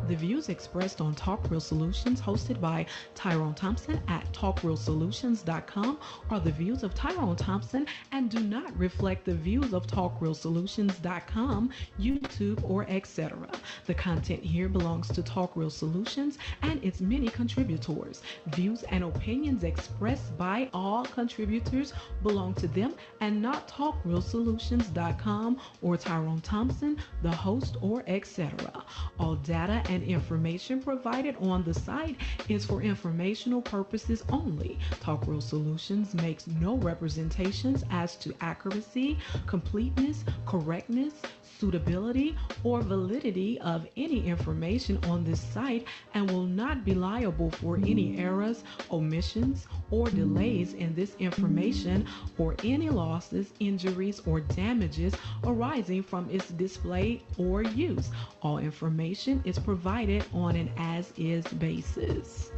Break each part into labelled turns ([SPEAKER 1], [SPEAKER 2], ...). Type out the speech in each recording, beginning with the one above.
[SPEAKER 1] The views expressed on Talk Real Solutions, hosted by Tyrone Thompson at talkrealsolutions.com, are the views of Tyrone Thompson and do not reflect the views of talkrealsolutions.com, YouTube, or etc. The content here belongs to Talk Real Solutions and its many contributors. Views and opinions expressed by all contributors belong to them and not talkrealsolutions.com or Tyrone Thompson, the host, or etc. All data and information provided on the site is for informational purposes only. Talk Real Solutions makes no representations as to accuracy, completeness, correctness, suitability, or validity of any information on this site and will not be liable for any errors, omissions, or delays in this information or any losses, injuries, or damages arising from its display or use. All information is provided on an as-is basis.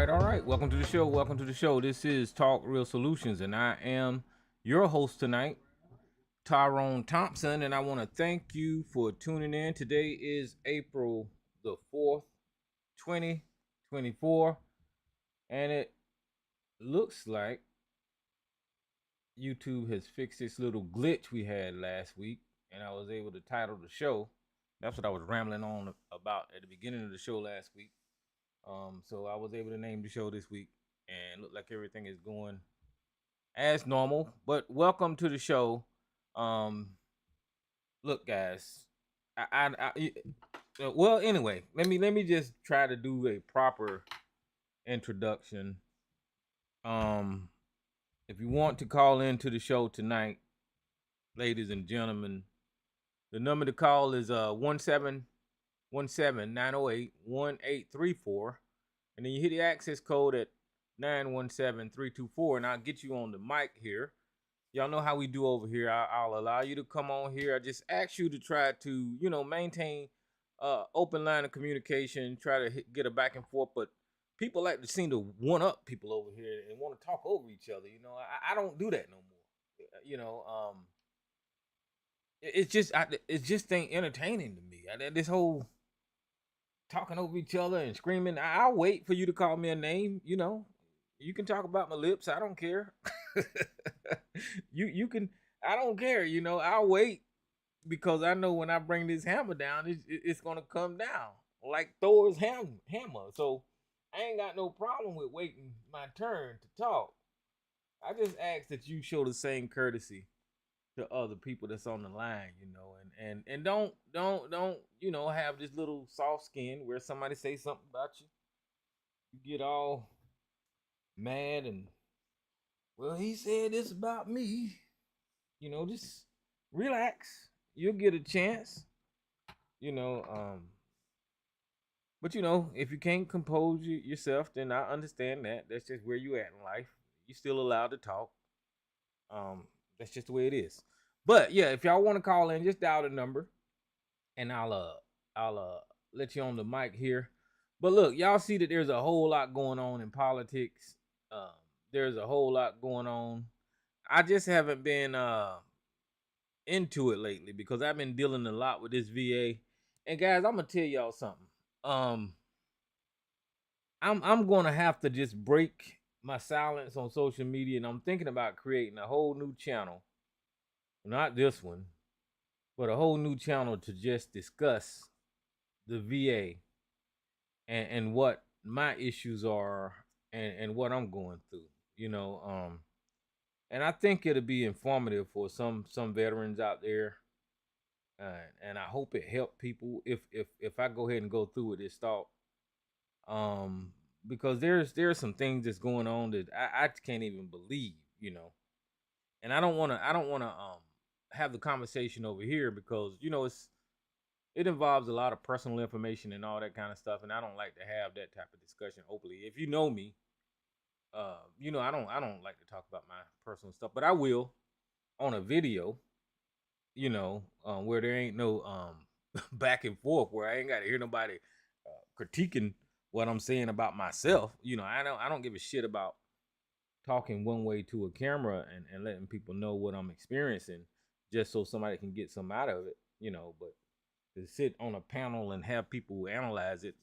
[SPEAKER 2] All right. Welcome to the show. Welcome to the show. This is Talk Real Solutions, and I am your host tonight, Tyrone Thompson, and I want to thank you for tuning in. Today is April the 4th, 2024, and it looks like YouTube has fixed this little glitch we had last week, and I was able to title the show. That's what I was rambling on about at the beginning of the show last week. So I was able to name the show this week, and look like everything is going as normal. But welcome to the show. Look, guys, well, anyway, let me just try to do a proper introduction. If you want to call into the show tonight, ladies and gentlemen, the number to call is 1-717-908-1834, and then you hit the access code at 917-324, and I'll get you on the mic here. Y'all know how we do over here. I'll allow you to come on here. I just ask you to try to, maintain open line of communication, try to get a back and forth, but people like to seem to one up people over here and want to talk over each other. I don't do that no more. It's just ain't entertaining to me. This whole talking over each other and screaming. I'll wait for you to call me a name. You can talk about my lips. I don't care. you can. I don't care. I'll wait because I know when I bring this hammer down, it's gonna come down like Thor's hammer. So I ain't got no problem with waiting my turn to talk. I just ask that you show the same courtesy to other people that's on the line, and don't have this little soft skin where somebody say something about you, you get all mad and, well, he said this about me. Just relax. You'll get a chance. But if you can't compose yourself, then I understand that. That's just where you at in life. You're still allowed to talk. That's just the way it is. But yeah, if y'all want to call in, just dial the number, and I'll let you on the mic here. But look, y'all see that there's a whole lot going on in politics. There's a whole lot going on. I just haven't been into it lately because I've been dealing a lot with this VA. And guys, I'm gonna tell y'all something. I'm gonna have to just break my silence on social media, and I'm thinking about creating a whole new channel. Not this one, but a whole new channel to just discuss the VA and what my issues are and what I'm going through, and I think it'll be informative for some veterans out there, and I hope it help people if I go ahead and go through with this thought, because there's some things that's going on that I can't even believe, and I don't want to have the conversation over here because it involves a lot of personal information and all that kind of stuff, and I don't like to have that type of discussion openly. If you know me, I don't like to talk about my personal stuff, but I will on a video, where there ain't no back and forth, where I ain't got to hear nobody critiquing what I'm saying about myself. I don't give a shit about talking one way to a camera and letting people know what I'm experiencing, just so somebody can get some out of it, But to sit on a panel and have people analyze it,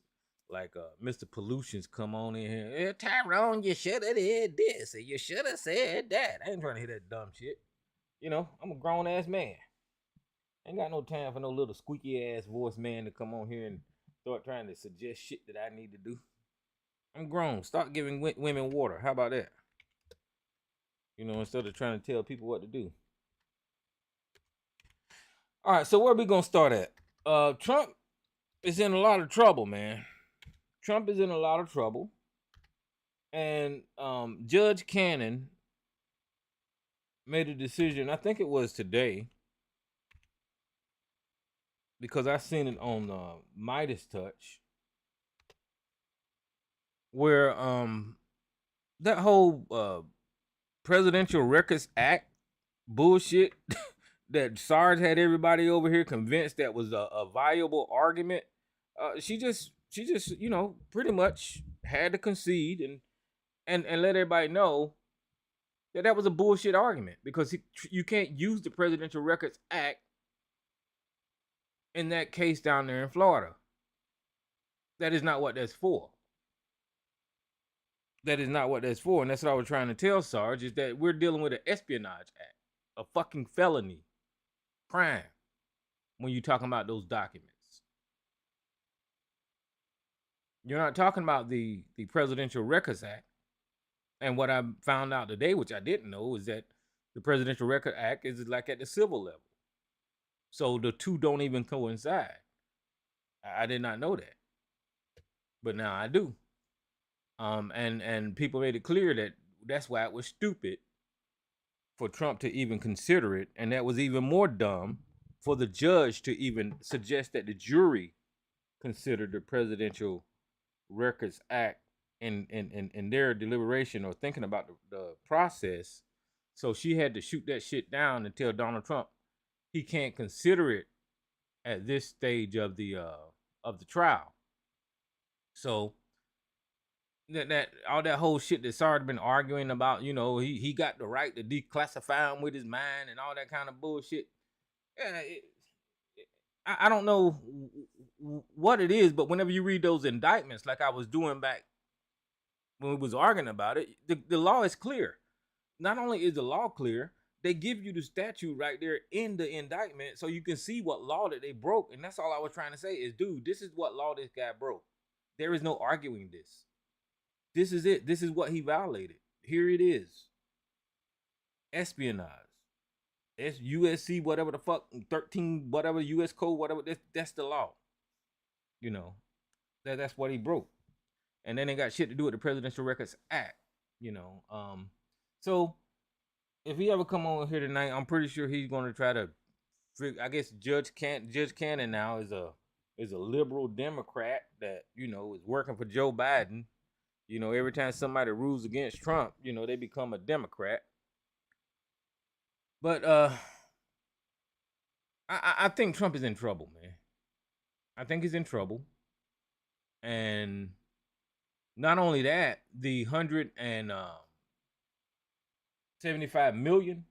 [SPEAKER 2] like Mr. Pollutions come on in here, hey, Tyrone, you should have did this, and you should have said that. I ain't trying to hear that dumb shit. I'm a grown ass man. Ain't got no time for no little squeaky ass voice man to come on here and start trying to suggest shit that I need to do. I'm grown. Start giving women water. How about that? Instead of trying to tell people what to do. All right, so where we gonna start at? Trump is in a lot of trouble, man. Trump is in a lot of trouble, and Judge Cannon made a decision. I think it was today, because I seen it on Midas Touch, where that whole Presidential Records Act bullshit that Sarge had everybody over here convinced that was a viable argument. She just pretty much had to concede and let everybody know that was a bullshit argument, because you can't use the Presidential Records Act in that case down there in Florida. That is not what that's for. That is not what that's for, and that's what I was trying to tell Sarge, is that we're dealing with an Espionage Act, a fucking felony crime when you're talking about those documents. You're not talking about the Presidential Records Act. And what I found out today, which I didn't know, is that the Presidential Record Act is like at the civil level. So the two don't even coincide. I did not know that. But now I do. And people made it clear that that's why it was stupid for Trump to even consider it. And that was even more dumb for the judge to even suggest that the jury consider the Presidential Records Act in their deliberation or thinking about the process. So she had to shoot that shit down and tell Donald Trump he can't consider it at this stage of the trial. So that all that whole shit that Sarge been arguing about, he got the right to declassify him with his mind and all that kind of bullshit. Yeah, I don't know what it is, but whenever you read those indictments, like I was doing back when we was arguing about it, the law is clear. Not only is the law clear, they give you the statute right there in the indictment so you can see what law that they broke. And that's all I was trying to say is, dude, this is what law this guy broke. There is no arguing this. This is it. This is what he violated. Here it is. Espionage. It's USC, whatever the fuck, 13, whatever, US code, whatever. That's the law. That's what he broke. And then they got shit to do with the Presidential Records Act. So if he ever come on here tonight, I'm pretty sure he's going to try to I guess Judge Cannon now is a liberal Democrat that, is working for Joe Biden. Every time somebody rules against Trump, they become a Democrat. But I think Trump is in trouble, man. I think he's in trouble. And not only that, the 175 million,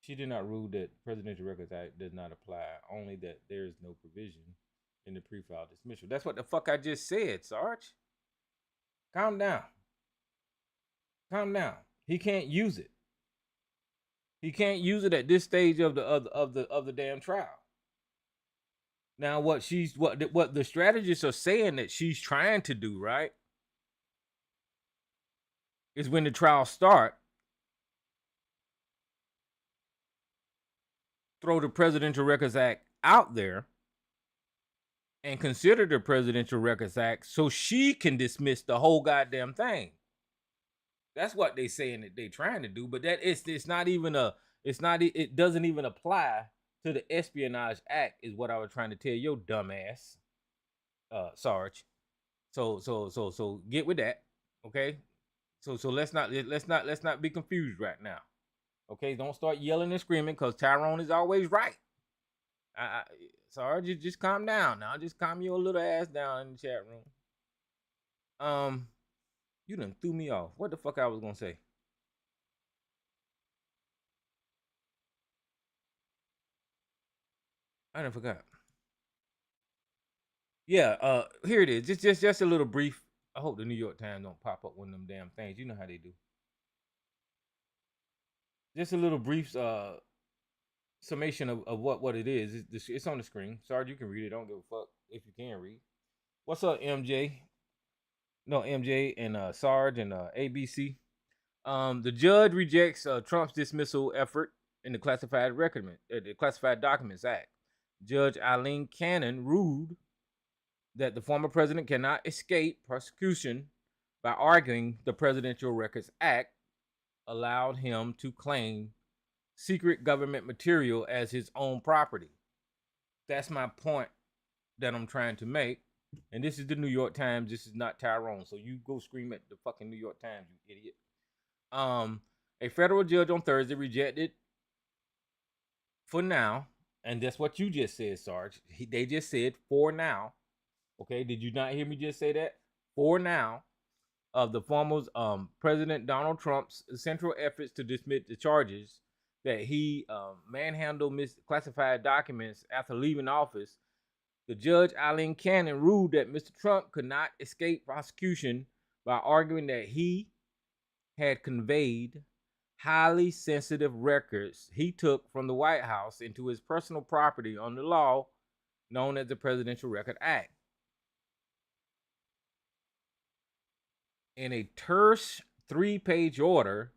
[SPEAKER 2] she did not rule that Presidential Records Act does not apply, only that there is no provision in the pre-file dismissal. That's what the fuck I just said, Sarge. Calm down. Calm down. He can't use it. He can't use it at this stage of the damn trial. Now, what the strategists are saying that she's trying to do, right, is when the trial start, throw the Presidential Records Act out there and consider the Presidential Records Act so she can dismiss the whole goddamn thing. That's what they saying that they trying to do, but that it doesn't even apply to the Espionage Act, is what I was trying to tell your dumbass, Sarge. So get with that, okay? So let's not be confused right now, okay? Don't start yelling and screaming, because Tyrone is always right. Sarge, just calm down now. Just calm your little ass down in the chat room. You done threw me off. What the fuck I was gonna say? I done forgot. Yeah, here it is. Just a little brief. I hope the New York Times don't pop up one of them damn things. You know how they do. Just a little brief summation of what it is. It's on the screen. Sorry, you can read it. Don't give a fuck if you can read. What's up, MJ? No, MJ and Sarge and ABC. The judge rejects Trump's dismissal effort in the Classified Documents Act. Judge Eileen Cannon ruled that the former president cannot escape prosecution by arguing the Presidential Records Act allowed him to claim secret government material as his own property. That's my point that I'm trying to make. And this is the New York Times. This is not Tyrone. So you go scream at the fucking New York Times, you idiot. A federal judge on Thursday rejected for now, and that's what you just said, Sarge. They just said for now. Okay, did you not hear me just say that? For now, of the former President Donald Trump's central efforts to dismiss the charges that he manhandled misclassified documents after leaving office, the judge Eileen Cannon ruled that Mr. Trump could not escape prosecution by arguing that he had conveyed highly sensitive records he took from the White House into his personal property under the law known as the Presidential Record Act. In a terse 3-page order,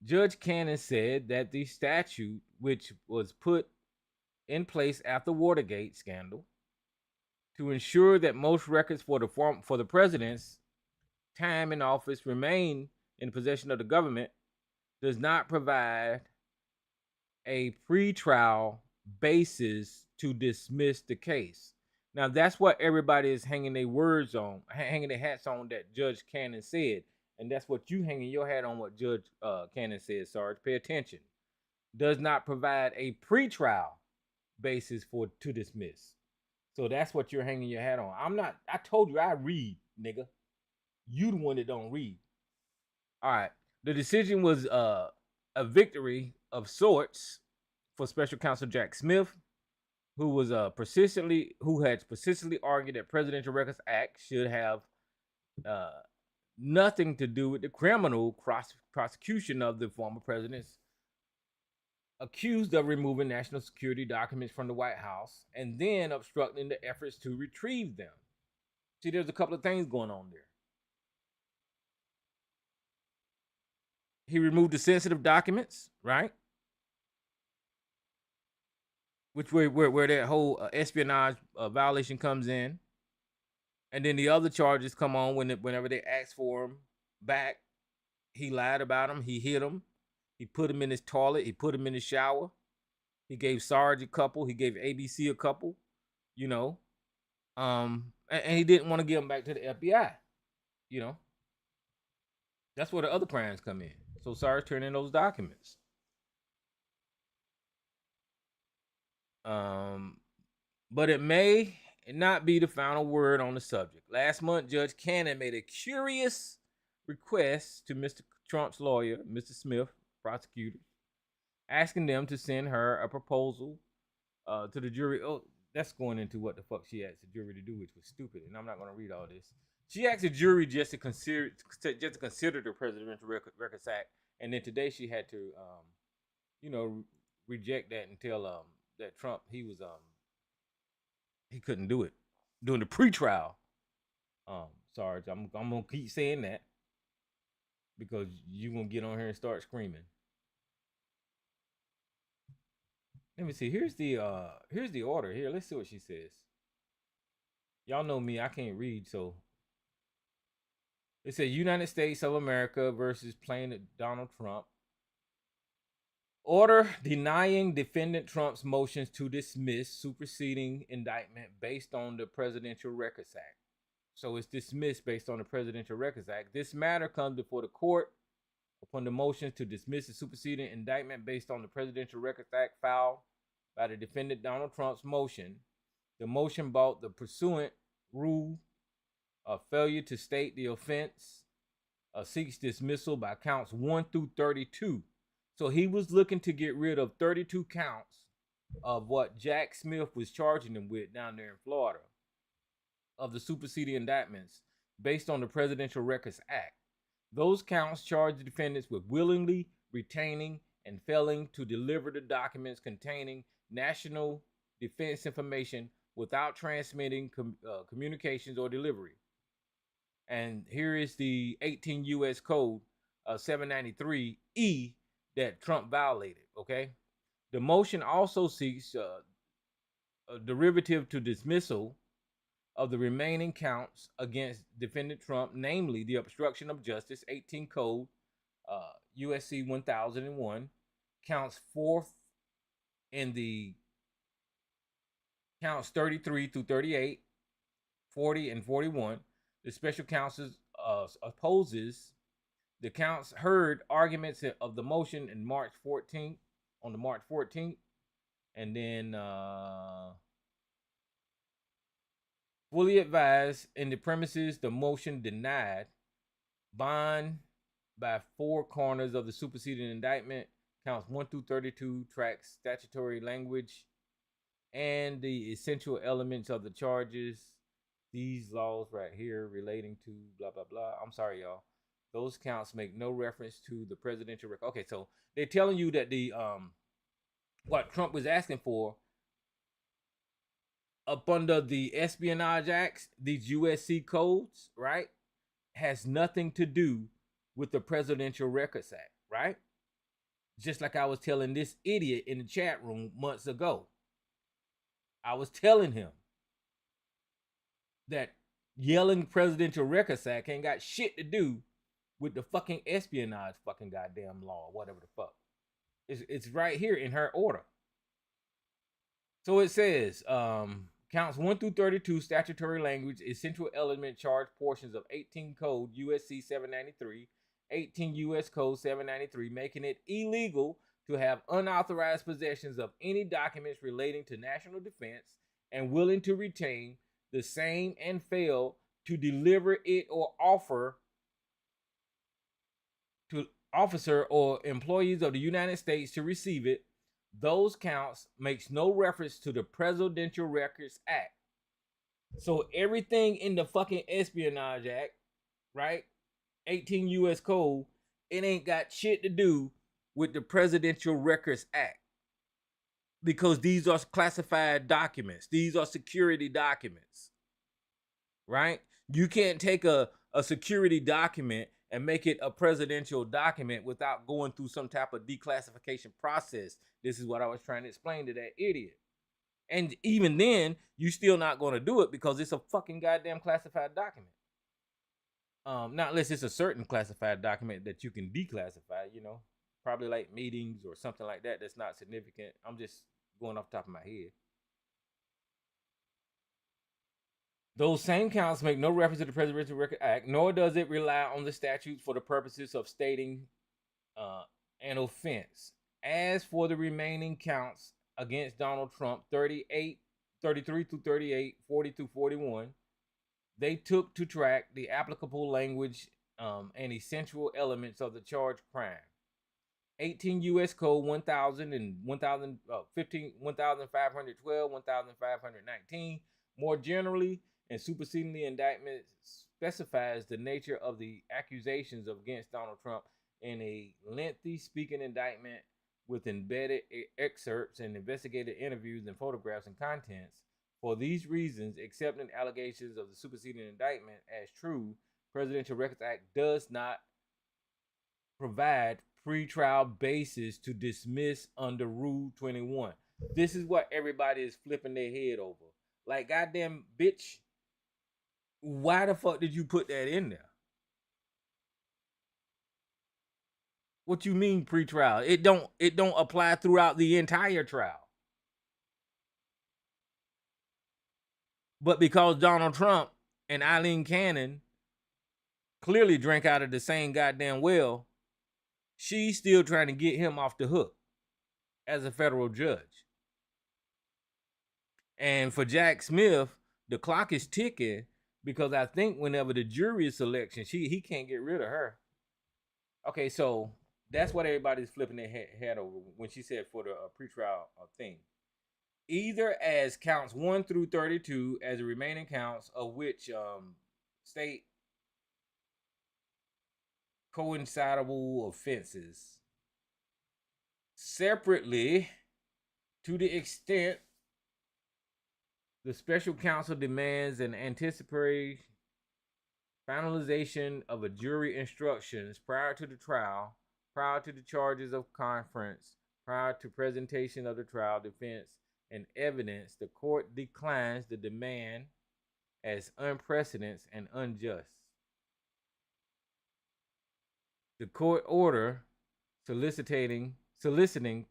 [SPEAKER 2] Judge Cannon said that the statute, which was put in place after Watergate scandal to ensure that most records for the president's time in office remain in possession of the government, does not provide a pretrial basis to dismiss the case. Now that's what everybody is hanging their hats on that Judge Cannon said, and that's what you hanging your hat on. What Judge Cannon said, Sarge, pay attention. Does not provide a pretrial basis to dismiss. So that's what you're hanging your hat on. I'm not. I told you I read, nigga. You the one that don't read. All right. The decision was a victory of sorts for Special Counsel Jack Smith, who had persistently argued that Presidential Records Act should have nothing to do with the criminal prosecution of the former presidents accused of removing national security documents from the White House and then obstructing the efforts to retrieve them. See, there's a couple of things going on there. He removed the sensitive documents, right? Which where that whole espionage violation comes in, and then the other charges come on whenever they ask for him back. He lied about them. He hid them. He put them in his toilet. He put them in his shower. He gave Sarge a couple. He gave ABC a couple. You know, and he didn't want to give them back to the FBI. You know, that's where the other crimes come in. So Sarge turned in those documents. But it may not be the final word on the subject. Last month, Judge Cannon made a curious request to Mr. Trump's lawyer, Mr. Smith, prosecutor, asking them to send her a proposal to the jury. Oh, that's going into what the fuck she asked the jury to do, which was stupid, and I'm not going to read all this. She asked the jury just to consider the Presidential Records Act, and then today she had to, reject that and tell that Trump he couldn't do it during the pretrial. Sarge, I'm gonna keep saying that because you gonna get on here and start screaming. Let me see. Here's the order. Here, let's see what she says. Y'all know me, I can't read, so it says United States of America versus plaintiff Donald Trump. Order denying defendant Trump's motions to dismiss superseding indictment based on the Presidential Records Act. So it's dismissed based on the Presidential Records Act. This matter comes before the court upon the motions to dismiss the superseding indictment based on the Presidential Records Act filed by the defendant Donald Trump's motion. The motion brought the pursuant rule of failure to state the offense seeks dismissal by counts 1 through 32. So he was looking to get rid of 32 counts of what Jack Smith was charging him with down there in Florida of the superseding indictments based on the Presidential Records Act. Those counts charge the defendants with willingly retaining and failing to deliver the documents containing national defense information without transmitting communications or delivery. And here is the 18 U.S. Code 793E that Trump violated, okay? The motion also seeks a derivative to dismissal of the remaining counts against defendant Trump, namely the obstruction of justice, 18 Code, USC 1001, counts 4th in the counts 33 through 38, 40, and 41. The special counsel opposes the counts heard arguments of the motion in March 14th, on the March 14th, and then fully advised in the premises the motion denied. Bond by 4 corners of the superseding indictment, counts 1 through 32, tracks statutory language and the essential elements of the charges. These laws right here relating to blah, blah, blah. I'm sorry, y'all. Those counts make no reference to the presidential record. Okay, so they're telling you that the what Trump was asking for up under the Espionage Acts, these USC codes, right, has nothing to do with the Presidential Records Act, right? Just like I was telling this idiot in the chat room months ago. I was telling him that yelling Presidential Records Act ain't got shit to do with the fucking espionage fucking goddamn law, whatever the fuck. It's right here in her order. So it says, counts 1 through 32, statutory language, essential element charge portions of 18 Code USC 793, 18 U.S. Code 793, making it illegal to have unauthorized possessions of any documents relating to national defense and willing to retain the same and fail to deliver it or offer to officer or employees of the United States to receive it. Those counts makes no reference to the Presidential Records Act. So everything in the fucking Espionage Act, right? 18 U.S. Code, it ain't got shit to do with the Presidential Records Act. Because these are classified documents. These are security documents. Right? You can't take a security document and make it a presidential document without going through some type of declassification process. This is what I was trying to explain to that idiot. And even then, you still not going to do it because it's a fucking goddamn classified document. Not unless it's a certain classified document that you can declassify, you know. Probably like meetings or something like that that's not significant. I'm just going off the top of my head. Those same counts make no reference to the Presidential Record Act, nor does it rely on the statutes for the purposes of stating an offense. As for the remaining counts against Donald Trump, 33 through 38, 40 through 41, they took to track the applicable language and essential elements of the charged crime. 18 U.S. Code 1000 and 1512, 1519. More generally, and superseding the indictment specifies the nature of the accusations against Donald Trump in a lengthy speaking indictment with embedded excerpts and investigative interviews and photographs and contents. For these reasons, accepting allegations of the superseding indictment as true, Presidential Records Act does not provide pretrial basis to dismiss under Rule 21. This is what everybody is flipping their head over. Like, goddamn bitch, why the fuck did you put that in there? What you mean pretrial? It don't apply throughout the entire trial. But because Donald Trump and Eileen Cannon clearly drank out of the same goddamn well, she's still trying to get him off the hook as a federal judge. And for Jack Smith, the clock is ticking because I think whenever the jury is selection, he can't get rid of her. Okay, so that's what everybody's flipping their head over when she said for the pretrial thing. Either as counts 1 through 32 as the remaining counts of which state coincidable offenses separately to the extent the special counsel demands an anticipatory finalization of a jury instructions prior to the trial, prior to the charges of conference, prior to presentation of the trial defense and evidence, the court declines the demand as unprecedented and unjust. The court order soliciting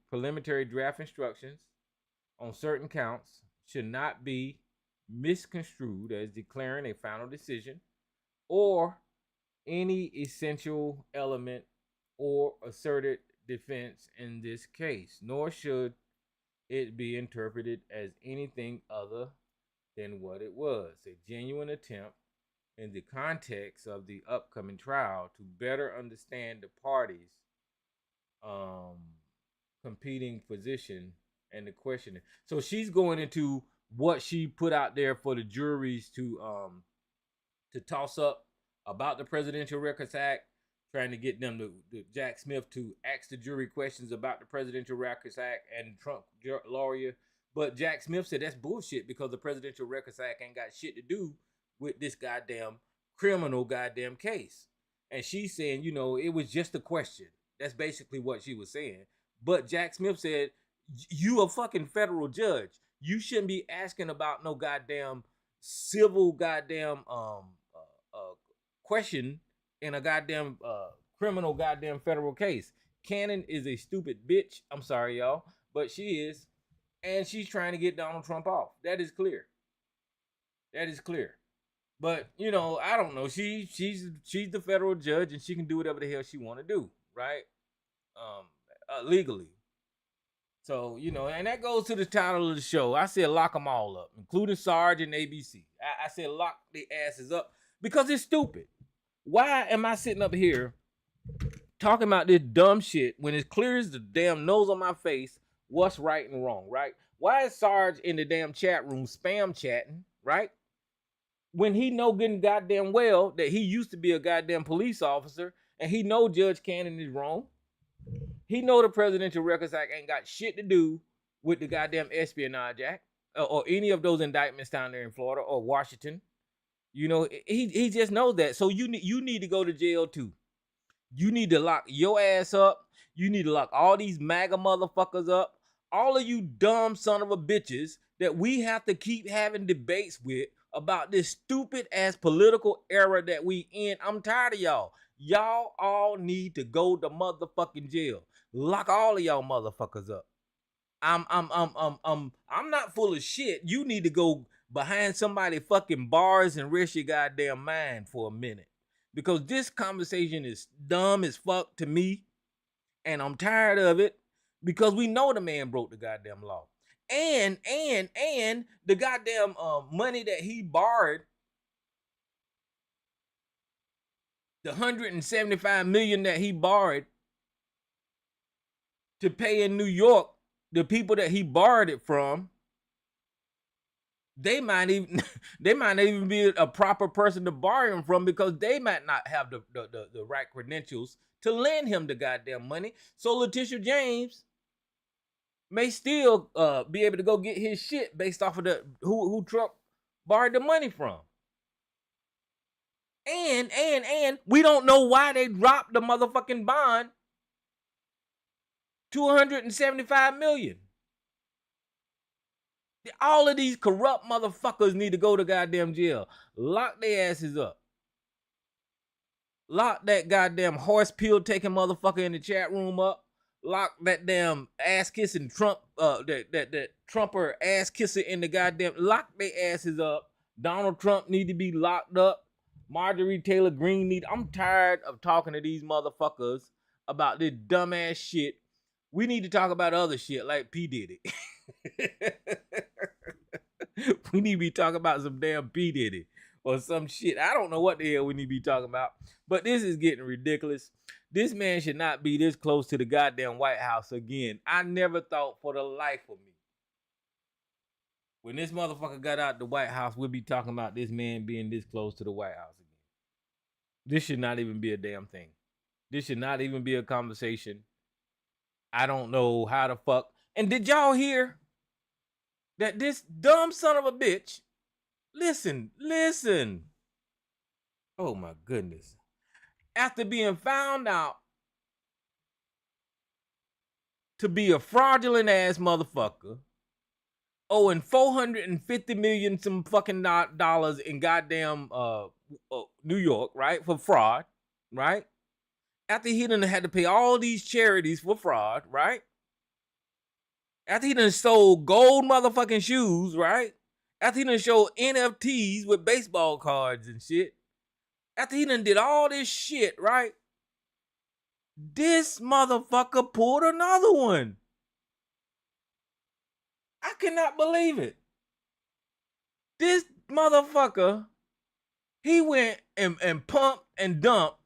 [SPEAKER 2] preliminary draft instructions on certain counts should not be misconstrued as declaring a final decision or any essential element or asserted defense in this case, nor should it be interpreted as anything other than what it was, a genuine attempt in the context of the upcoming trial to better understand the parties competing position and the questioning. So she's going into what she put out there for the juries to toss up about the Presidential Records Act, trying to get them to Jack Smith to ask the jury questions about the Presidential Records Act and Trump lawyer. But Jack Smith said that's bullshit because the Presidential Records Act ain't got shit to do with this goddamn criminal goddamn case. And she's saying, you know, it was just a question. That's basically what she was saying. But Jack Smith said, you a fucking federal judge. You shouldn't be asking about no goddamn civil goddamn question in a goddamn criminal goddamn federal case. Cannon is a stupid bitch. I'm sorry, y'all, but she is. And she's trying to get Donald Trump off. That is clear. That is clear. But, you know, I don't know. She's the federal judge and she can do whatever the hell she want to do, right? Legally. So, you know, and that goes to the title of the show. I said lock them all up, including Sarge and ABC. I said lock the asses up because it's stupid. Why am I sitting up here talking about this dumb shit when it's clear as the damn nose on my face what's right and wrong, right? Why is Sarge in the damn chat room spam chatting, right? When he know good goddamn well that he used to be a goddamn police officer and he know Judge Cannon is wrong. He know the Presidential Records Act ain't got shit to do with the goddamn Espionage Act or any of those indictments down there in Florida or Washington. You know, he just knows that. So you need to go to jail too. You need to lock your ass up. You need to lock all these MAGA motherfuckers up. All of you dumb son of a bitches that we have to keep having debates with about this stupid ass political era that we in. I'm tired of y'all. Y'all all need to go to motherfucking jail. Lock all of y'all motherfuckers up. I'm not full of shit. You need to go behind somebody fucking bars and rest your goddamn mind for a minute. Because this conversation is dumb as fuck to me. And I'm tired of it. Because we know the man broke the goddamn law. And the goddamn money that he borrowed, the $175 million that he borrowed to pay in New York, the people that he borrowed it from, they might even be a proper person to borrow him from because they might not have the right credentials to lend him the goddamn money. So Letitia James may still be able to go get his shit based off of who Trump borrowed the money from. And we don't know why they dropped the motherfucking bond to $175 million. All of these corrupt motherfuckers need to go to goddamn jail. Lock their asses up. Lock that goddamn horse pill taking motherfucker in the chat room up. Lock that damn ass kissing Trump, that Trumper ass kisser in the goddamn. Lock their asses up. Donald Trump need to be locked up. Marjorie Taylor Greene I'm tired of talking to these motherfuckers about this dumbass shit. We need to talk about other shit like P. Diddy. We need to be talking about some damn P. Diddy or some shit. I don't know what the hell we need to be talking about, but this is getting ridiculous. This man should not be this close to the goddamn White House again. I never thought for the life of me, when this motherfucker got out the White House, we'll be talking about this man being this close to the White House again. This should not even be a damn thing. This should not even be a conversation. I don't know how the fuck. And did y'all hear that this dumb son of a bitch, listen. Oh my goodness. After being found out to be a fraudulent ass motherfucker, owing $450 million some fucking dollars in goddamn New York, right? For fraud, right? After he done had to pay all these charities for fraud, right? After he done sold gold motherfucking shoes, right? After he done showed NFTs with baseball cards and shit. After he done did all this shit, right? This motherfucker pulled another one. I cannot believe it. This motherfucker, he went and pumped and dumped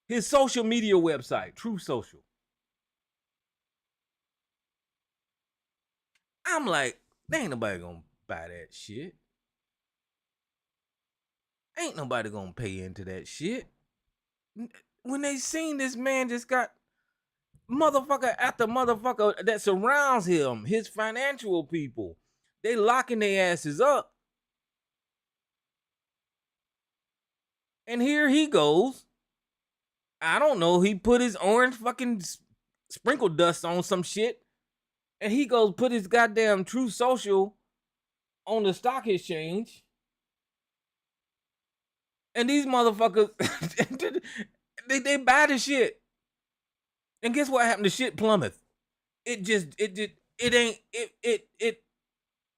[SPEAKER 2] his social media website, True Social. I'm like, there ain't nobody gonna buy that shit. Ain't nobody gonna pay into that shit. When they seen this man just got motherfucker after motherfucker that surrounds him, his financial people, they locking their asses up. And here he goes. I don't know. He put his orange fucking sprinkle dust on some shit. And he goes put his goddamn True Social on the stock exchange. And these motherfuckers, they buy the shit. And guess what happened? The shit plummet.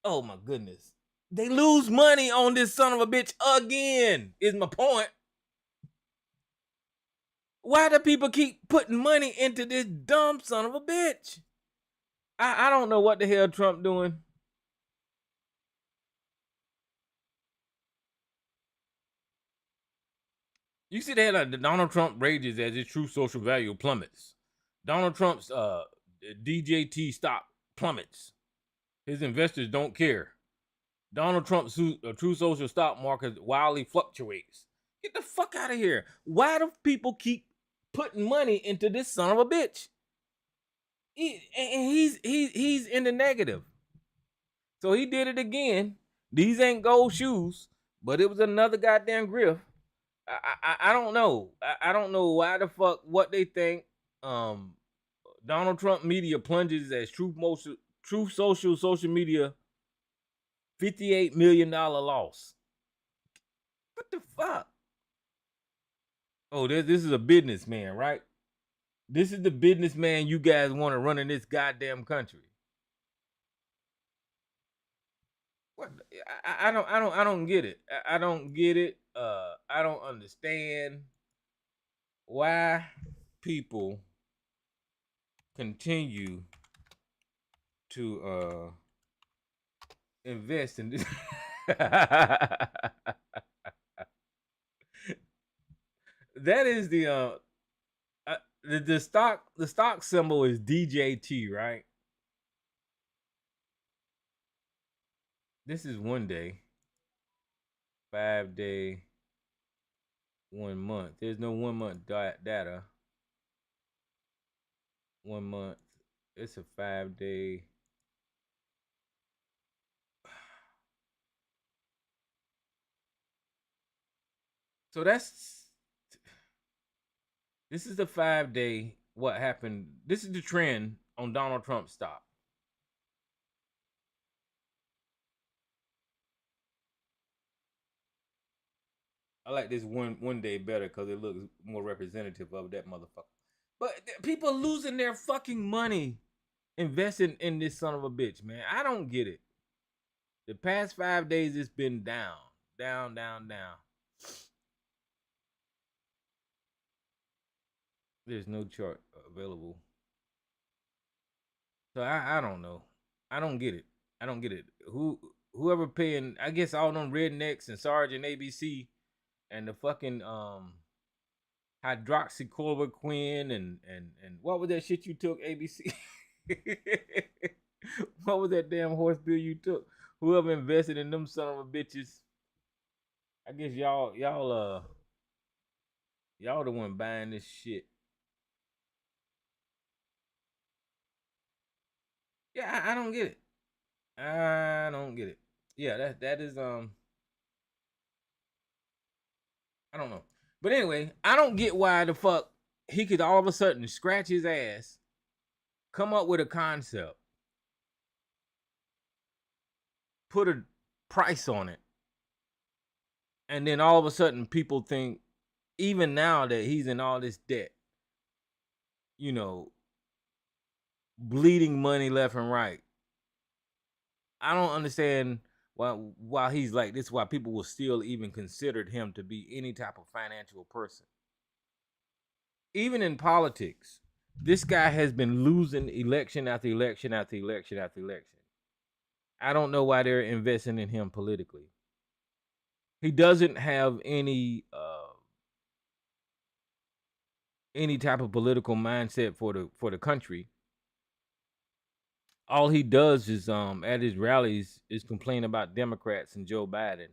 [SPEAKER 2] Oh my goodness. They lose money on this son of a bitch again, is my point. Why do people keep putting money into this dumb son of a bitch? I don't know what the hell Trump doing. You see that Donald Trump rages as his True Social value plummets. Donald Trump's DJT stock plummets. His investors don't care. Donald Trump's True Social stock market wildly fluctuates. Get the fuck out of here. Why do people keep putting money into this son of a bitch? He's in the negative. So he did it again. These ain't gold shoes, but it was another goddamn grift. I don't know. I don't know why the fuck what they think. Donald Trump media plunges as Truth Social media $58 million loss. What the fuck? Oh, this is a businessman, right? This is the businessman you guys want to run in this goddamn country. What? I don't get it. I don't get it. I don't understand why people continue to invest in this. That is the stock symbol is DJT, right? This is 1 day, 5 day, 1 month. There's no 1 month data. 1 month. It's a 5 day. So this is the 5 day. What happened? This is the trend on Donald Trump's stock. I like this one day better because it looks more representative of that motherfucker. But people losing their fucking money investing in this son of a bitch, man. I don't get it. The past 5 days it's been down. There's no chart available. So I don't know. I don't get it. Who whoever paying, I guess all them rednecks and Sarge and ABC and the fucking hydroxychloroquine and what was that shit you took, ABC? What was that damn horse bill you took? Whoever invested in them son of a bitches, I guess y'all the one buying this shit. Yeah, I don't get it. I don't get it. Yeah, that is I don't know. But anyway, I don't get why the fuck he could all of a sudden scratch his ass, come up with a concept, put a price on it, and then all of a sudden people think, even now that he's in all this debt, you know, bleeding money left and right. I don't understand why he's like this, why people will still even consider him to be any type of financial person. Even in politics, this guy has been losing election after election after election after election. I don't know why they're investing in him politically. He doesn't have any type of political mindset for the country. All he does is at his rallies is complain about Democrats and Joe Biden.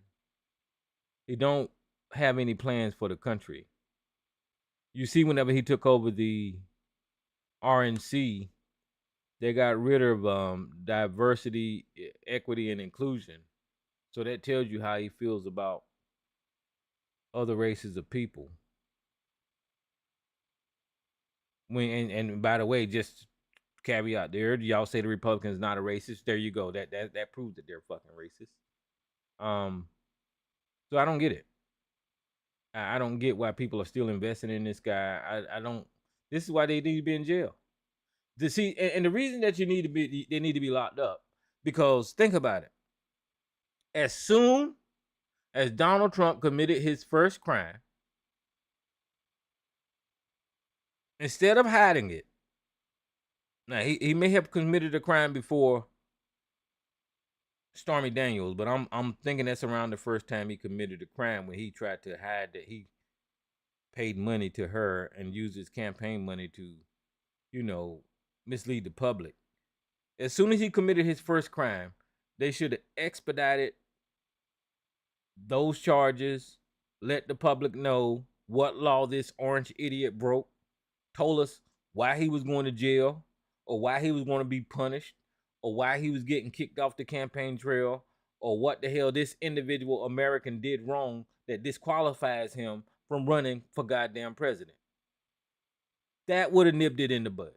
[SPEAKER 2] He don't have any plans for the country. You see, whenever he took over the RNC, they got rid of diversity, equity, and inclusion. So that tells you how he feels about other races of people. And by the way, just caveat there, y'all say the Republicans not a racist. There you go. That proves that they're fucking racist. So I don't get it. I don't get why people are still investing in this guy. I don't. This is why they need to be in jail. And the reason that they need to be locked up, because think about it. As soon as Donald Trump committed his first crime, instead of hiding it, now he may have committed a crime before Stormy Daniels, but I'm thinking that's around the first time he committed a crime, when he tried to hide that he paid money to her and used his campaign money to, mislead the public. As soon as he committed his first crime, they should have expedited those charges, let the public know what law this orange idiot broke, told us why he was going to jail, or why he was going to be punished, or why he was getting kicked off the campaign trail, or what the hell this individual American did wrong that disqualifies him from running for goddamn president. That would have nipped it in the bud.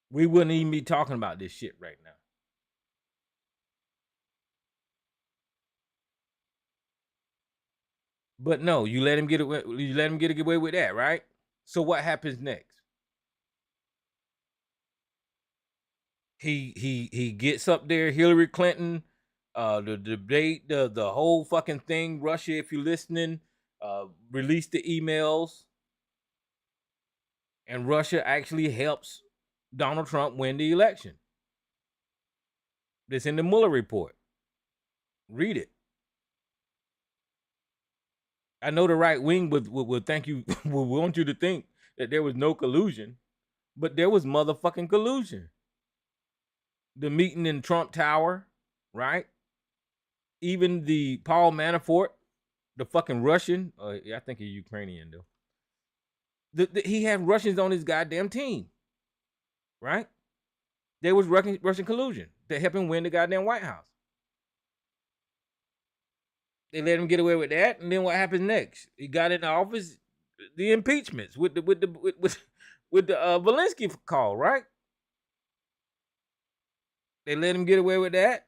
[SPEAKER 2] We wouldn't even be talking about this shit right now. But no, you let him get away. You let him get away with that, right? So what happens next? He gets up there, Hillary Clinton, the debate, the whole fucking thing. Russia, if you're listening, release the emails, and Russia actually helps Donald Trump win the election. It's in the Mueller report. Read it. I know the right wing would thank you, would want you to think that there was no collusion, but there was motherfucking collusion. The meeting in Trump Tower, right? Even the Paul Manafort, the fucking Russian, I think he's Ukrainian though. He had Russians on his goddamn team, right? There was Russian collusion to help him win the goddamn White House. They let him get away with that, and then what happens next? He got in the office, the impeachments with the Valinsky call, right? They let him get away with that.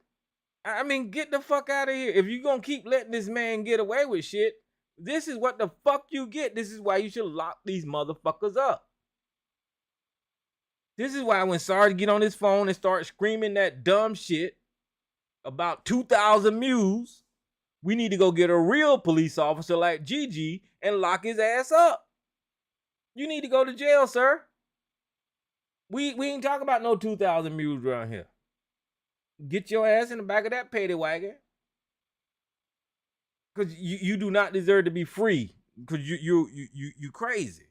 [SPEAKER 2] I mean, get the fuck out of here. If you're gonna keep letting this man get away with shit, this is what the fuck you get. This is why you should lock these motherfuckers up. This is why when Sarge get on his phone and start screaming that dumb shit about 2,000 mules, we need to go get a real police officer like Gigi and lock his ass up. You need to go to jail, sir. We ain't talking about no 2,000 mules around here. Get your ass in the back of that paddy wagon. Cause you do not deserve to be free. Cause you crazy.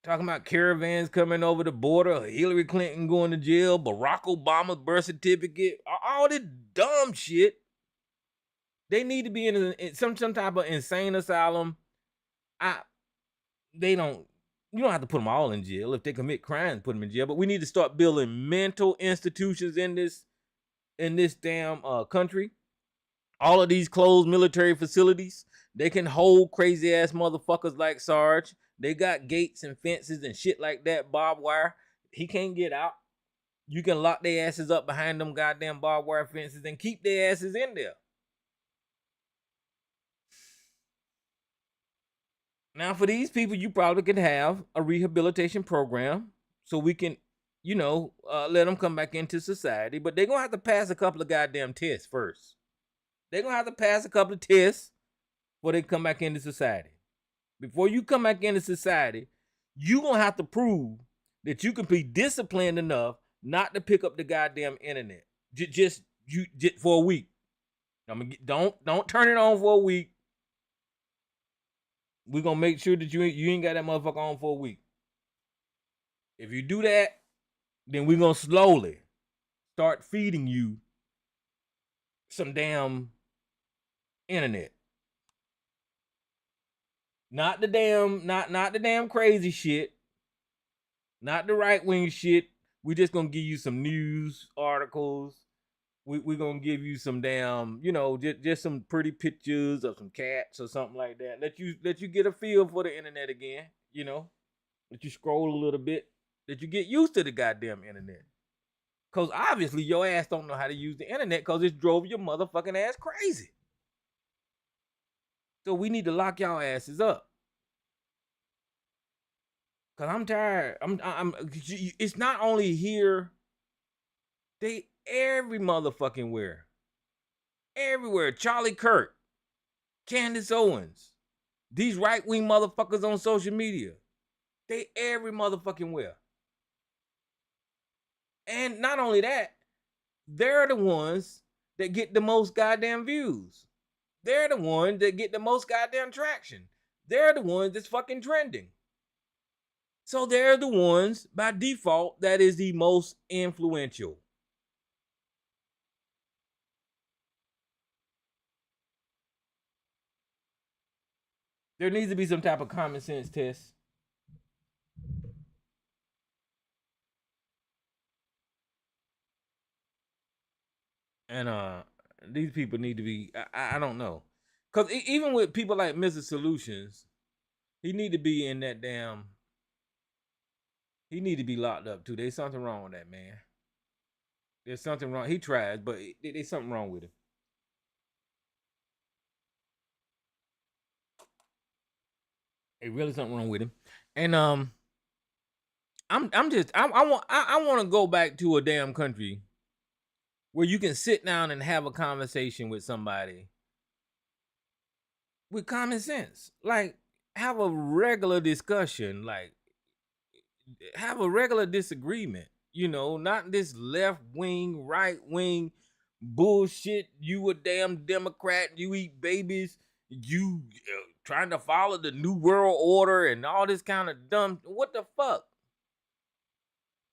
[SPEAKER 2] Talking about caravans coming over the border, Hillary Clinton going to jail, Barack Obama's birth certificate, all this dumb shit. They need to be in some type of insane asylum. They don't. You don't have to put them all in jail. If they commit crimes, put them in jail. But we need to start building mental institutions in this damn country. All of these closed military facilities, they can hold crazy ass motherfuckers like Sarge. They got gates and fences and shit like that, barbed wire. He can't get out. You can lock their asses up behind them goddamn barbed wire fences and keep their asses in there. Now, for these people, you probably could have a rehabilitation program so we can, let them come back into society. But they're going to have to pass a couple of goddamn tests first. They're going to have to pass a couple of tests before they come back into society. Before you come back into society, you're going to have to prove that you can be disciplined enough not to pick up the goddamn internet. Just for a week. Don't turn it on for a week. We're going to make sure that you ain't got that motherfucker on for a week. If you do that, then we're going to slowly start feeding you some damn internet. Not the damn crazy shit. Not the right-wing shit. We're just going to give you some news articles. We're going to give you some damn, just some pretty pictures of some cats or something like that. Let you get a feel for the internet again, Let you scroll a little bit. That you get used to the goddamn internet. Because obviously your ass don't know how to use the internet because it drove your motherfucking ass crazy. So we need to lock y'all asses up. Because I'm tired. It's not only here. They every motherfucking where. Everywhere. Charlie Kirk. Candace Owens. These right-wing motherfuckers on social media. They every motherfucking where. And not only that, they're the ones that get the most goddamn views. They're the ones that get the most goddamn traction. They're the ones that's fucking trending. So they're the ones, by default, that is the most influential. There needs to be some type of common sense test. And these people need to be, I don't know. Because even with people like Mr. Solutions, he need to be in that damn, he need to be locked up too. There's something wrong with that man. There's something wrong. He tries, but there's something wrong with him. There's really something wrong with him. And I want to go back to a damn country where you can sit down and have a conversation with somebody with common sense. Like, have a regular discussion. Like, have a regular disagreement. Not this left wing, right wing bullshit. You a damn Democrat. You eat babies. You trying to follow the New World Order and all this kind of dumb. What the fuck?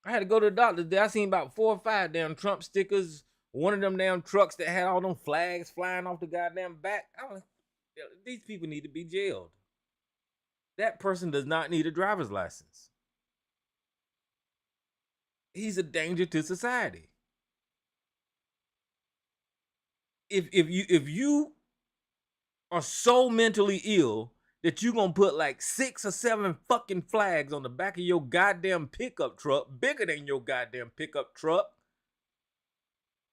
[SPEAKER 2] I had to go to the doctor today. I seen about 4 or 5 damn Trump stickers. One of them damn trucks that had all them flags flying off the goddamn back. These people need to be jailed. That person does not need a driver's license. He's a danger to society. If you are so mentally ill that you're gonna put like 6 or 7 fucking flags on the back of your goddamn pickup truck, bigger than your goddamn pickup truck,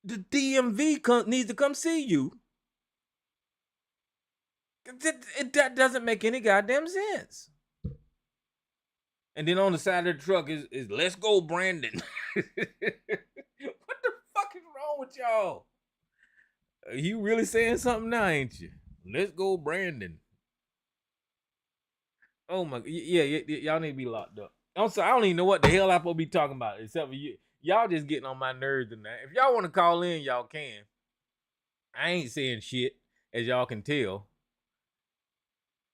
[SPEAKER 2] the DMV needs to come see you. That doesn't make any goddamn sense. And then on the side of the truck is "Let's go, Brandon." What the fuck is wrong with y'all? You really saying something now, ain't you? Let's go, Brandon. Oh my, yeah, y'all need to be locked up. I'm sorry, I don't even know what the hell I'm supposed to be talking about, except for you. Y'all just getting on my nerves tonight. If y'all want to call in, y'all can. I ain't saying shit, as y'all can tell.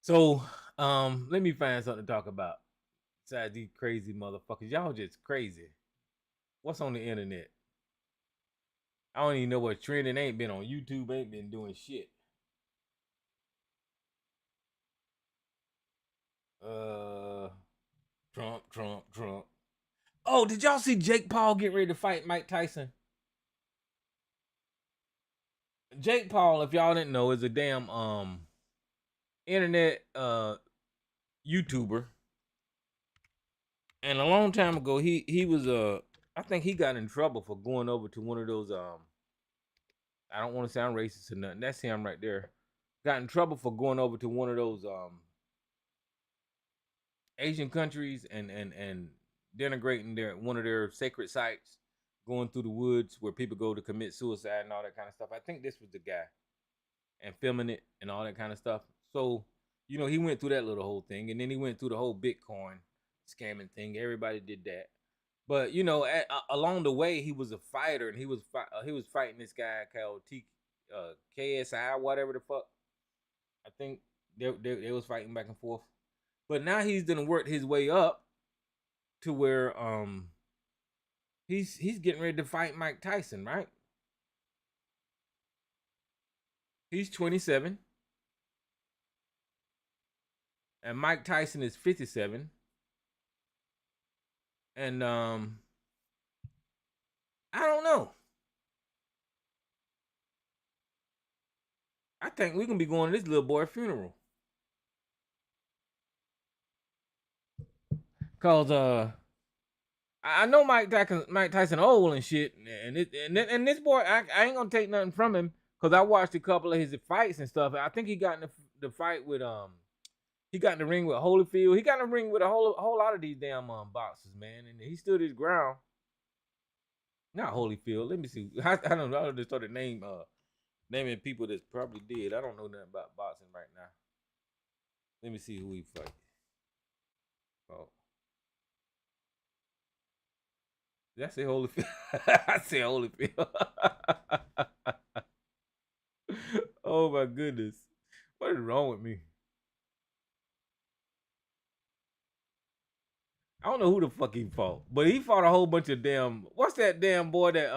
[SPEAKER 2] So, let me find something to talk about. Besides these crazy motherfuckers. Y'all just crazy. What's on the internet? I don't even know what's trending. Ain't been on YouTube, ain't been doing shit. Uh Trump. Oh, did y'all see Jake Paul get ready to fight Mike Tyson? Jake Paul, if y'all didn't know, is a damn internet YouTuber. And a long time ago, he was I think he got in trouble for going over to one of those I don't want to sound racist or nothing. That's him right there. Got in trouble for going over to one of those Asian countries and denigrating one of their sacred sites, going through the woods where people go to commit suicide and all that kind of stuff. I think this was the guy, and filming it and all that kind of stuff. So, he went through that little whole thing, and then he went through the whole Bitcoin scamming thing. Everybody did that, but along the way, he was a fighter, and he was fighting this guy called KSI, whatever the fuck. I think they was fighting back and forth. But now he's gonna work his way up to where he's getting ready to fight Mike Tyson, right? He's 27 and Mike Tyson is 57. And I don't know. I think we can be going to this little boy funeral. Cause I know Mike Tyson old and shit, and this boy, I ain't gonna take nothing from him, cause I watched a couple of his fights and stuff. I think he got in the fight with he got in the ring with Holyfield. He got in the ring with a whole lot of these damn boxers, man, and he stood his ground. Not Holyfield. Let me see. I don't know. I just started naming people that's probably dead. I don't know nothing about boxing right now. Let me see who he fight. Oh, did I say Holyfield? I said Holyfield. Oh my goodness. What is wrong with me? I don't know who the fuck he fought, but he fought a whole bunch of damn. What's that damn boy that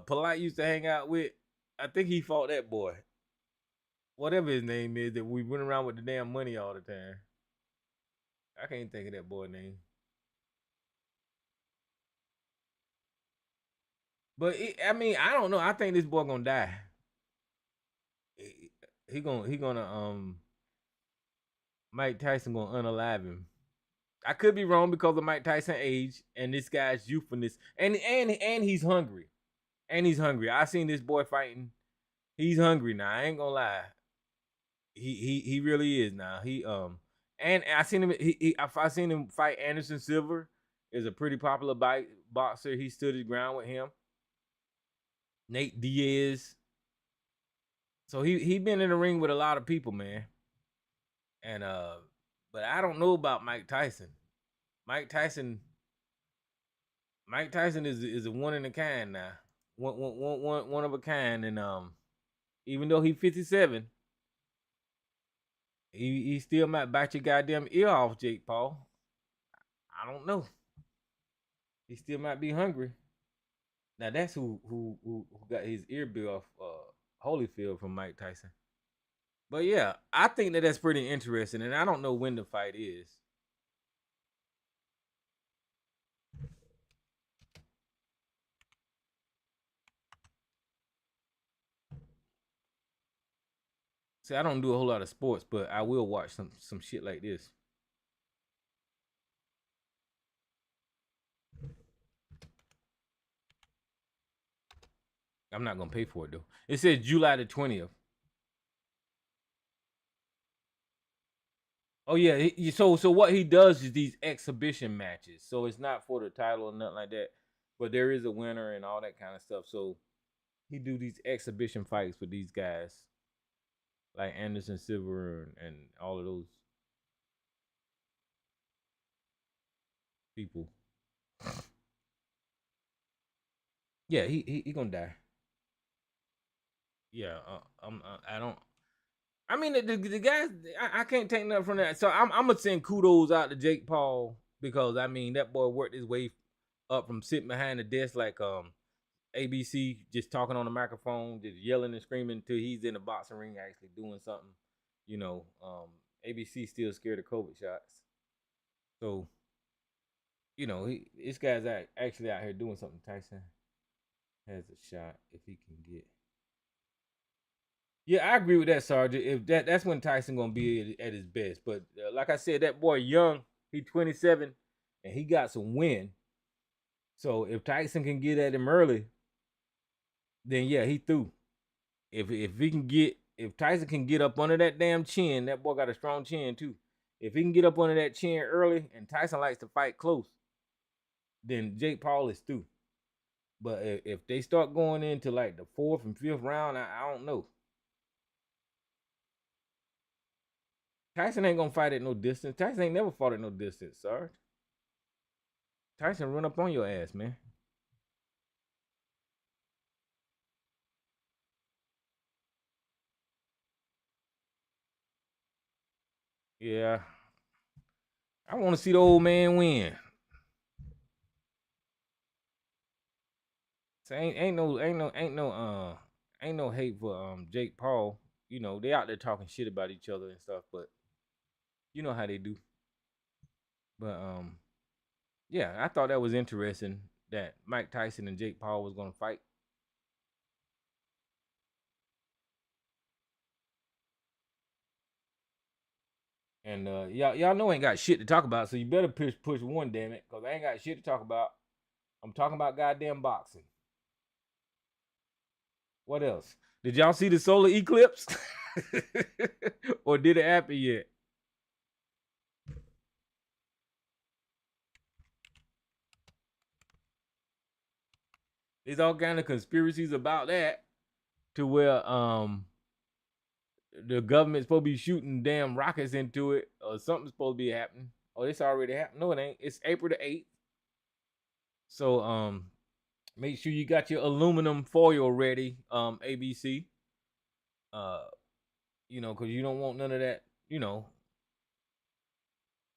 [SPEAKER 2] Polite used to hang out with? I think he fought that boy. Whatever his name is, that we went around with the damn money all the time. I can't think of that boy name. But I don't know. I think this boy gonna die. He gonna Mike Tyson gonna unalive him. I could be wrong because of Mike Tyson age and this guy's youthfulness, and he's hungry, I seen this boy fighting. He's hungry now. I ain't gonna lie. He really is now. And I seen him. I seen him fight Anderson Silva. Is a pretty popular boxer. He stood his ground with him. Nate Diaz. So he been in the ring with a lot of people, man. And but I don't know about Mike Tyson. Mike Tyson is a one in a kind now. One of a kind. And even though he's 57, he still might bite your goddamn ear off, Jake Paul. I don't know. He still might be hungry. Now that's who got his ear bit off Holyfield from Mike Tyson. But yeah, I think that's pretty interesting, and I don't know when the fight is. See, I don't do a whole lot of sports, but I will watch some shit like this. I'm not gonna pay for it though. It says July the 20th. Oh yeah, so what he does is these exhibition matches. So it's not for the title or nothing like that, but there is a winner and all that kind of stuff. So he do these exhibition fights with these guys, like Anderson Silva and all of those. people. Yeah, he gonna die. Yeah, I don't. I mean, the guys, I can't take nothing from that. So I'm gonna send kudos out to Jake Paul because I mean that boy worked his way up from sitting behind the desk like ABC, just talking on the microphone, just yelling and screaming until he's in the boxing ring actually doing something. You know, ABC still scared of COVID shots. So, you know, this guy's actually out here doing something. Tyson has a shot if he can get. Yeah, I agree with that, Sergeant. If that's when Tyson gonna be at his best. But like I said, that boy young, he 27, and he got some win. So if Tyson can get at him early, then yeah, he through. If Tyson can get up under that damn chin, that boy got a strong chin too. If he can get up under that chin early, and Tyson likes to fight close, then Jake Paul is through. But if they start going into like the fourth and fifth round, I don't know. Tyson ain't gonna fight at no distance. Tyson ain't never fought at no distance, Sarge. Tyson run up on your ass, man. Yeah, I want to see the old man win. So ain't no hate for Jake Paul. You know they out there talking shit about each other and stuff, but you know how they do. But yeah, I thought that was interesting that Mike Tyson and Jake Paul was gonna fight. And y'all know I ain't got shit to talk about, so you better push one, damn it, cause I ain't got shit to talk about. I'm talking about goddamn boxing. What else? Did y'all see the solar eclipse? Or did it happen yet? There's all kind of conspiracies about that to where the government's supposed to be shooting damn rockets into it or something's supposed to be happening. Oh, this already happened. No, it ain't. It's April the 8th. So make sure you got your aluminum foil ready, ABC. Uh, you know, cause you don't want none of that, you know,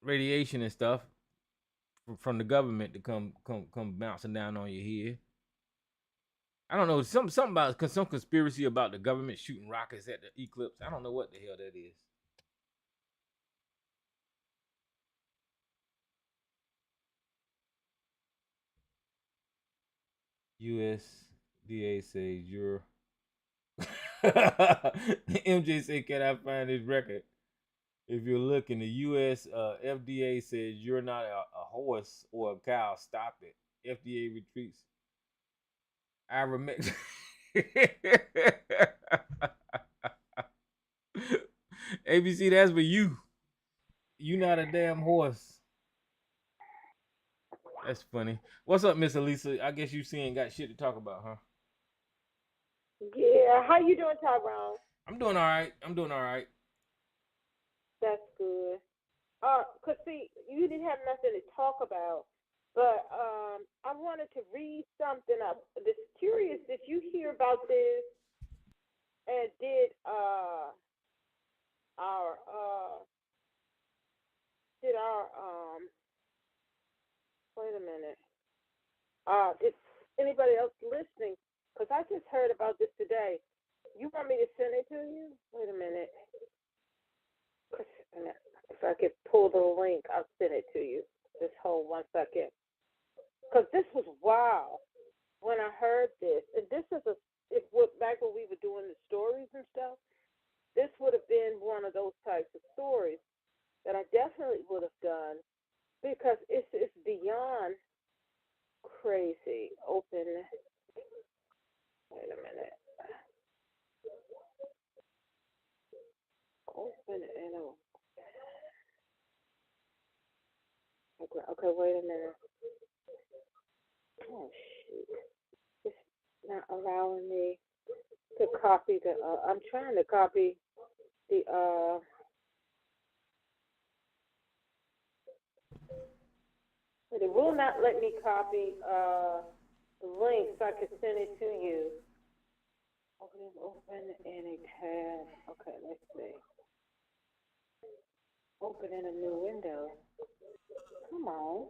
[SPEAKER 2] radiation and stuff from the government to come bouncing down on your head. I don't know, something about some conspiracy about the government shooting rockets at the eclipse. I don't know what the hell that is. USDA says you're MJ said, "Can I find this record?" If you're looking, the US FDA says you're not a horse or a cow. Stop it. FDA retreats. I remember. ABC, that's for you. You not a damn horse. That's funny. What's up, Miss Elisa? I guess you ain't got shit to talk about, huh?
[SPEAKER 3] Yeah, how you doing, Tyrone?
[SPEAKER 2] I'm doing all right. I'm doing all right.
[SPEAKER 3] That's good. Cause see, you didn't have nothing to talk about, but I wanted to read something up. This curious. Did you hear about this? And our did our wait a minute. Did anybody else listening? Cause I just heard about this today. You want me to send it to you? Wait a minute. If I could pull the link, I'll send it to you. Just hold 1 second. Because this was wow when I heard this. And this is back when we were doing the stories and stuff, this would have been one of those types of stories that I definitely would have done because it's beyond crazy. Open. Wait a minute. Open and okay, wait a minute. Oh shoot! It's not allowing me to copy the. I'm trying to copy the. Wait It will not let me copy the link so I can send it to you. Open in a tab. Okay, let's see. Open in a new window. Come on.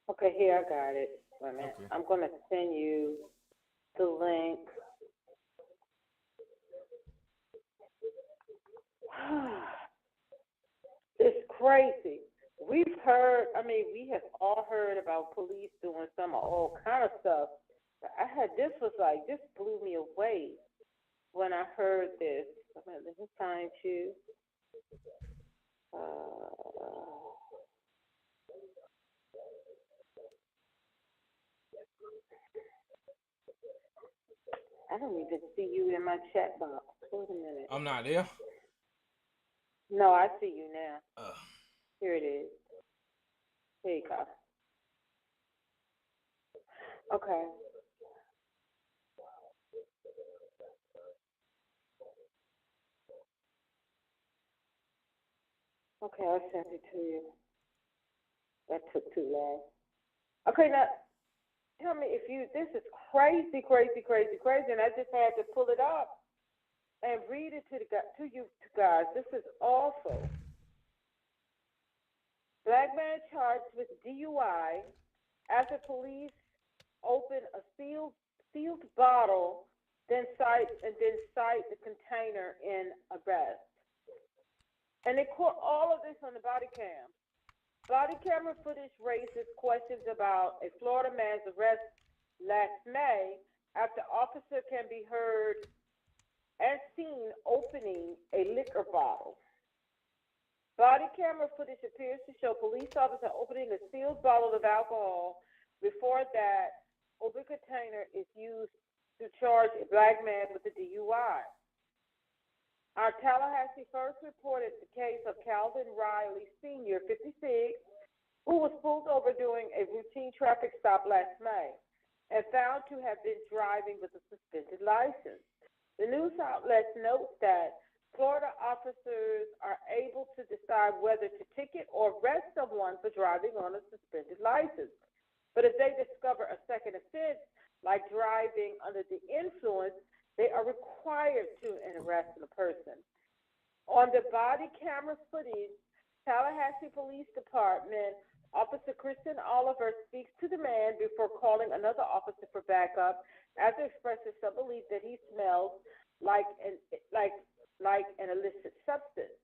[SPEAKER 3] Okay, here I got it. Wait a minute.
[SPEAKER 2] Okay.
[SPEAKER 3] I'm gonna send you the link. It's crazy. We have all heard about police doing some all kind of stuff. But this blew me away when I heard this. Let me find you. I don't even see you in my chat box. Wait a minute.
[SPEAKER 2] I'm not there.
[SPEAKER 3] No, I see you now. Here it is. Here you go. Okay. Okay, I sent it to you. That took too long. Okay, now tell me this is crazy, and I just had to pull it up and read it to you guys. This is awful. Black man charged with DUI after police open a sealed bottle, then cite the container in arrest. And they caught all of this on the body cam. Body camera footage raises questions about a Florida man's arrest last May after officer can be heard and seen opening a liquor bottle. Body camera footage appears to show police officer opening a sealed bottle of alcohol. Before that, open container is used to charge a black man with a DUI. Our Tallahassee first reported the case of Calvin Riley Sr., 56, who was pulled over during a routine traffic stop last May and found to have been driving with a suspended license. The news outlets note that Florida officers are able to decide whether to ticket or arrest someone for driving on a suspended license. But if they discover a second offense, like driving under the influence, they are required to arrest the person. On the body camera footage, Tallahassee Police Department Officer Kristen Oliver speaks to the man before calling another officer for backup, after expressing some belief that he smells like an illicit substance.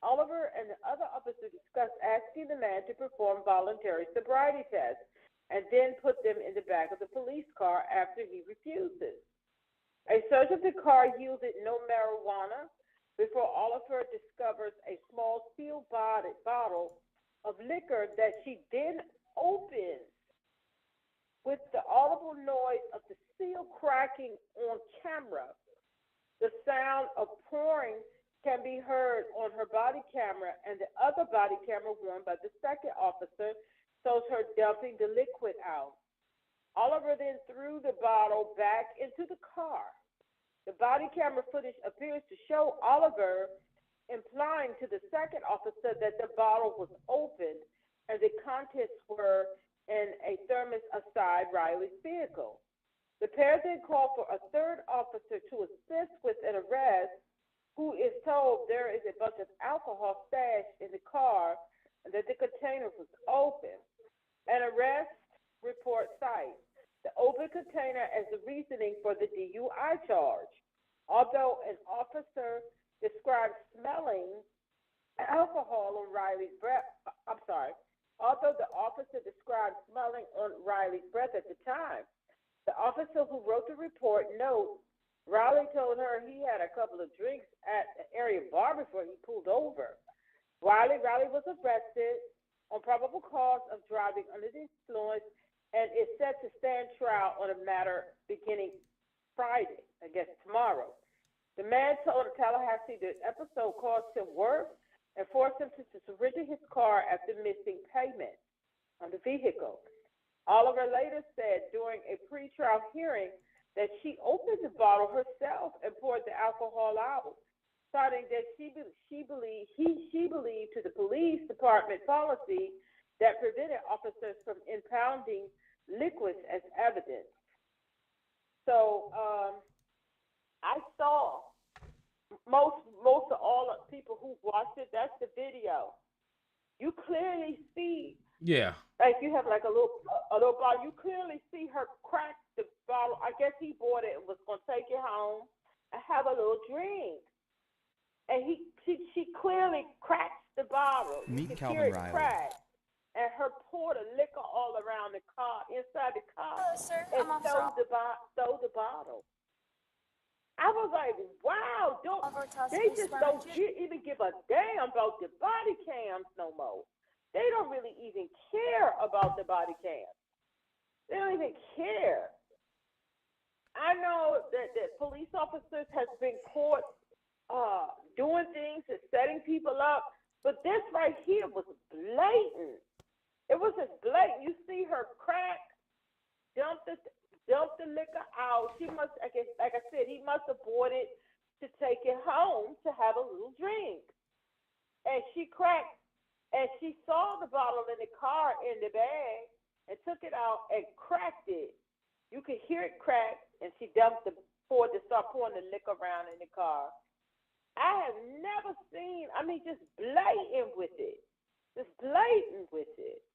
[SPEAKER 3] Oliver and the other officer discussed asking the man to perform voluntary sobriety tests and then put them in the back of the police car after he refuses. A search of the car yielded no marijuana before Oliver discovers a small sealed bottle of liquor that she then opens. With the audible noise of the seal cracking on camera, the sound of pouring can be heard on her body camera, and the other body camera worn by the second officer shows her dumping the liquid out. Oliver then threw the bottle back into the car. The body camera footage appears to show Oliver implying to the second officer that the bottle was opened and the contents were in a thermos aside Riley's vehicle. The pair then called for a third officer to assist with an arrest, who is told there is a bunch of alcohol stashed in the car and that the container was open. An arrest report cites the open container as the reasoning for the DUI charge. Although an officer described smelling alcohol on Riley's breath, although the officer described smelling on Riley's breath at the time, the officer who wrote the report notes Riley told her he had a couple of drinks at the area bar before he pulled over. Riley was arrested on probable cause of driving under the influence and is set to stand trial on a matter beginning Friday, I guess tomorrow. The man told Tallahassee the episode cost him work and forced him to surrender his car after missing payment on the vehicle. Oliver later said during a pretrial hearing that she opened the bottle herself and poured the alcohol out. citing that she believed to the police department policy that prevented officers from impounding liquids as evidence. So I saw most of all of people who watched it. That's the video. You clearly see,
[SPEAKER 2] Yeah.
[SPEAKER 3] like you have like a little bottle. You clearly see her crack the bottle. I guess he bought it and was gonna take it home and have a little drink. And she clearly cracks the bottle. You
[SPEAKER 4] Meet
[SPEAKER 3] can
[SPEAKER 4] Calvin
[SPEAKER 3] hear it
[SPEAKER 4] Riley.
[SPEAKER 3] crack. And her poured the liquor all around the car, inside the car,
[SPEAKER 5] Hello, sir.
[SPEAKER 3] and
[SPEAKER 5] I'm
[SPEAKER 3] stole the bottle. I was like, wow, they just don't even give a damn about the body cams no more. They don't really even care about the body cams. They don't even care. I know that police officers has been caught doing things and setting people up, but this right here was blatant. It was just blatant. You see her crack, dump the liquor out. She must, I guess, like I said, he must have bought it to take it home to have a little drink. And she cracked, and she saw the bottle in the car in the bag and took it out and cracked it. You could hear it crack, and she start pouring the liquor around in the car. I have never seen, just blatant with it. Just blatant with it.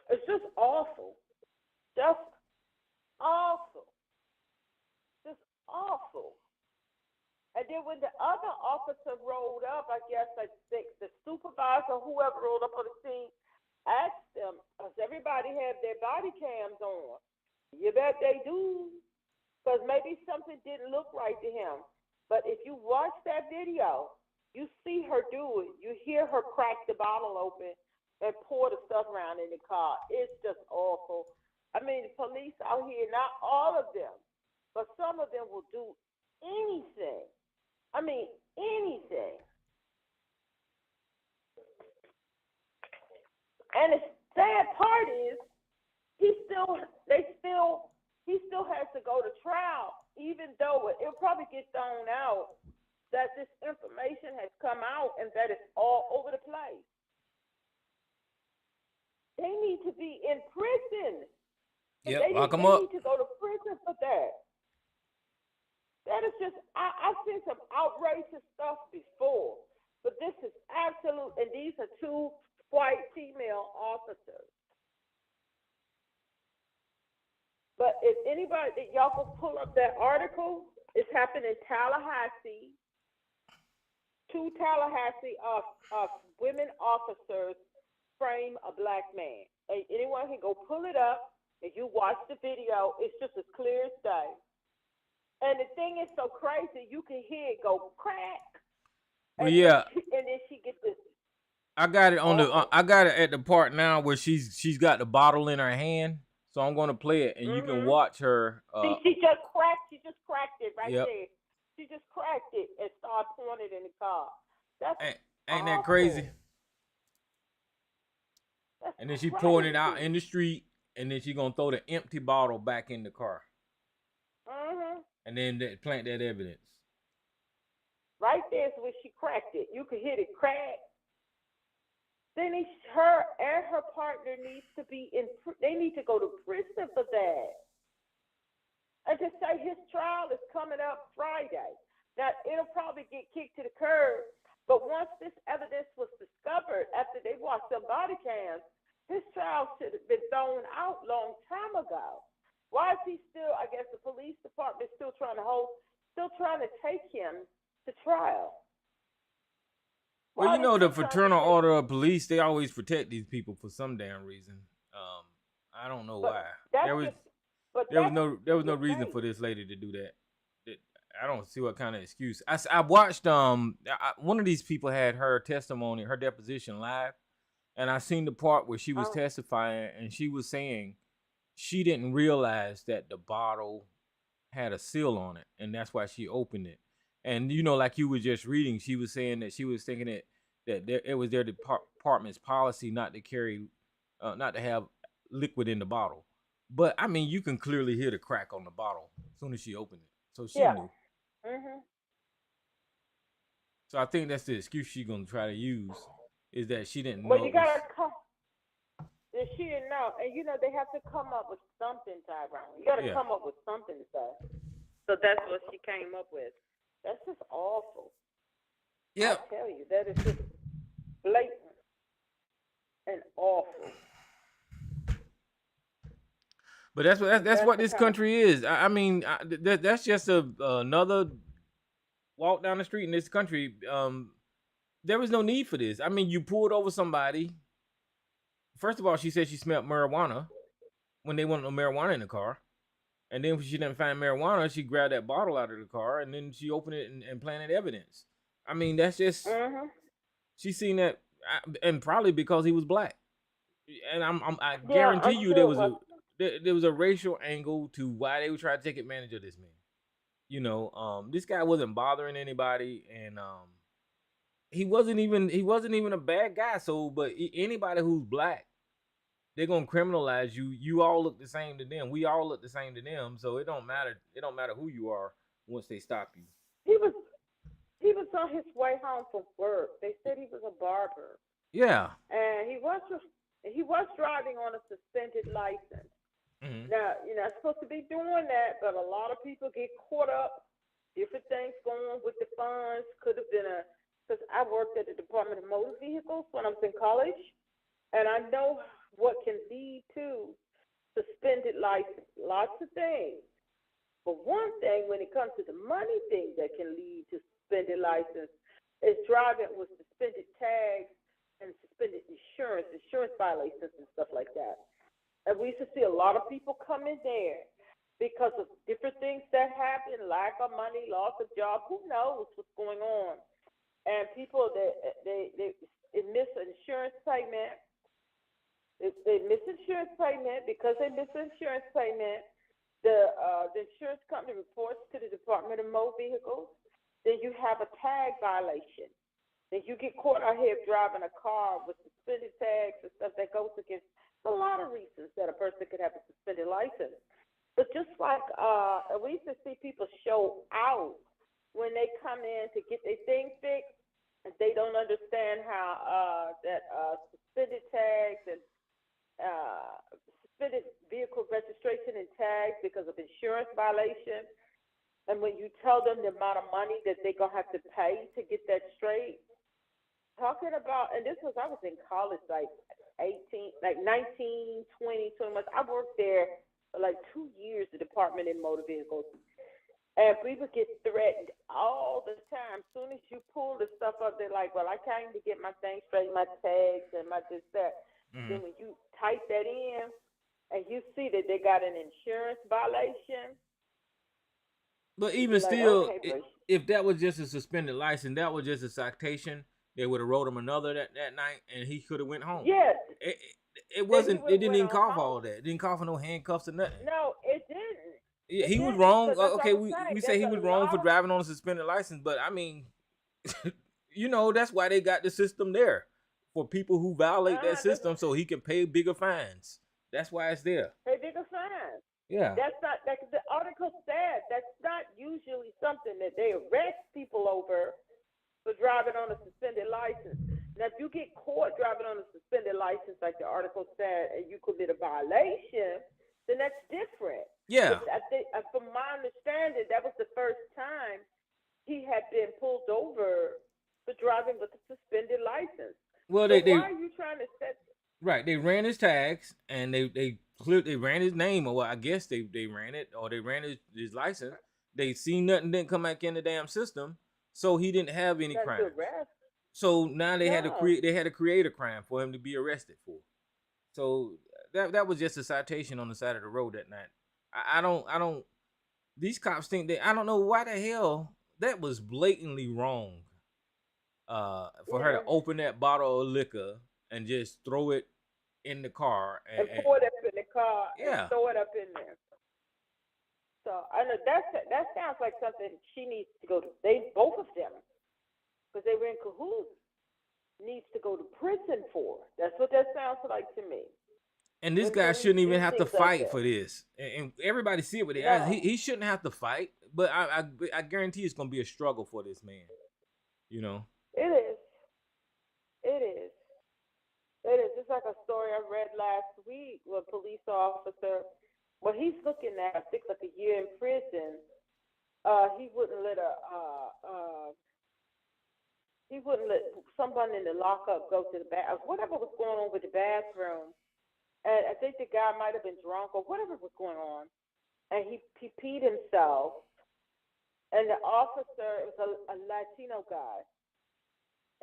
[SPEAKER 3] It's just awful. Just awful. Just awful. And then when the other officer rolled up, I guess the supervisor, whoever rolled up on the scene, asked them, does everybody have their body cams on? You bet they do. Because maybe something didn't look right to him. But if you watch that video, you see her do it. You hear her crack the bottle open and pour the stuff around in the car. It's just awful. The police out here, not all of them, but some of them will do anything. Anything. And the sad part is, he still has to go to trial, even though it'll probably get thrown out that this information has come out and that it's all over the place. They need to be in prison.
[SPEAKER 2] Yep, lock them up.
[SPEAKER 3] They need to go to prison for that. That is just, I've seen some outrageous stuff before, but this is absolute, and these are two white female officers. But if anybody, y'all can pull up that article. It's happened in Tallahassee. Two Tallahassee women officers frame a black man. Anyone can go pull it up. If you watch the video, it's just as clear as day. And the thing is so crazy, you can hear it go crack.
[SPEAKER 2] Well, yeah.
[SPEAKER 3] And then she gets this.
[SPEAKER 2] I got it on I got it at the part now where she's got the bottle in her hand. So I'm gonna play it, and you can watch her.
[SPEAKER 3] She just cracked it right
[SPEAKER 2] yep.
[SPEAKER 3] there. She just cracked it and started pouring it in the car.
[SPEAKER 2] Ain't that crazy? And then she pouring it out in the street, and then she gonna throw the empty bottle back in the car. And then plant that evidence.
[SPEAKER 3] Right there's where she cracked it. You could hear it crack. Then her and her partner needs to be they need to go to prison for that. And to say his trial is coming up Friday. Now, it'll probably get kicked to the curb, but once this evidence was discovered after they watched some body cams, his trial should have been thrown out long time ago. Why is he still, I guess the police department is still trying to take him to trial?
[SPEAKER 2] Well, the Fraternal Order of Police, they always protect these people for some damn reason. I don't know why. There was no reason for this lady to do that. I don't see what kind of excuse. I watched one of these people had her testimony, her deposition live, and I seen the part where she was testifying, and she was saying she didn't realize that the bottle had a seal on it, and that's why she opened it. And like you were just reading, she was saying that she was thinking that it was their department's policy not to have liquid in the bottle. But you can clearly hear the crack on the bottle as soon as she opened it, so she knew. So I think that's the excuse she's gonna try to use is that she didn't
[SPEAKER 3] Well,
[SPEAKER 2] know
[SPEAKER 3] you
[SPEAKER 2] it was.
[SPEAKER 3] gotta come. She didn't know, and they have to come up with something, Tyrone. You gotta
[SPEAKER 2] Yeah.
[SPEAKER 3] come up with something to say. So that's what she came up with. That's just awful.
[SPEAKER 2] Yeah.
[SPEAKER 3] I tell you, that is just blatant and awful.
[SPEAKER 2] But that's what
[SPEAKER 3] the
[SPEAKER 2] this
[SPEAKER 3] kind of
[SPEAKER 2] country is. I mean, that's just another walk down the street in this country. There was no need for this. I mean, you pulled over somebody. First of all, she said she smelled marijuana when they wanted no marijuana in the car. And then when she didn't find marijuana, she grabbed that bottle out of the car and then she opened it and planted evidence. I mean, that's just she seen that, and probably because he was black. And I guarantee you there was a racial angle to why they would try to take advantage of this man. You know, this guy wasn't bothering anybody, and he wasn't even a bad guy. So, but anybody who's black, they're gonna criminalize you. You all look the same to them. We all look the same to them. So it don't matter. It don't matter who you are once they stop you.
[SPEAKER 3] He was on his way home from work. They said he was a barber.
[SPEAKER 2] Yeah.
[SPEAKER 3] And he was driving on a suspended license.
[SPEAKER 2] Mm-hmm.
[SPEAKER 3] Now, you're not supposed to be doing that, but a lot of people get caught up. Different things going on with the funds. Could have been because I worked at the Department of Motor Vehicles when I was in college, and I know what can lead to suspended license. Lots of things. But one thing, when it comes to the money thing that can lead to suspended license, is driving with suspended tags and suspended insurance violations and stuff like that. And we used to see a lot of people come in there because of different things that happen, lack of money, loss of job, who knows what's going on. And people that they miss insurance payment. They miss insurance payment. Because they miss insurance payment, the insurance company reports to the Department of Motor Vehicles. Then you have a tag violation. Then you get caught out here driving a car with suspended tags and stuff that goes against a lot of reasons that a person could have a suspended license. But just like we used to see people show out when they come in to get their thing fixed, and they don't understand how that suspended tags and suspended vehicle registration and tags because of insurance violation. And when you tell them the amount of money that they're going to have to pay to get that straight, talking about, and I was in college like 19, 20, 21. I worked there for like 2 years, the Department in Motor Vehicles. And we would get threatened all the time. As soon as you pull the stuff up, they're like, well, I came to get my thing straight, my tags and my this, that. Mm-hmm. Then when you type that in and you see that they got an insurance violation.
[SPEAKER 2] But even still, okay, if that was just a suspended license, that was just a citation, they would have wrote him another that night, and he could have went home.
[SPEAKER 3] Yes.
[SPEAKER 2] It wasn't. It didn't even call for all that. It didn't call for no handcuffs or nothing.
[SPEAKER 3] No, it didn't.
[SPEAKER 2] He was wrong. Okay, we say he was wrong for driving on a suspended license, but I mean, that's why they got the system there for people who violate that system, so he can pay bigger fines. That's why it's there.
[SPEAKER 3] Pay bigger fines.
[SPEAKER 2] Yeah.
[SPEAKER 3] That's not the article said. That's not usually something that they arrest people over for driving on a suspended license. Now, if you get caught driving on a suspended license, like the article said, and you commit a violation, then that's different.
[SPEAKER 2] Yeah.
[SPEAKER 3] I think, from my understanding, that was the first time he had been pulled over for driving with a suspended license.
[SPEAKER 2] Well,
[SPEAKER 3] why are you trying to set?
[SPEAKER 2] Right, they ran his tags and they ran his name, or I guess they ran it, or they ran his license. They seen nothing didn't come back in the damn system, so he didn't have any crime. So now they had to create a crime for him to be arrested for. So that was just a citation on the side of the road that night. I don't. These cops think I don't know why the hell that was blatantly wrong. For her to open that bottle of liquor and just throw it in the car
[SPEAKER 3] and pour it up in the car.
[SPEAKER 2] Yeah.
[SPEAKER 3] And throw it up in there. So I know that sounds like something she needs to go to. Both of them, because they were in cahoots, needs to go to prison for. That's what that sounds like to me.
[SPEAKER 2] And this guy shouldn't even have to fight for this. And everybody see it with their eyes. He shouldn't have to fight. But I guarantee it's going to be a struggle for this man. You know.
[SPEAKER 3] It is. It is. It is. It's like a story I read last week with a police officer. Well, he's looking at, I think, like a year in prison. He wouldn't let he wouldn't let someone in the lockup go to the bath. Whatever was going on with the bathroom, and I think the guy might have been drunk or whatever was going on, and he peed himself, and the officer, it was a Latino guy,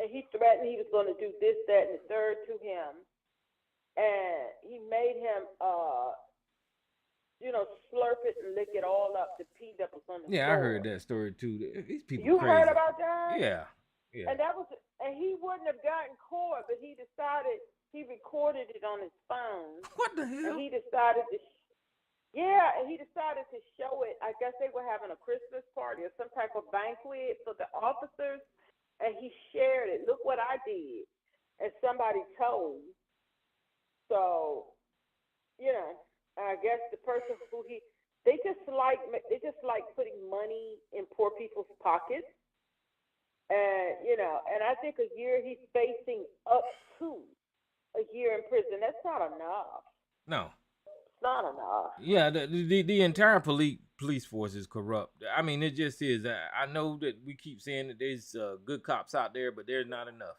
[SPEAKER 3] and he threatened he was going to do this, that, and the third to him, and he made him, slurp it and lick it all up, the pee that was on the
[SPEAKER 2] Yeah, I heard
[SPEAKER 3] floor.
[SPEAKER 2] that story too. These people
[SPEAKER 3] You
[SPEAKER 2] crazy.
[SPEAKER 3] heard about that?
[SPEAKER 2] Yeah. Yeah.
[SPEAKER 3] And he wouldn't have gotten caught, but he decided he recorded it on his phone.
[SPEAKER 2] What the hell?
[SPEAKER 3] And he decided to, and he decided to show it. I guess they were having a Christmas party or some type of banquet for the officers, and he shared it. Look what I did, and somebody told. So, I guess the person who they just like putting money in poor people's pockets. And, and I think a year he's facing up to a year in prison. That's not enough.
[SPEAKER 2] No.
[SPEAKER 3] It's not enough.
[SPEAKER 2] Yeah, the entire police force is corrupt. I mean, it just is. I know that we keep saying that there's good cops out there, but there's not enough.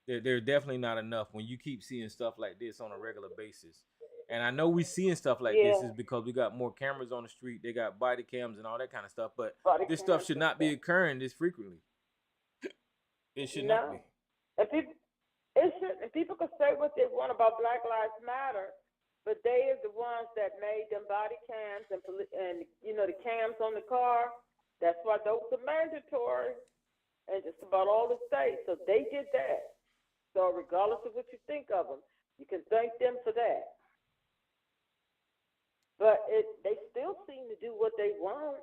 [SPEAKER 2] There's definitely not enough when you keep seeing stuff like this on a regular basis. And I know we seeing stuff like this is because we got more cameras on the street. They got body cams and all that kind of stuff. But this stuff should not be occurring this frequently. It should not be.
[SPEAKER 3] And people can say what they want about Black Lives Matter, but they are the ones that made them body cams and the cams on the car. That's why those are mandatory in just about all the states. So they did that. So regardless of what you think of them, you can thank them for that. But they still seem to do what they want,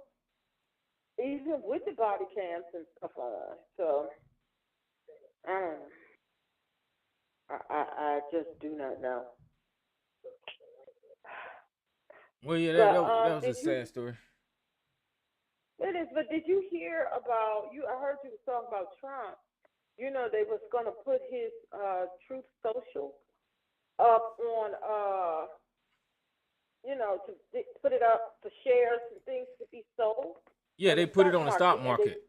[SPEAKER 3] even with the body cams and stuff on. So I don't know. I just do not know.
[SPEAKER 2] Well, yeah, that was a sad story.
[SPEAKER 3] It is, but did you hear about I heard you was talking about Trump. They was gonna put his Truth Social up on to put it up for shares and things to be sold.
[SPEAKER 2] Yeah, they put it on the stock market.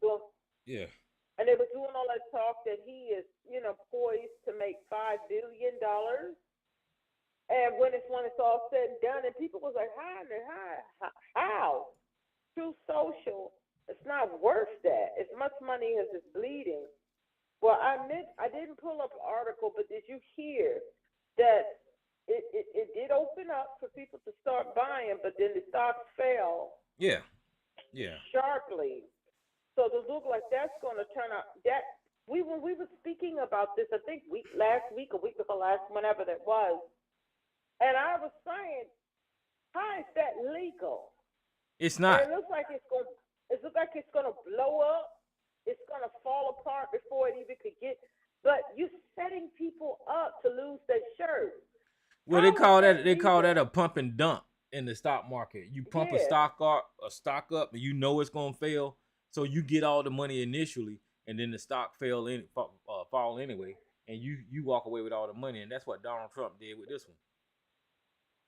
[SPEAKER 2] Yeah.
[SPEAKER 3] And they were doing all that talk that he is, poised to make $5 billion. And when it's all said and done, and people was like, how? True Social, it's not worth that. As much money as it's bleeding. Well, I didn't pull up an article, but did you hear that it did open up for people to start buying, but then the stocks fell.
[SPEAKER 2] Yeah.
[SPEAKER 3] Sharply. So it look like that's going to turn out when we were speaking about this, I think last week, a week before last, whenever that was, and I was saying, how is that legal?
[SPEAKER 2] It's not.
[SPEAKER 3] And it looks like it's going to blow up. It's going to fall apart before it even could get. But you're setting people up to lose their shirt.
[SPEAKER 2] Well, they call that a pump and dump in the stock market. You pump a stock up, and you know it's gonna fail, so you get all the money initially, and then the stock fall anyway, and you walk away with all the money, and that's what Donald Trump did with this one.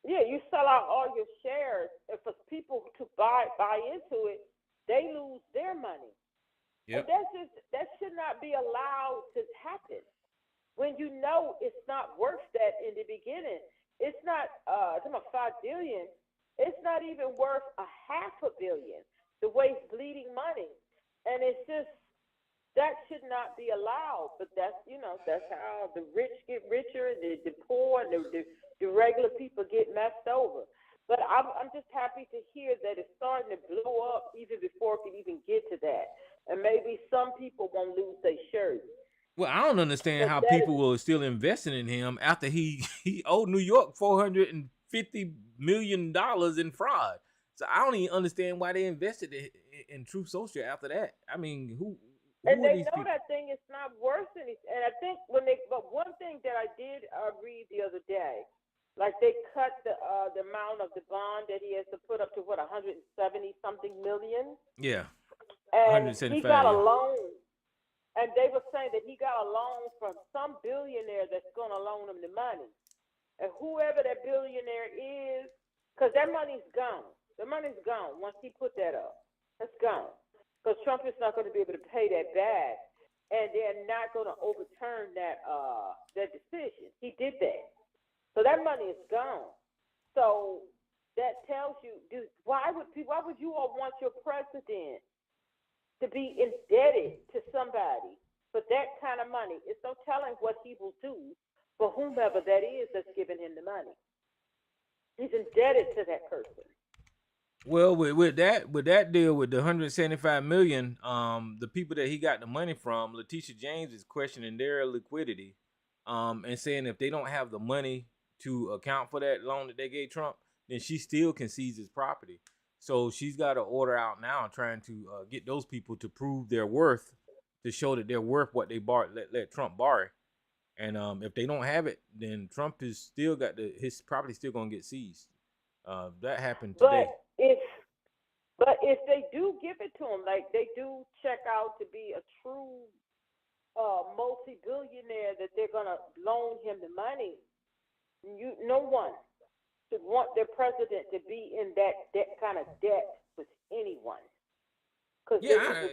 [SPEAKER 3] Yeah, you sell out all your shares, and for people to buy into it, they lose their money.
[SPEAKER 2] Yep.
[SPEAKER 3] And that should not be allowed to happen. When you know it's not worth that in the beginning. It's not $5 billion. It's not even worth $500 million. The way it's bleeding money. And it's just that should not be allowed. But that's how the rich get richer and the poor and the regular people get messed over. But I'm just happy to hear that it's starting to blow up even before it can even get to that. And maybe some people won't lose their shirts.
[SPEAKER 2] Well, I don't understand how people were still investing in him after he owed New York $450 million in fraud. So I don't even understand why they invested in Truth Social after that. I mean, who
[SPEAKER 3] and
[SPEAKER 2] are
[SPEAKER 3] they
[SPEAKER 2] these
[SPEAKER 3] know
[SPEAKER 2] people?
[SPEAKER 3] that thing is not worth anything. And I think but one thing that I did read the other day, like they cut the amount of the bond that he has to put up to 170 something million.
[SPEAKER 2] Yeah.
[SPEAKER 3] And he got a loan. And they were saying that he got a loan from some billionaire that's going to loan him the money. And whoever that billionaire is, because that money's gone. The money's gone once he put that up. That's gone. Because Trump is not going to be able to pay that back, and they're not going to overturn that decision. He did that. So that money is gone. So that tells you, why would you all want your president to be indebted to somebody for that kind of money? It's no telling what he will do for whomever that is that's giving him the money. He's indebted to that person.
[SPEAKER 2] Well, with that deal with the 175 million, the people that he got the money from, Letitia James is questioning their liquidity, and saying if they don't have the money to account for that loan that they gave Trump, then she still can seize his property. So she's got an order out now trying to get those people to prove their worth, to show that they're worth what they let Trump borrow. And if they don't have it, then Trump is still got his property still gonna get seized. That happened today.
[SPEAKER 3] But if they do give it to him, like they do check out to be a true multi-billionaire that they're gonna loan him the money, no one should want their president to be in that kind of debt with anyone.
[SPEAKER 2] Yeah,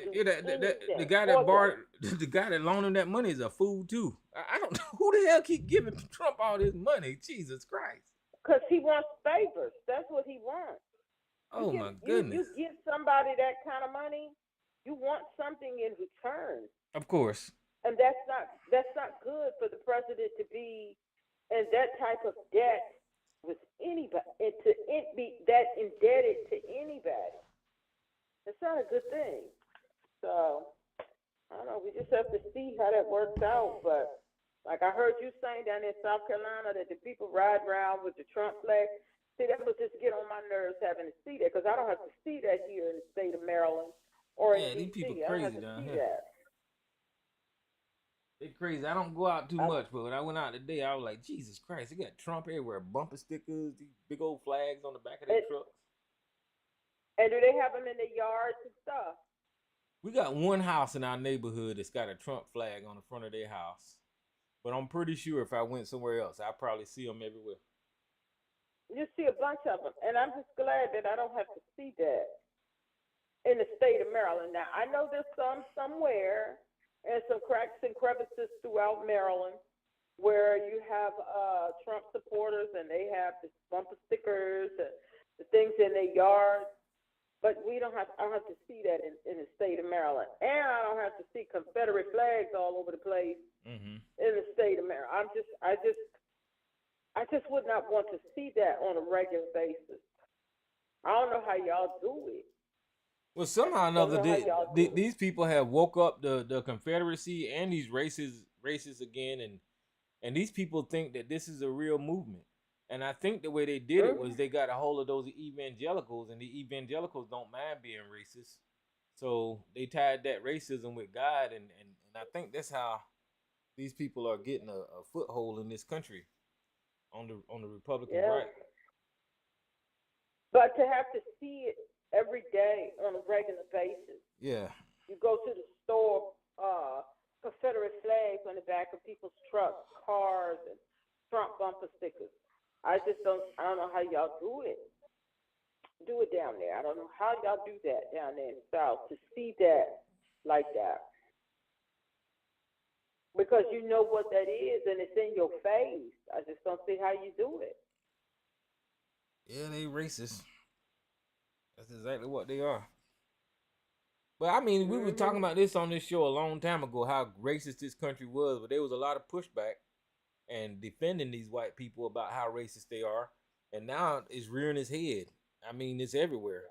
[SPEAKER 2] the guy that borrowed, the guy that loaned him that money is a fool too. I don't know who the hell keep giving Trump all this money. Jesus Christ.
[SPEAKER 3] Because he wants favors. That's what he wants.
[SPEAKER 2] Oh my goodness.
[SPEAKER 3] You give somebody that kind of money, you want something in return.
[SPEAKER 2] Of course.
[SPEAKER 3] And that's not good for the president to be in that type of debt with anybody, and to be that indebted to anybody. It's not a good thing. So I don't know. We just have to see how that works out. But like I heard you saying down in South Carolina that the people ride around with the Trump flag. See, that would just get on my nerves having to see that, because I don't have to see that here in the state of Maryland or in
[SPEAKER 2] these
[SPEAKER 3] D.C.
[SPEAKER 2] people
[SPEAKER 3] I don't have
[SPEAKER 2] crazy
[SPEAKER 3] to
[SPEAKER 2] down
[SPEAKER 3] see
[SPEAKER 2] here.
[SPEAKER 3] that.
[SPEAKER 2] They're crazy. I don't go out too much, but when I went out today, I was like, Jesus Christ, they got Trump everywhere, bumper stickers, these big old flags on the back of their trucks.
[SPEAKER 3] And do they have them in their yards and stuff?
[SPEAKER 2] We got one house in our neighborhood that's got a Trump flag on the front of their house. But I'm pretty sure if I went somewhere else, I'd probably see them everywhere.
[SPEAKER 3] You see a bunch of them. And I'm just glad that I don't have to see that in the state of Maryland. Now, I know there's some somewhere and some cracks and crevices throughout Maryland where you have Trump supporters and they have the bumper stickers and the things in their yards. But I don't have to see that in the state of Maryland. And I don't have to see Confederate flags all over the place in the state of Maryland. I just would not want to see that on a regular basis. I don't know how y'all do it.
[SPEAKER 2] Well, somehow or another, these people have woke up the Confederacy and these racists again, and these people think that this is a real movement. And I think the way they did it was they got a hold of those evangelicals, and the evangelicals don't mind being racist. So they tied that racism with God, and I think that's how these people are getting a foothold in this country on the Republican right.
[SPEAKER 3] But to have to see it every day on a regular basis. Yeah. You go to the store, Confederate flags on the back of people's trucks, cars, and Trump bumper stickers. I don't know how y'all do it. Do it down there. I don't know how y'all do that down there in the South, to see that like that. Because you know what that is, and it's in your face. I just don't see how you do it.
[SPEAKER 2] Yeah, they racist. That's exactly what they are. But I mean, we were talking about this on this show a long time ago, how racist this country was, but there was a lot of pushback and defending these white people about how racist they are. And now it's rearing its head. I mean, it's everywhere.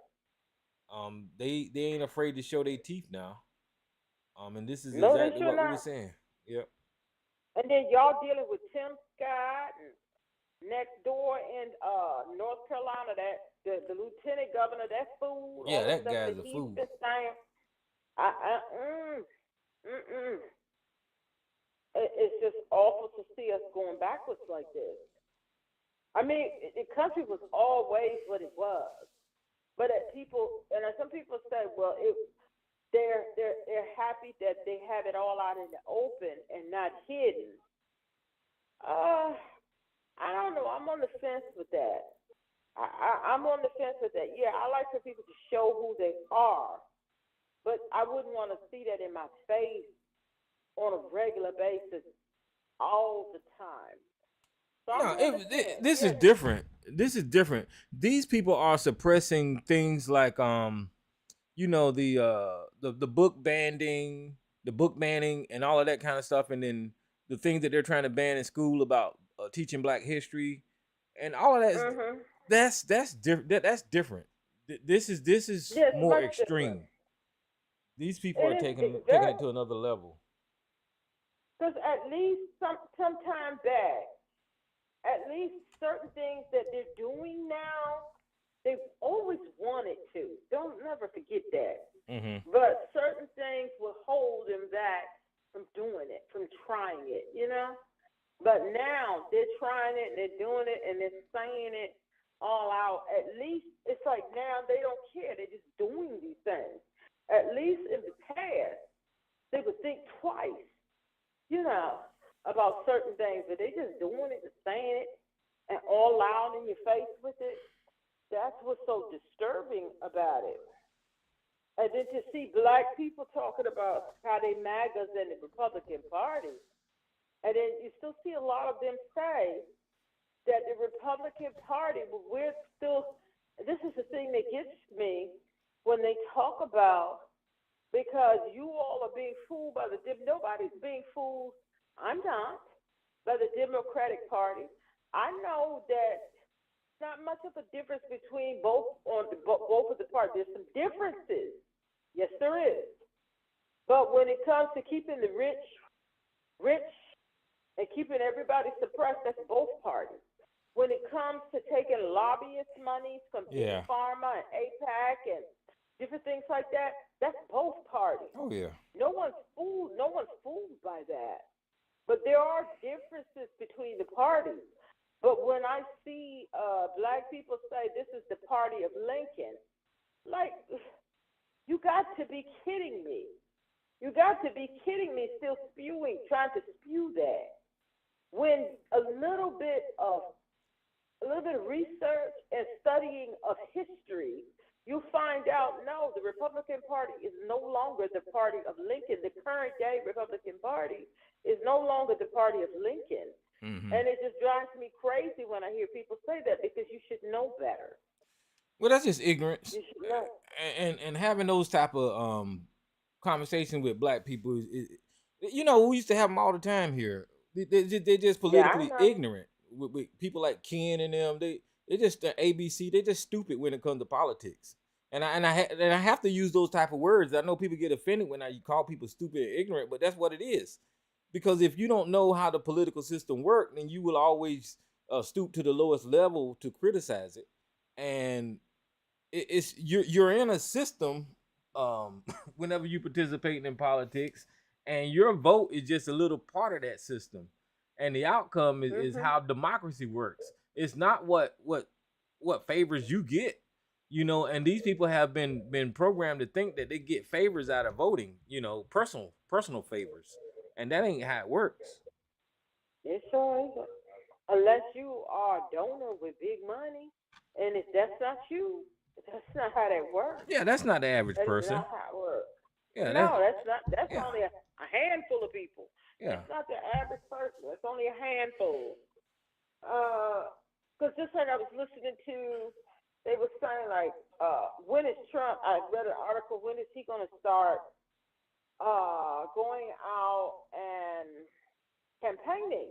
[SPEAKER 2] They ain't afraid to show their teeth now. And this is exactly what we were saying. Yep.
[SPEAKER 3] And then y'all dealing with Tim Scott and next door in North Carolina, that the lieutenant governor, that fool.
[SPEAKER 2] Yeah, that guy's a fool.
[SPEAKER 3] It's just awful to see us going backwards like this. I mean, the country was always what it was, but some people say, well, they're happy that they have it all out in the open and not hidden. Uh, I don't know. I'm on the fence with that. I'm on the fence with that. Yeah, I like for people to show who they are, but I wouldn't want to see that in my face on a regular basis all the time. So I'm
[SPEAKER 2] No,
[SPEAKER 3] on the fence.
[SPEAKER 2] this is
[SPEAKER 3] Yeah.
[SPEAKER 2] different. This is different. These people are suppressing things like the book banning and all of that kind of stuff, and then the things that they're trying to ban in school about teaching Black history and all of that.
[SPEAKER 3] Mhm.
[SPEAKER 2] That's different. That's different. This is
[SPEAKER 3] Yes,
[SPEAKER 2] more
[SPEAKER 3] much different.
[SPEAKER 2] extreme. These people
[SPEAKER 3] It
[SPEAKER 2] are
[SPEAKER 3] is
[SPEAKER 2] taking
[SPEAKER 3] very
[SPEAKER 2] it to another level.
[SPEAKER 3] because at least some time back, at least certain things that they're doing now, they've always wanted to. Don't never forget that.
[SPEAKER 2] Hmm.
[SPEAKER 3] But certain things will hold them back from doing it, from trying it, But now they're trying it, they're doing it, and they're saying it all out. At least it's like now they don't care. They're just doing these things. At least in the past, they would think twice, you know, about certain things, but they just doing it, just saying it, and all loud in your face with it. That's what's so disturbing about it. And then to see black people talking about how they MAGAs in the Republican Party, and then you still see a lot of them say that the Republican Party, we're still, this is the thing that gets me when they talk about, because you all are being fooled by nobody's being fooled, I'm not, by the Democratic Party. I know that not much of a difference between both of the parties. There's some differences. Yes, there is. But when it comes to keeping the rich and keeping everybody suppressed, that's both parties. When it comes to taking lobbyist monies from Big
[SPEAKER 2] Yeah.
[SPEAKER 3] Pharma and APAC and different things like that, that's both parties.
[SPEAKER 2] Oh yeah.
[SPEAKER 3] No one's fooled. No one's fooled by that. But there are differences between the parties. But when I see black people say this is the party of Lincoln, like, you got to be kidding me. You got to be kidding me, still trying to spew that. When a little bit of research and studying of history, you find out no, the Republican Party is no longer the party of Lincoln. The current day Republican Party is no longer the party of Lincoln.
[SPEAKER 2] Hmm.
[SPEAKER 3] And it just drives me crazy when I hear people say that, because you should know better.
[SPEAKER 2] Well, that's just ignorance,
[SPEAKER 3] You should know.
[SPEAKER 2] and having those type of conversations with Black people we used to have them all the time here. They're just
[SPEAKER 3] Yeah, I
[SPEAKER 2] politically
[SPEAKER 3] know.
[SPEAKER 2] ignorant with people like Ken and them. They just the ABC. They just stupid when it comes to politics. And I have to use those type of words. I know people get offended when I call people stupid and ignorant, but that's what it is. Because if you don't know how the political system works, then you will always stoop to the lowest level to criticize it. And it's you're in a system whenever you participate in politics, and your vote is just a little part of that system, and the outcome is
[SPEAKER 3] Mhm.
[SPEAKER 2] how democracy works. It's not what favors you get, and these people have been programmed to think that they get favors out of voting, personal favors, and that ain't how it works.
[SPEAKER 3] It sure isn't. Unless you are a donor with big money, and if that's not you, that's not how that works.
[SPEAKER 2] Yeah, that's not the average
[SPEAKER 3] That is
[SPEAKER 2] person.
[SPEAKER 3] not how it works.
[SPEAKER 2] Yeah,
[SPEAKER 3] No, that's not. That's
[SPEAKER 2] yeah,
[SPEAKER 3] only a handful of people.
[SPEAKER 2] yeah.
[SPEAKER 3] That's not the average person. That's only a handful. Because just like I was listening to, they were saying like, when is Trump? I read an article. When is he going to start going out and campaigning?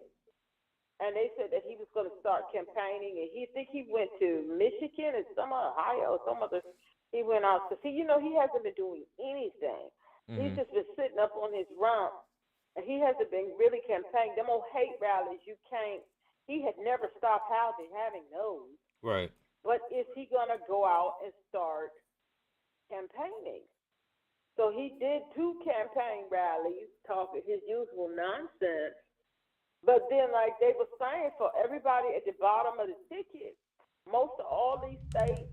[SPEAKER 3] And they said that he was going to start campaigning, and he went to Michigan and some Ohio, some other. He went out to see. He hasn't been doing anything. He's
[SPEAKER 2] Hmm.
[SPEAKER 3] just been sitting up on his rump, and he hasn't been really campaigning. Them old hate rallies, you can't. He had never stopped having those.
[SPEAKER 2] Right.
[SPEAKER 3] But is he going to go out and start campaigning? So he did 2 campaign rallies, talking his usual nonsense. But then, like they were saying, for everybody at the bottom of the ticket, most of all these states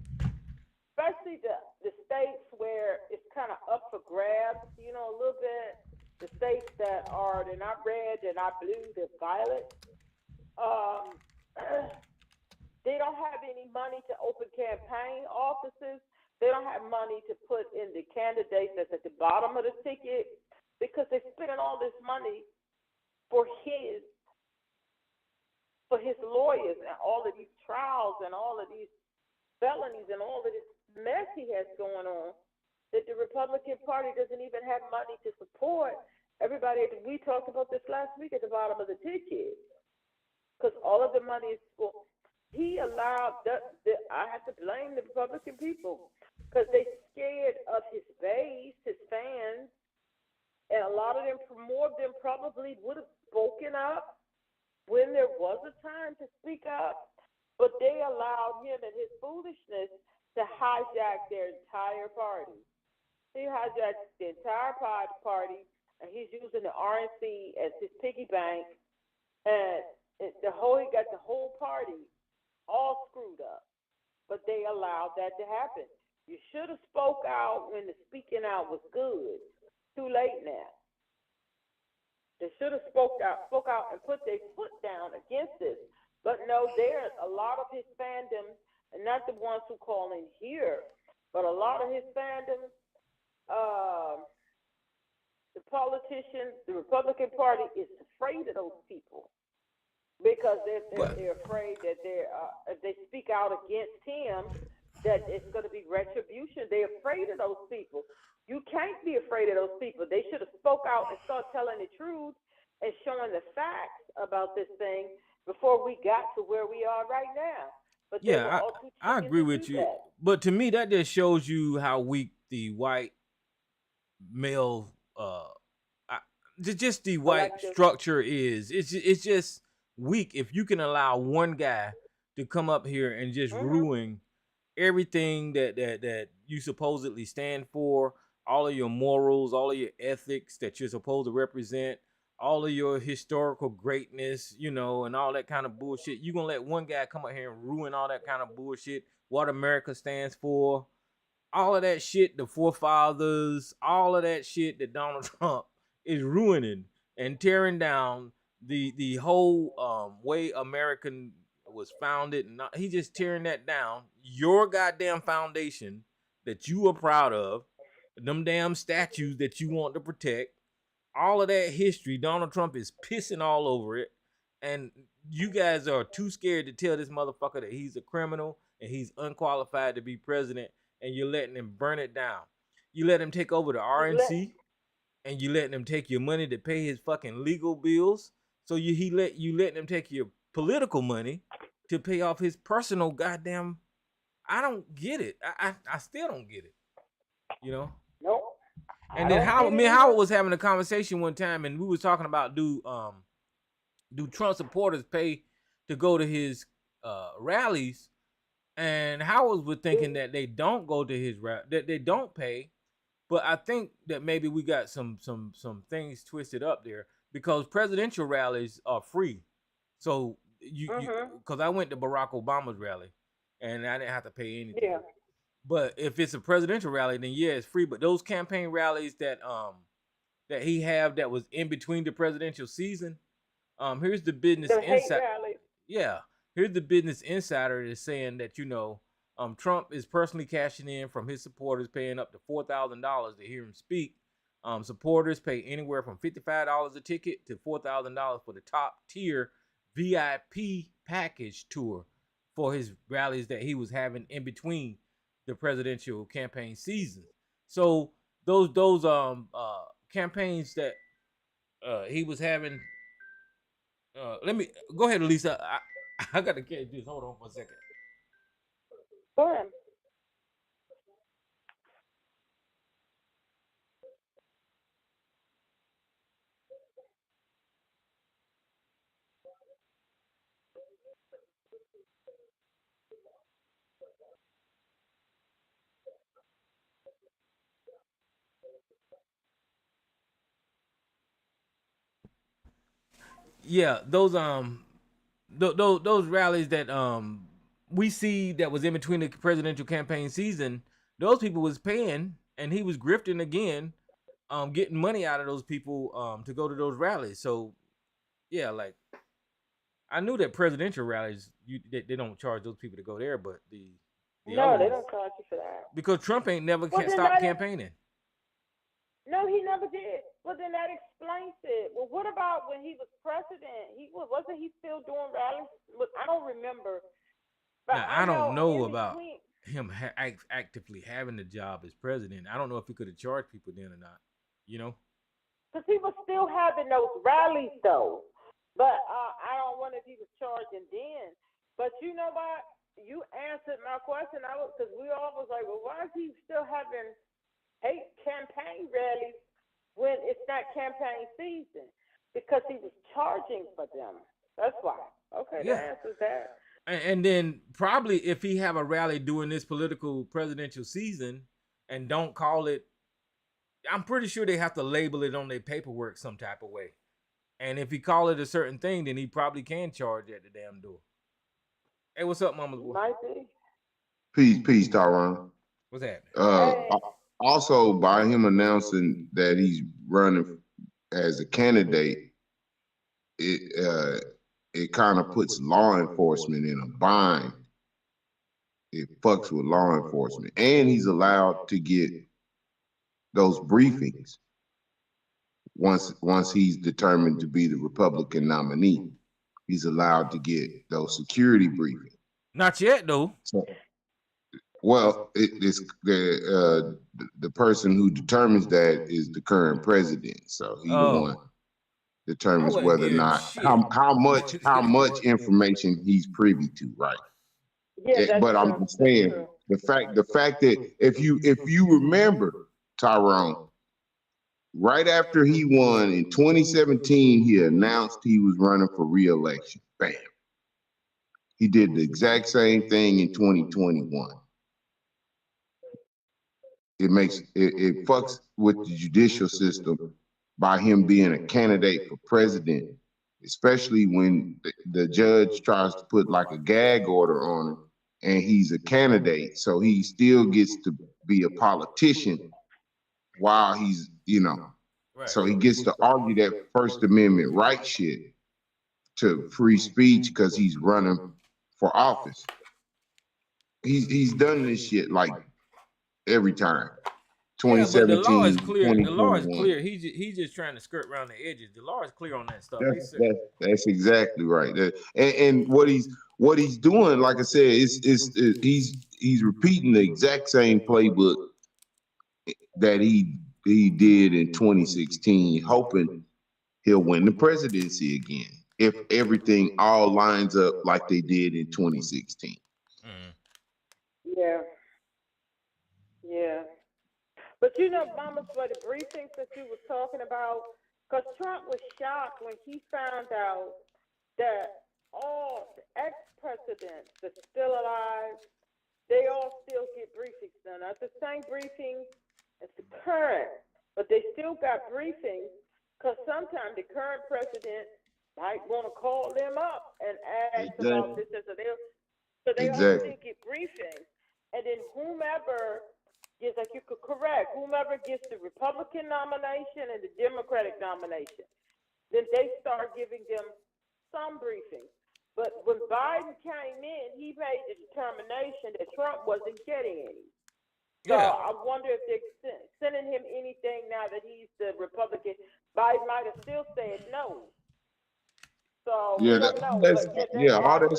[SPEAKER 3] especially the states where it's kind of up for grabs, a little bit. The states that are they're not red, they're not blue, they're violet. Um, they don't have any money to open campaign offices. They don't have money to put in the candidates that's at the bottom of the ticket because they're spending all this money for his lawyers and all of these trials and all of these felonies and all of this mess he has going on that the Republican Party doesn't even have money to support everybody. We talked about this last week at the bottom of the ticket because all of the money is for. He allowed I have to blame the Republican people because they scared of his base, his fans, and a lot of them, more of them probably would have spoken up when there was a time to speak up, but they allowed him and his foolishness to hijack their entire party. He hijacked the entire party, and he's using the RNC as his piggy bank, and he got the whole party all screwed up. But they allowed that to happen. You should have spoke out when the speaking out was good. Too late now. They should have spoke out and put their foot down against this. But no, there's a lot of his fandom, and not the ones who call in here, but a lot of his fandom, the politicians, the Republican Party is afraid of those people because they're afraid that if they speak out against him, that it's going to be retribution. They're afraid of those people. You can't be afraid of those people. They should have spoke out and started telling the truth and showing the facts about this thing before we got to where we are right now. But
[SPEAKER 2] yeah, I agree with you.
[SPEAKER 3] That.
[SPEAKER 2] But to me, that just shows you how weak the white male, just the white structure is. It's just weak. If you can allow one guy to come up here and just ruin everything that you supposedly stand for, all of your morals, all of your ethics that you're supposed to represent, all of your historical greatness, and all that kind of bullshit. You're going to let one guy come up here and ruin all that kind of bullshit, what America stands for, all of that shit, the forefathers, all of that shit that Donald Trump is ruining and tearing down the whole way American was founded. And he's just tearing that down. Your goddamn foundation that you are proud of, them damn statues that you want to protect, all of that history, Donald Trump is pissing all over it. And you guys are too scared to tell this motherfucker that he's a criminal and he's unqualified to be president, and you're letting him burn it down. You let him take over the RNC, and you letting him take your money to pay his fucking legal bills. So you letting him take your political money to pay off his personal goddamn. I don't get it. I still don't get it.
[SPEAKER 3] Nope.
[SPEAKER 2] And then Howard was having a conversation one time, and we was talking about do Trump supporters pay to go to his rallies, and Howard was thinking that they don't go to his that they don't pay, but I think that maybe we got some things twisted up there because presidential rallies are free, so because I went to Barack Obama's rally, and I didn't have to pay anything.
[SPEAKER 3] Yeah.
[SPEAKER 2] But if it's a presidential rally, then yeah, it's free. But those campaign rallies that he have that was in between the presidential season, here's the business insider. Yeah, here's the business insider that's saying that Trump is personally cashing in from his supporters, paying up to $4,000 to hear him speak. Supporters pay anywhere from $55 a ticket to $4,000 for the top tier VIP package tour for his rallies that he was having in between the presidential campaign season. So those campaigns that he was having. Let me go ahead, Lisa. I gotta catch this. Hold on for a second.
[SPEAKER 3] Go ahead.
[SPEAKER 2] Yeah, those rallies that we see that was in between the presidential campaign season, those people was paying, and he was grifting again, getting money out of those people to go to those rallies. So yeah, like I knew that presidential rallies they don't charge those people to go there, but the other
[SPEAKER 3] No, they
[SPEAKER 2] ones,
[SPEAKER 3] don't charge you for that.
[SPEAKER 2] because Trump ain't never
[SPEAKER 3] Well,
[SPEAKER 2] can't
[SPEAKER 3] then
[SPEAKER 2] stop
[SPEAKER 3] that
[SPEAKER 2] campaigning.
[SPEAKER 3] no, he never did. Well, then that explains it. Well, what about when he was president? Wasn't he still doing rallies? Look, I don't remember, but
[SPEAKER 2] Now
[SPEAKER 3] I
[SPEAKER 2] I don't
[SPEAKER 3] know
[SPEAKER 2] know
[SPEAKER 3] in
[SPEAKER 2] about
[SPEAKER 3] between.
[SPEAKER 2] him actively having the job as president. I don't know if he could have charged people then or not. You know?
[SPEAKER 3] Because he was still having those rallies, though. But I don't wonder if he was charging then. But you know what? You answered my question. Because we all was like, well, why is he still having hate campaign rallies when it's not campaign season? Because he was charging for them. That's why. Okay,
[SPEAKER 2] Yeah.
[SPEAKER 3] that answers that.
[SPEAKER 2] And then probably if he have a rally during this political presidential season and don't call it, I'm pretty sure they have to label it on their paperwork some type of way. And if he call it a certain thing, then he probably can charge at the damn door. Hey, what's up, mama's boy?
[SPEAKER 3] Might be.
[SPEAKER 4] Peace, Tyrone.
[SPEAKER 2] What's happening?
[SPEAKER 3] Hey.
[SPEAKER 4] Also, by him announcing that he's running as a candidate, it kind of puts law enforcement in a bind. It fucks with law enforcement, and he's allowed to get those briefings once he's determined to be the Republican nominee. He's allowed to get those security briefings.
[SPEAKER 2] Not yet, though.
[SPEAKER 4] So, well, it's the person who determines that is the current president. So he the one determines whether or not how much information he's privy to, right?
[SPEAKER 3] Yeah,
[SPEAKER 4] but I'm just saying the fact that if you remember, Tyrone, right after he won in 2017, he announced he was running for re-election. Bam. He did the exact same thing in 2021. It fucks with the judicial system by him being a candidate for president, especially when the judge tries to put like a gag order on him and he's a candidate. So he still gets to be a politician while he's,
[SPEAKER 2] Right.
[SPEAKER 4] So he gets to argue that First Amendment right shit to free speech because he's running for office. He's done this shit like every time. 2017,
[SPEAKER 2] yeah, but the law is clear. The law is
[SPEAKER 4] 2021.
[SPEAKER 2] clear. He's just trying to skirt around the edges. The law is clear on that stuff.
[SPEAKER 4] That's exactly right. And what he's doing, like I said, he's repeating the exact same playbook that he did in 2016, hoping he'll win the presidency again if everything all lines up like they did in 2016.
[SPEAKER 3] Yeah. But Mama, for the briefings that you were talking about, because Trump was shocked when he found out that all the ex-presidents that's still alive, they all still get briefings done. Not the same briefing as the current, but they still got briefings because sometimes the current president might want to call them up and ask about this. So they all still get briefings. And then whomever gets, like you could correct, whomever gets the Republican nomination and the Democratic nomination, then they start giving them some briefings. But when Biden came in, he made the determination that Trump wasn't getting any. So I wonder if they're sending him anything now that he's the Republican. Biden might have still said no. So
[SPEAKER 4] all that's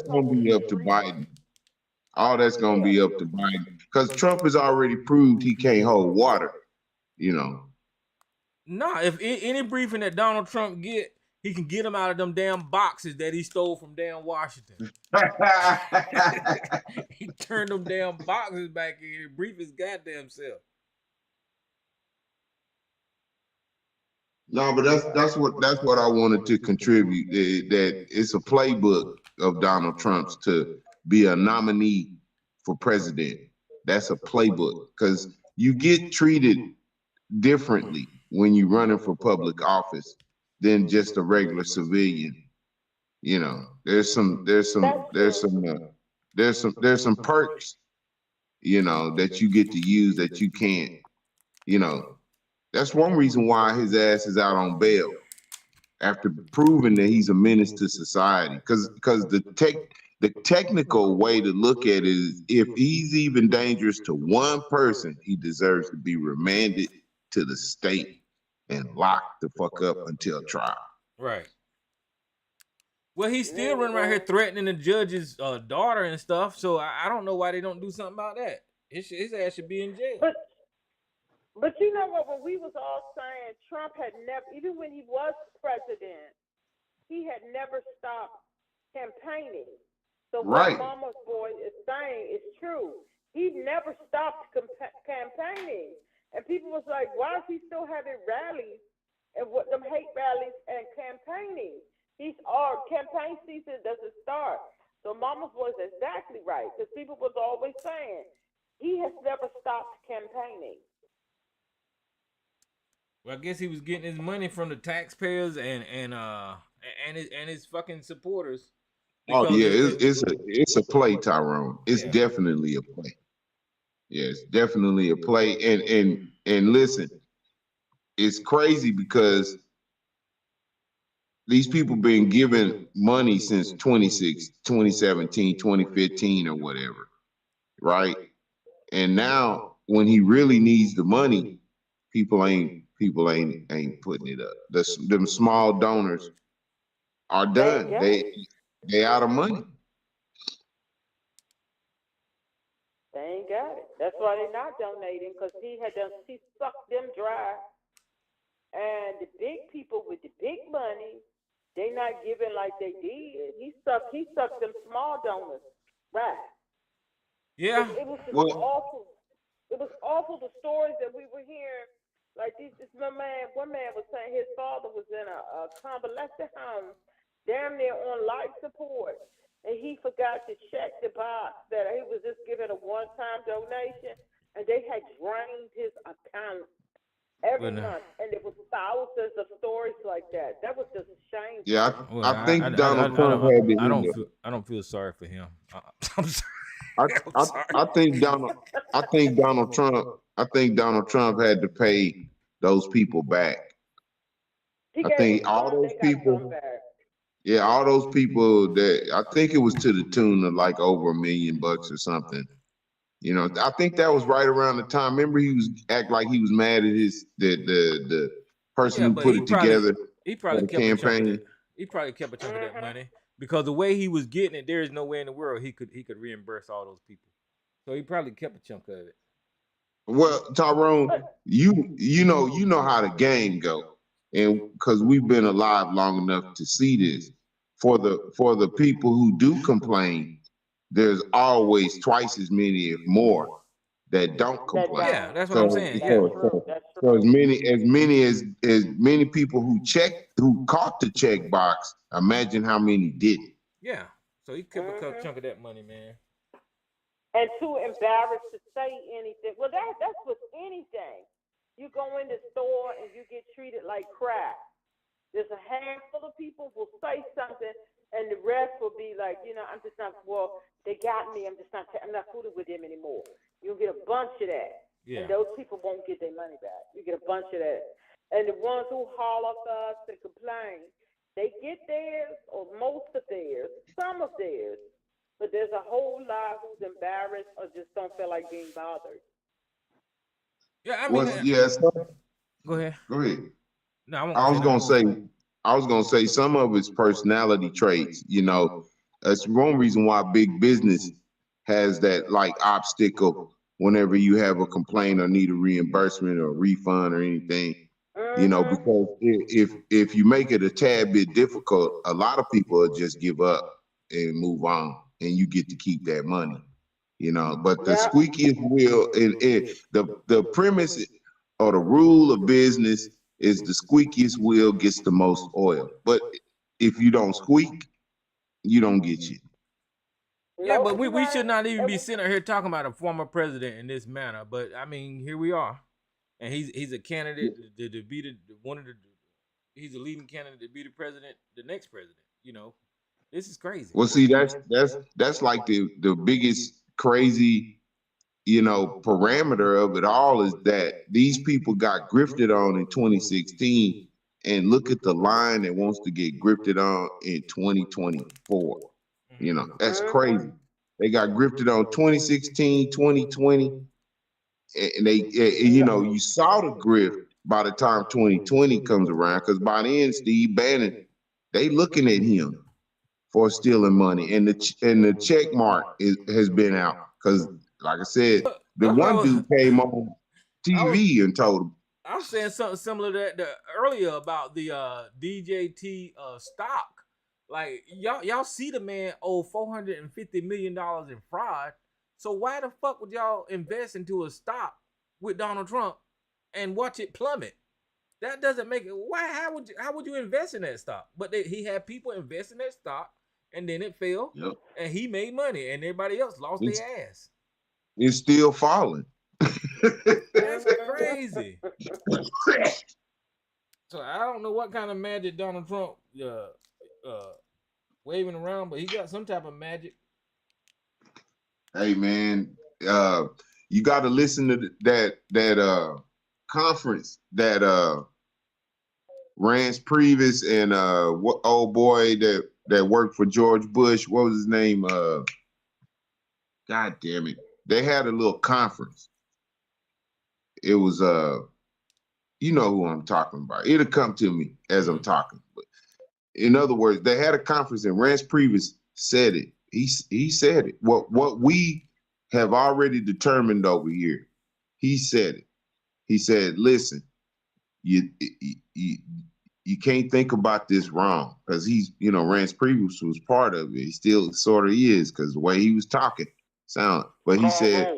[SPEAKER 4] going to be up to Biden. All that's going to be up to Biden because Trump has already proved he can't hold water,
[SPEAKER 2] Nah, if any briefing that Donald Trump get, he can get them out of them damn boxes that he stole from damn Washington. He turned them damn boxes back in and brief his goddamn self.
[SPEAKER 4] No, but that's what I wanted to contribute. That it's a playbook of Donald Trump's to be a nominee for president. That's a playbook because you get treated differently when you're running for public office than just a regular civilian. There's some perks. that you get to use that you can't, you know. That's one reason why his ass is out on bail after proving that he's a menace to society. Because the technical way to look at it is if he's even dangerous to one person, he deserves to be remanded to the state and locked the fuck up until trial.
[SPEAKER 2] Right. Well, he's still running around here threatening the judge's daughter and stuff. So I don't know why they don't do something about that. His ass should be in jail.
[SPEAKER 3] But you know what? When we was all saying Trump had never, even when he was president, he had never stopped campaigning. So what Mama's boy is saying is true. He never stopped campaigning, and people was like, "Why is he still having rallies and what them hate rallies and campaigning?" Our campaign season doesn't start. So Mama's boy is exactly right because people was always saying he has never stopped campaigning.
[SPEAKER 2] Well, I guess he was getting his money from the taxpayers and his fucking supporters.
[SPEAKER 4] Oh yeah, it's a play, Tyrone. It's definitely a play. Yeah, it's definitely a play. And listen, it's crazy because these people been given money since 2017, 2015 or whatever, right? And now when he really needs the money, people ain't putting it up. Them small donors are done. They out of money.
[SPEAKER 3] They ain't got it. That's why they're not donating because he sucked them dry. And the big people with the big money, they not giving like they did. He sucked them small donors, right?
[SPEAKER 2] Yeah.
[SPEAKER 3] It was just awful. It was awful the stories that we were hearing. Like one man was saying his father was in a convalescent home, damn near on life support, and he forgot to check the box that he was just giving a one-time donation, and they had drained his account every month, and there was thousands of stories like that. That was just shameful.
[SPEAKER 4] Yeah, I think Donald Trump had the
[SPEAKER 2] I don't feel sorry for him. I'm sorry.
[SPEAKER 4] I think Donald Trump had to pay those people back. I think all those people. Yeah, all those people that I think it was to the tune of like over $1 million or something. I think that was right around the time. Remember, he was act like he was mad at the person who put it together.
[SPEAKER 2] He probably kept a chunk of that. He probably kept a chunk of that money because the way he was getting it, there is no way in the world he could reimburse all those people. So he probably kept a chunk of it.
[SPEAKER 4] Well, Tyrone, you know how the game go, and because we've been alive long enough to see this. For the people who do complain, there's always twice as many, if more, that don't complain.
[SPEAKER 2] Yeah, that's what I'm saying.
[SPEAKER 4] So as many people who caught the check box, imagine how many didn't.
[SPEAKER 2] Yeah. So he kept a chunk of that money, man.
[SPEAKER 3] And too embarrassed to say anything. Well, that's with anything. You go in the store and you get treated like crap. There's a handful of people who will say something, and the rest will be like, I'm just not. Well, they got me. I'm not fooling with them anymore. You'll get a bunch of that, and those people won't get their money back. You get a bunch of that, and the ones who holler at us and complain, they get theirs or most of theirs, some of theirs. But there's a whole lot who's embarrassed or just don't feel like being bothered.
[SPEAKER 2] Yeah, I mean, go ahead.
[SPEAKER 4] Go ahead.
[SPEAKER 2] No,
[SPEAKER 4] I was gonna say some of it's personality traits. That's one reason why big business has that like obstacle whenever you have a complaint or need a reimbursement or a refund or anything. Because if you make it a tad bit difficult, a lot of people will just give up and move on, and you get to keep that money. But the squeakiest wheel, the premise or the rule of business is the squeakiest wheel gets the most oil. But if you don't squeak, you don't get shit.
[SPEAKER 2] Yeah, but we should not even be sitting here talking about a former president in this manner. But I mean, here we are, and he's a candidate to be he's a leading candidate to be the president, the next president. This is crazy.
[SPEAKER 4] Well, see, that's like the biggest crazy parameter of it all is that these people got grifted on in 2016, and look at the line that wants to get grifted on in 2024. That's crazy. They got grifted on 2016, 2020, and you saw the grift by the time 2020 comes around, because by then Steve Bannon, they looking at him for stealing money, and the check mark has been out, because like I said, the one dude came on TV and told him.
[SPEAKER 2] I was saying something similar to that earlier about the DJT stock. Like y'all see the man owe $450 million in fraud. So why the fuck would y'all invest into a stock with Donald Trump and watch it plummet? That doesn't make it. Why? How would you invest in that stock? But he had people invest in that stock, and then it fell, and he made money, and everybody else lost their ass.
[SPEAKER 4] It's still falling.
[SPEAKER 2] That's crazy. So I don't know what kind of magic Donald Trump waving around, but he got some type of magic.
[SPEAKER 4] Hey man, you got to listen to that conference that Rance Previs and what old boy that worked for George Bush, what was his name? God damn it. They had a little conference. It was you know who I'm talking about. It'll come to me as I'm talking. But in other words, they had a conference and Rance Previs said it. He said it. What we have already determined over here. He said it. He said, "Listen, you can't think about this wrong," because he's, Rance Previs was part of it. He still sort of is, because the way he was talking But he said,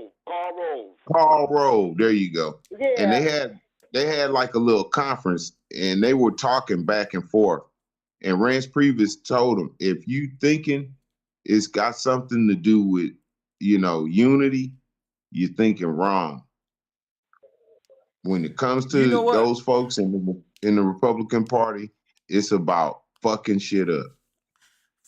[SPEAKER 4] Karl Rove. There you go. Yeah. And they had like a little conference, and they were talking back and forth. And Rance Previs told him, if you thinking it's got something to do with, unity, you're thinking wrong. When it comes to those folks in the Republican Party, it's about fucking shit up.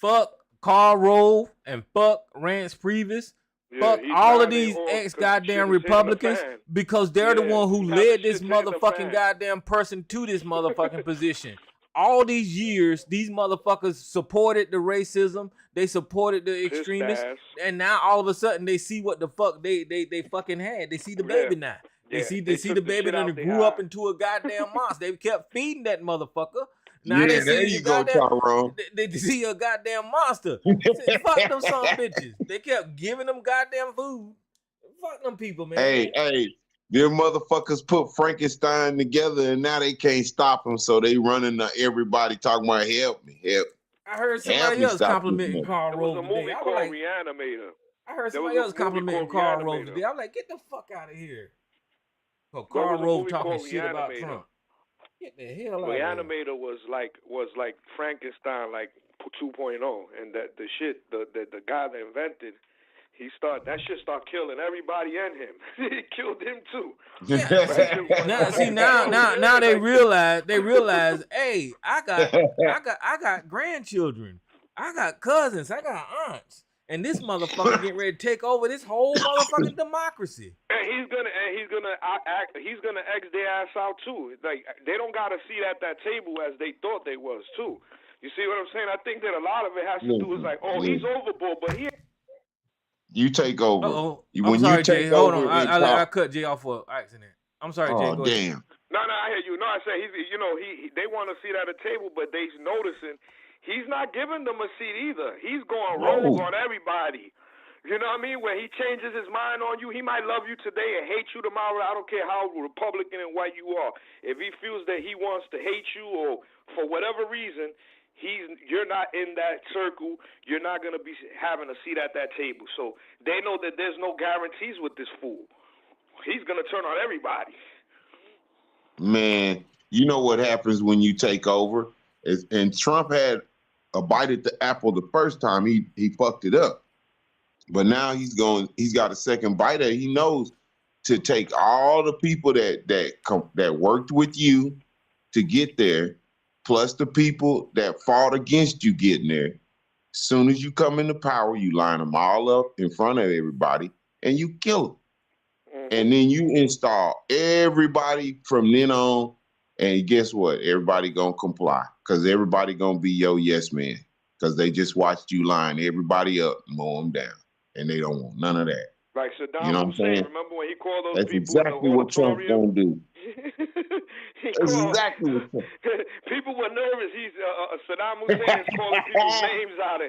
[SPEAKER 2] Fuck Karl Rove and fuck Rance Previs. Fuck all of these ex-goddamn Republicans, because they're the one who led this motherfucking goddamn person to this motherfucking position. All these years, these motherfuckers supported the racism, they supported the extremists, and now all of a sudden they see what the fuck they fucking had. They see the baby now. They see the baby and grew up into a goddamn monster. They kept feeding that motherfucker. Now they see they see a goddamn monster. Fuck them son of bitches. They kept giving them goddamn food. Fuck them people, man.
[SPEAKER 4] Hey, them motherfuckers put Frankenstein together, and now they can't stop them. So they running to everybody talking about help me.
[SPEAKER 2] I heard somebody else complimenting Karl Rove today.
[SPEAKER 5] There was a movie called Reanimator.
[SPEAKER 2] I heard somebody else complimenting Karl Rove today. I'm like, get the fuck out of here. Oh, Karl Rove talking shit about Trump. Get the hell out of here.
[SPEAKER 5] Reanimator was like Frankenstein, like 2.0, and that the shit the guy that invented, that shit started killing everybody and him. He killed him too.
[SPEAKER 2] Yeah. Now they realize, hey, I got grandchildren, I got cousins, I got aunts. And this motherfucker getting ready to take over this whole motherfucking democracy.
[SPEAKER 5] And he's gonna X their ass out too. Like, they don't gotta see at that table as they thought they was too. You see what I'm saying? I think that a lot of it has to do with he's overboard, but
[SPEAKER 4] you take over.
[SPEAKER 2] I'm sorry, Jay. Hold on. I cut Jay off for accident. I'm sorry, Jay. Go
[SPEAKER 4] damn.
[SPEAKER 5] Ahead. No, I hear you. No, I said they want to see it at a table, but they's noticing. He's not giving them a seat either. He's going rogue on everybody. You know what I mean? When he changes his mind on you, he might love you today and hate you tomorrow. I don't care how Republican and white you are. If he feels that he wants to hate you, or for whatever reason, you're not in that circle, you're not going to be having a seat at that table. So they know that there's no guarantees with this fool. He's going to turn on everybody.
[SPEAKER 4] Man, you know what happens when you take over? And Trump had a bite at the apple the first time. He fucked it up. But now he's got a second bite at it. He knows to take all the people that worked with you to get there, plus the people that fought against you getting there. As soon as you come into power, you line them all up in front of everybody and you kill them. And then you install everybody from then on, and guess what? Everybody gonna comply because everybody gonna be your yes man because they just watched you line everybody up, mow them down, and they don't want none of that.
[SPEAKER 5] Like Saddam
[SPEAKER 4] You know what I'm
[SPEAKER 5] Hussein,
[SPEAKER 4] saying?
[SPEAKER 5] remember when he called those
[SPEAKER 4] That's
[SPEAKER 5] people in the
[SPEAKER 4] exactly what Trump's
[SPEAKER 5] auditorium?
[SPEAKER 4] gonna do. That's exactly what Trump.
[SPEAKER 5] People were nervous. He's Saddam Hussein is calling people's names out.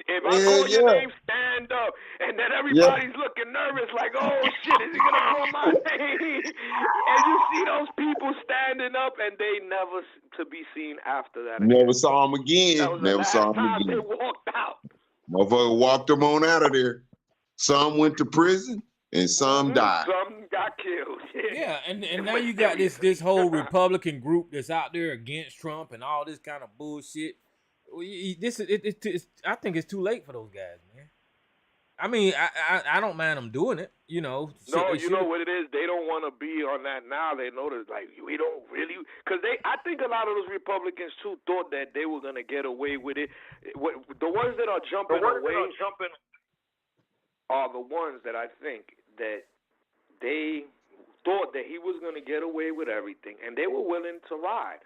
[SPEAKER 5] If I
[SPEAKER 4] Yeah,
[SPEAKER 5] call your
[SPEAKER 4] yeah.
[SPEAKER 5] name, stand up. And then
[SPEAKER 4] Yeah.
[SPEAKER 5] everybody's looking nervous, like, oh shit, is he gonna call my name? And you see those people standing up, and they never to be seen after that.
[SPEAKER 4] Never
[SPEAKER 5] again.
[SPEAKER 4] saw him again.
[SPEAKER 5] That was the
[SPEAKER 4] Never
[SPEAKER 5] last
[SPEAKER 4] saw him
[SPEAKER 5] time
[SPEAKER 4] again.
[SPEAKER 5] they walked out.
[SPEAKER 4] Motherfucker walked them on out of there. Some went to prison and some died.
[SPEAKER 5] Some got killed.
[SPEAKER 2] Yeah, and now you got this whole Republican group that's out there against Trump and all this kind of bullshit. I think it's too late for those guys, man. I mean, I don't mind them doing it, you know.
[SPEAKER 5] No, you know what it is? They don't want to be on that now. They know that, like, we don't really, because I think a lot of those Republicans too thought that they were gonna get away with it. The ones that are jumping away are the ones that I think that they thought that he was gonna get away with everything, and they were willing to ride.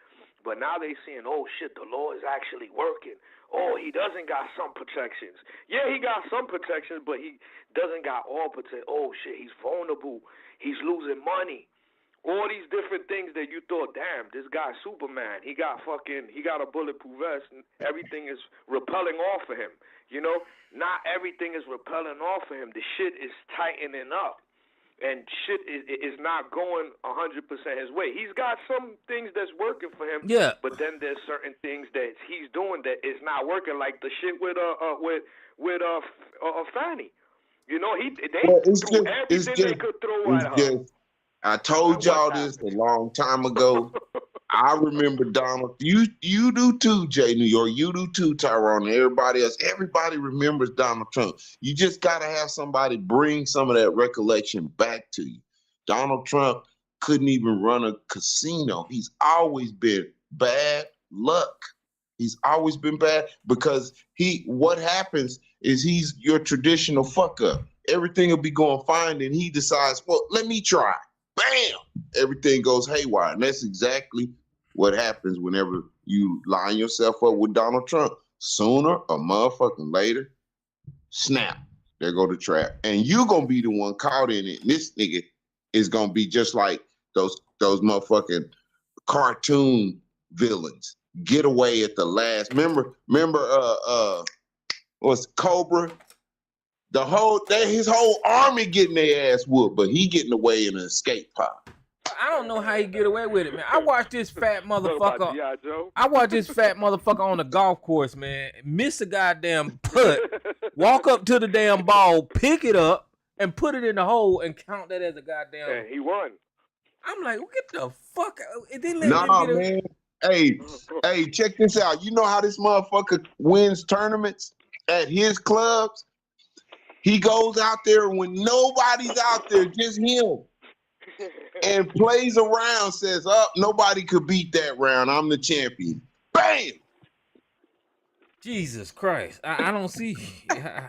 [SPEAKER 5] But now they seeing, oh shit, the law is actually working. Oh, he doesn't got some protections. Yeah, he got some protections, but he doesn't got all protection. Oh shit, he's vulnerable. He's losing money. All these different things that you thought, damn, this guy's Superman. He got a bulletproof vest, and everything is repelling off of him. You know, not everything is repelling off of him. The shit is tightening up. And shit is not going 100% his way. He's got some things that's working for him.
[SPEAKER 2] Yeah.
[SPEAKER 5] But then there's certain things that he's doing that is not working, like the shit with Fanny. You know, they threw everything they could throw at her.
[SPEAKER 4] I told y'all this a long time ago. I remember Donald. You do too, Jay New York. You do too, Tyrone. Everybody else. Everybody remembers Donald Trump. You just got to have somebody bring some of that recollection back to you. Donald Trump couldn't even run a casino. He's always been bad luck. He's always been bad because what happens is he's your traditional fuck up. Everything will be going fine, and he decides, well, let me try. Bam! Everything goes haywire. And that's exactly what happens whenever you line yourself up with Donald Trump. Sooner or motherfucking later, snap, there go the trap. And you're going to be the one caught in it. And this nigga is going to be just like those motherfucking cartoon villains. Get away at the last. Remember, was Cobra? His whole army getting their ass whooped, but he getting away in an escape pod.
[SPEAKER 2] I don't know how he get away with it, man. I watched this fat motherfucker. I watched this fat motherfucker on the golf course, man. Miss a goddamn putt, walk up to the damn ball, pick it up, and put it in the hole and count that as a goddamn.
[SPEAKER 5] And he won.
[SPEAKER 2] I'm like, get the fuck out. It didn't let
[SPEAKER 4] Nah,
[SPEAKER 2] him
[SPEAKER 4] man. Hey, check this out. You know how this motherfucker wins tournaments at his clubs? He goes out there when nobody's out there, just him, and plays around, says, nobody could beat that round. I'm the champion. Bam!
[SPEAKER 2] Jesus Christ. I don't see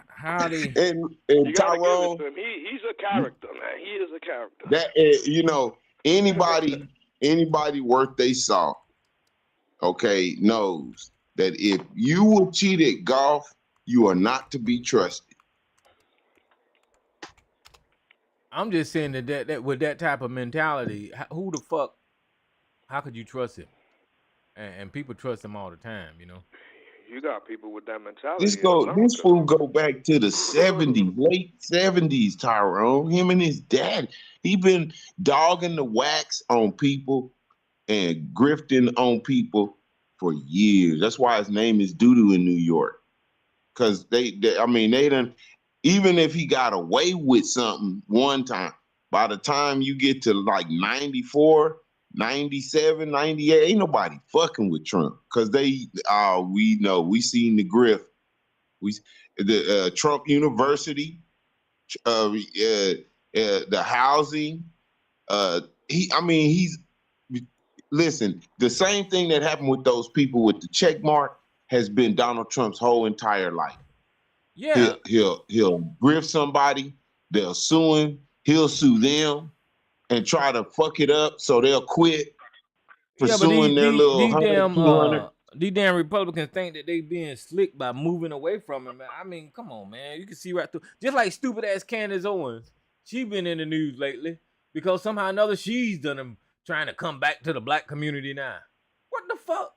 [SPEAKER 2] how they...
[SPEAKER 4] And Tyrone...
[SPEAKER 5] He's a character, man. He is a character.
[SPEAKER 4] That, anybody worth they salt, okay, knows that if you will cheat at golf, you are not to be trusted.
[SPEAKER 2] I'm just saying that with that type of mentality, who the fuck, how could you trust him? And people trust him all the time, you know?
[SPEAKER 5] You got people with that mentality.
[SPEAKER 4] This fool go back to the 70s, late 70s, Tyrone. Him and his dad. He been dogging the wax on people and grifting on people for years. That's why his name is Doodoo in New York. Because they done, even if he got away with something one time, by the time you get to like 94, 97, 98, ain't nobody fucking with Trump. Because we know, we seen the grift. The Trump University, the housing. Listen, the same thing that happened with those people with the check mark has been Donald Trump's whole entire life.
[SPEAKER 2] Yeah.
[SPEAKER 4] He'll grift somebody, they'll sue him, he'll sue them, and try to fuck it up so they'll quit
[SPEAKER 2] Yeah, but
[SPEAKER 4] pursuing their little
[SPEAKER 2] these
[SPEAKER 4] 100,
[SPEAKER 2] damn
[SPEAKER 4] 200.
[SPEAKER 2] these damn Republicans think that they being slick by moving away from him. Man. I mean, come on, man. You can see right through. Just like stupid ass Candace Owens. She been in the news lately because somehow or another she's done them trying to come back to the black community now. What the fuck?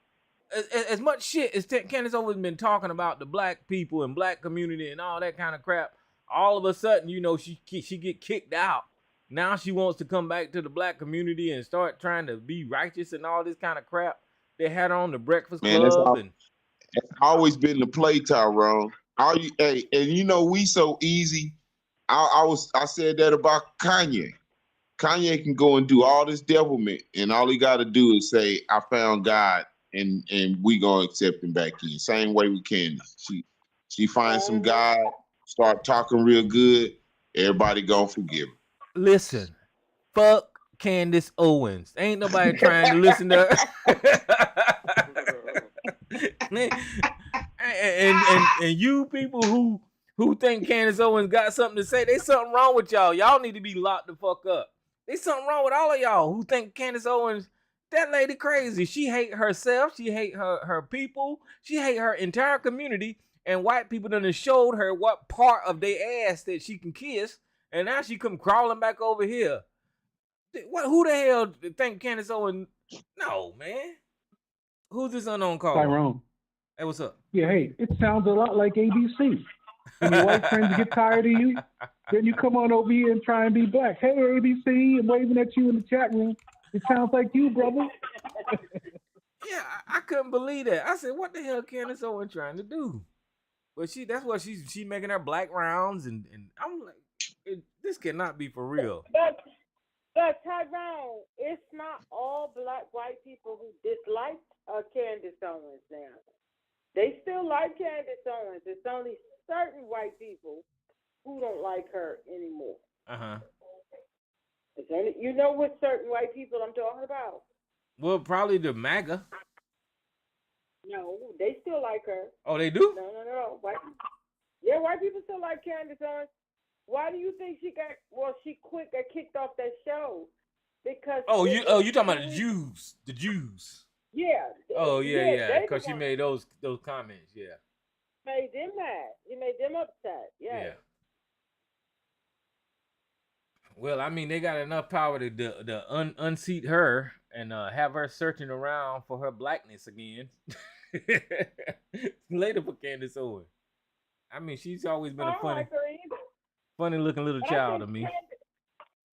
[SPEAKER 2] As much shit as Candace Owens been talking about the black people and black community and all that kind of crap, all of a sudden, you know, she get kicked out. Now she wants to come back to the black community and start trying to be righteous and all this kind of crap. They had her on the Breakfast
[SPEAKER 4] Man, that's
[SPEAKER 2] Club and
[SPEAKER 4] always been the play, Tyrone. Hey, and you know we so easy. I said that about Kanye. Kanye can go and do all this devilment, and all he got to do is say, "I found God," and we gonna accept him back in. Same way with Candace. She finds some God, start talking real good. Everybody gonna forgive her.
[SPEAKER 2] listen, fuck Candace Owens. Ain't nobody trying to listen to her. and you people who think Candace Owens got something to say, there's something wrong with y'all. Y'all need to be locked the fuck up. There's something wrong with all of y'all who think Candace Owens, that lady crazy. She hate herself. She hate her people. She hate her entire community. And white people done showed her what part of their ass that she can kiss. And now she come crawling back over here. Who the hell think Candace Owens? No, man. Who's this unknown caller?
[SPEAKER 6] Tyrone.
[SPEAKER 2] Hey, what's up?
[SPEAKER 6] Yeah, hey, it sounds a lot like ABC. When your white friends get tired of you, then you come on over here and try and be black. Hey, ABC, I'm waving at you in the chat room. It sounds like you, brother.
[SPEAKER 2] Yeah, I couldn't believe that. I said, what the hell Candace Owens trying to do? But that's what she making her black rounds, and I'm like, this cannot be for real.
[SPEAKER 3] But Tyrone, it's not all black white people who dislike Candace Owens now. They still like Candace Owens. It's only certain white people who don't like her anymore. You know what certain white people I'm talking about?
[SPEAKER 2] Well, probably the MAGA.
[SPEAKER 3] No, they still like her.
[SPEAKER 2] Oh, they do?
[SPEAKER 3] No. White people still like Candace Owens. Why do you think she got kicked off that show? Because
[SPEAKER 2] you talking about the Jews. The Jews.
[SPEAKER 3] Yeah.
[SPEAKER 2] Oh yeah. Because she made those comments, yeah.
[SPEAKER 3] Made them mad. You made them upset. Yeah.
[SPEAKER 2] Well, I mean, they got enough power to unseat her and have her searching around for her blackness again. Later for Candace Owens. I mean, she's always been a funny looking little child to me.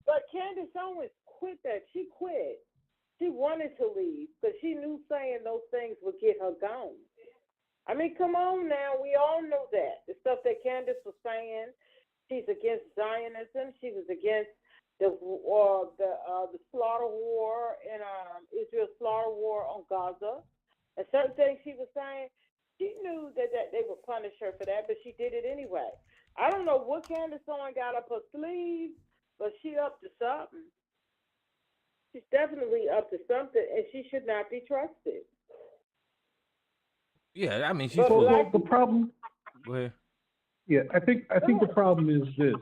[SPEAKER 3] But Candace Owens quit that. She quit. She wanted to leave because she knew saying those things would get her gone. I mean, come on now. We all know that. The stuff that Candace was saying, she's against Zionism. She was against the slaughter war and Israel's slaughter war on Gaza. And certain things she was saying, she knew that they would punish her for that, but she did it anyway. I don't know what Candace Owens got up her sleeve, but she up to something. She's definitely up to something, and she should not be trusted.
[SPEAKER 2] Yeah, I mean, she's
[SPEAKER 6] the problem.
[SPEAKER 2] Go ahead.
[SPEAKER 6] Yeah, I think the problem is this.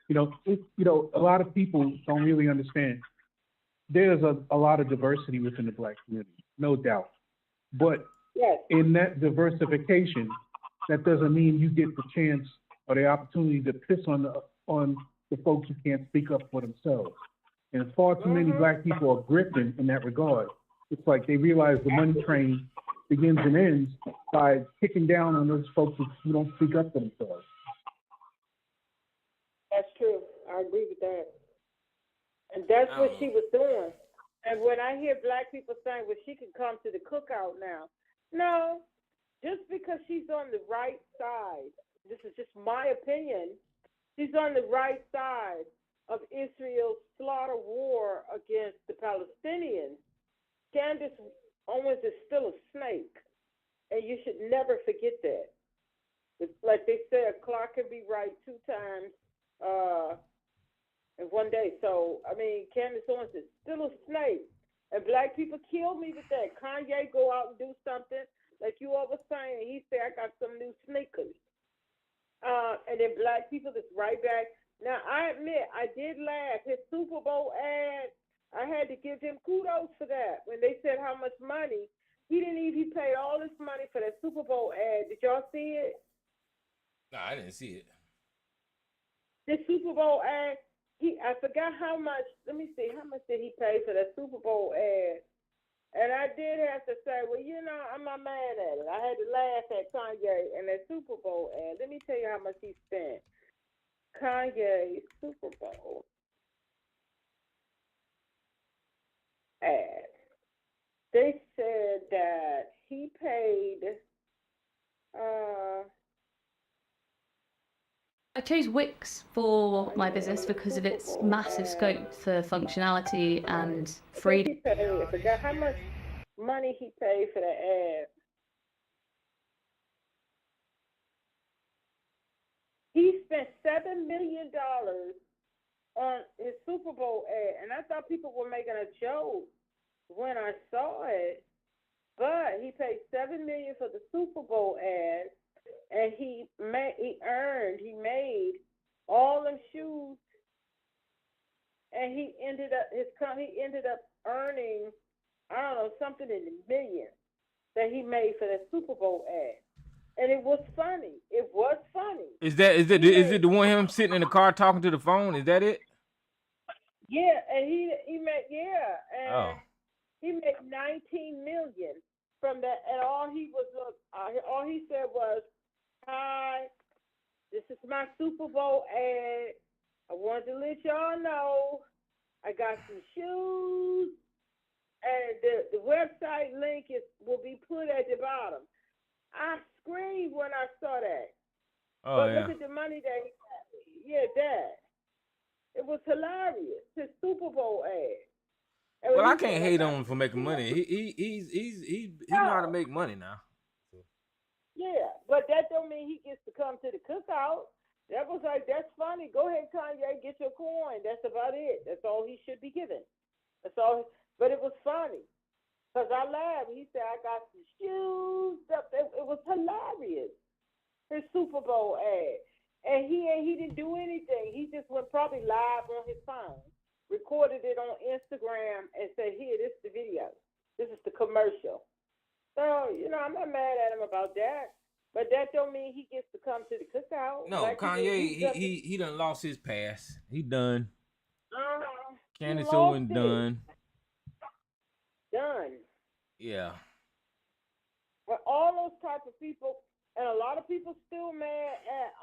[SPEAKER 6] A lot of people don't really understand. There's a lot of diversity within the black community, no doubt. But in that diversification, that doesn't mean you get the chance or the opportunity to piss on the folks who can't speak up for themselves. And far too many black people are grifting in that regard. It's like they realize the money train begins and ends by kicking down on those folks who don't speak up for themselves.
[SPEAKER 3] That's true. I agree with that. And that's what she was doing. And when I hear black people saying, well, she can come to the cookout now. No, just because she's on the right side, this is just my opinion, she's on the right side of Israel's slaughter war against the Palestinians. Candace Owens is still a snake, and you should never forget that. It's like they say, a clock can be right 2 times in one day. So, I mean, Candace Owens is still a snake. And black people kill me with that. Kanye go out and do something, like you all were saying. He said, I got some new sneakers. And then black people just right back Now I admit I did laugh. His Super Bowl ad, I had to give him kudos for that. When they said how much money, he paid all this money for that Super Bowl ad. Did y'all see it?
[SPEAKER 2] No, I didn't see it.
[SPEAKER 3] The Super Bowl ad, I forgot how much. Let me see, how much did he pay for that Super Bowl ad? And I did have to say, well, I'm not mad at it. I had to laugh at Kanye and that Super Bowl ad. Let me tell you how much he spent. Kanye Super Bowl ad. They said that he paid.
[SPEAKER 7] I chose Wix for my business because of its massive scope for functionality and freedom.
[SPEAKER 3] I forgot how much money he paid for the ad. He spent $7 million on his Super Bowl ad, and I thought people were making a joke when I saw it. But he paid $7 million for the Super Bowl ad, and he made all them shoes, and he ended up earning, I don't know, something in the millions that he made for that Super Bowl ad. And it was funny. It was funny.
[SPEAKER 2] Is it the one him sitting in the car talking to the phone? Is that it?
[SPEAKER 3] Yeah, and he made he made 19 million from that, and all he said was, "Hi, this is my Super Bowl ad. I wanted to let y'all know I got some shoes, and the website link will be put at the bottom." I screamed when I saw that.
[SPEAKER 2] Oh,
[SPEAKER 3] but
[SPEAKER 2] yeah.
[SPEAKER 3] look at the money that he got. Yeah, that. It was hilarious. His Super Bowl ad.
[SPEAKER 2] Well, I can't hate on him for making money. He know how to make money now.
[SPEAKER 3] Yeah, but that don't mean he gets to come to the cookout. That was like, that's funny. Go ahead, Kanye, get your coin. That's about it. That's all he should be given. That's all. But it was funny. Because I laughed. He said, I got some shoes. It was hilarious. His Super Bowl ad. And he didn't do anything. He just went probably live on his phone, recorded it on Instagram, and said, here, this is the video. This is the commercial. So, I'm not mad at him about that. But that don't mean he gets to come to the cookout.
[SPEAKER 2] No,
[SPEAKER 3] like
[SPEAKER 2] Kanye, he done lost his pass. He done. Candace
[SPEAKER 3] lost
[SPEAKER 2] Owens
[SPEAKER 3] it.
[SPEAKER 2] done.
[SPEAKER 3] Done.
[SPEAKER 2] Yeah.
[SPEAKER 3] But all those type of people, and a lot of people still mad at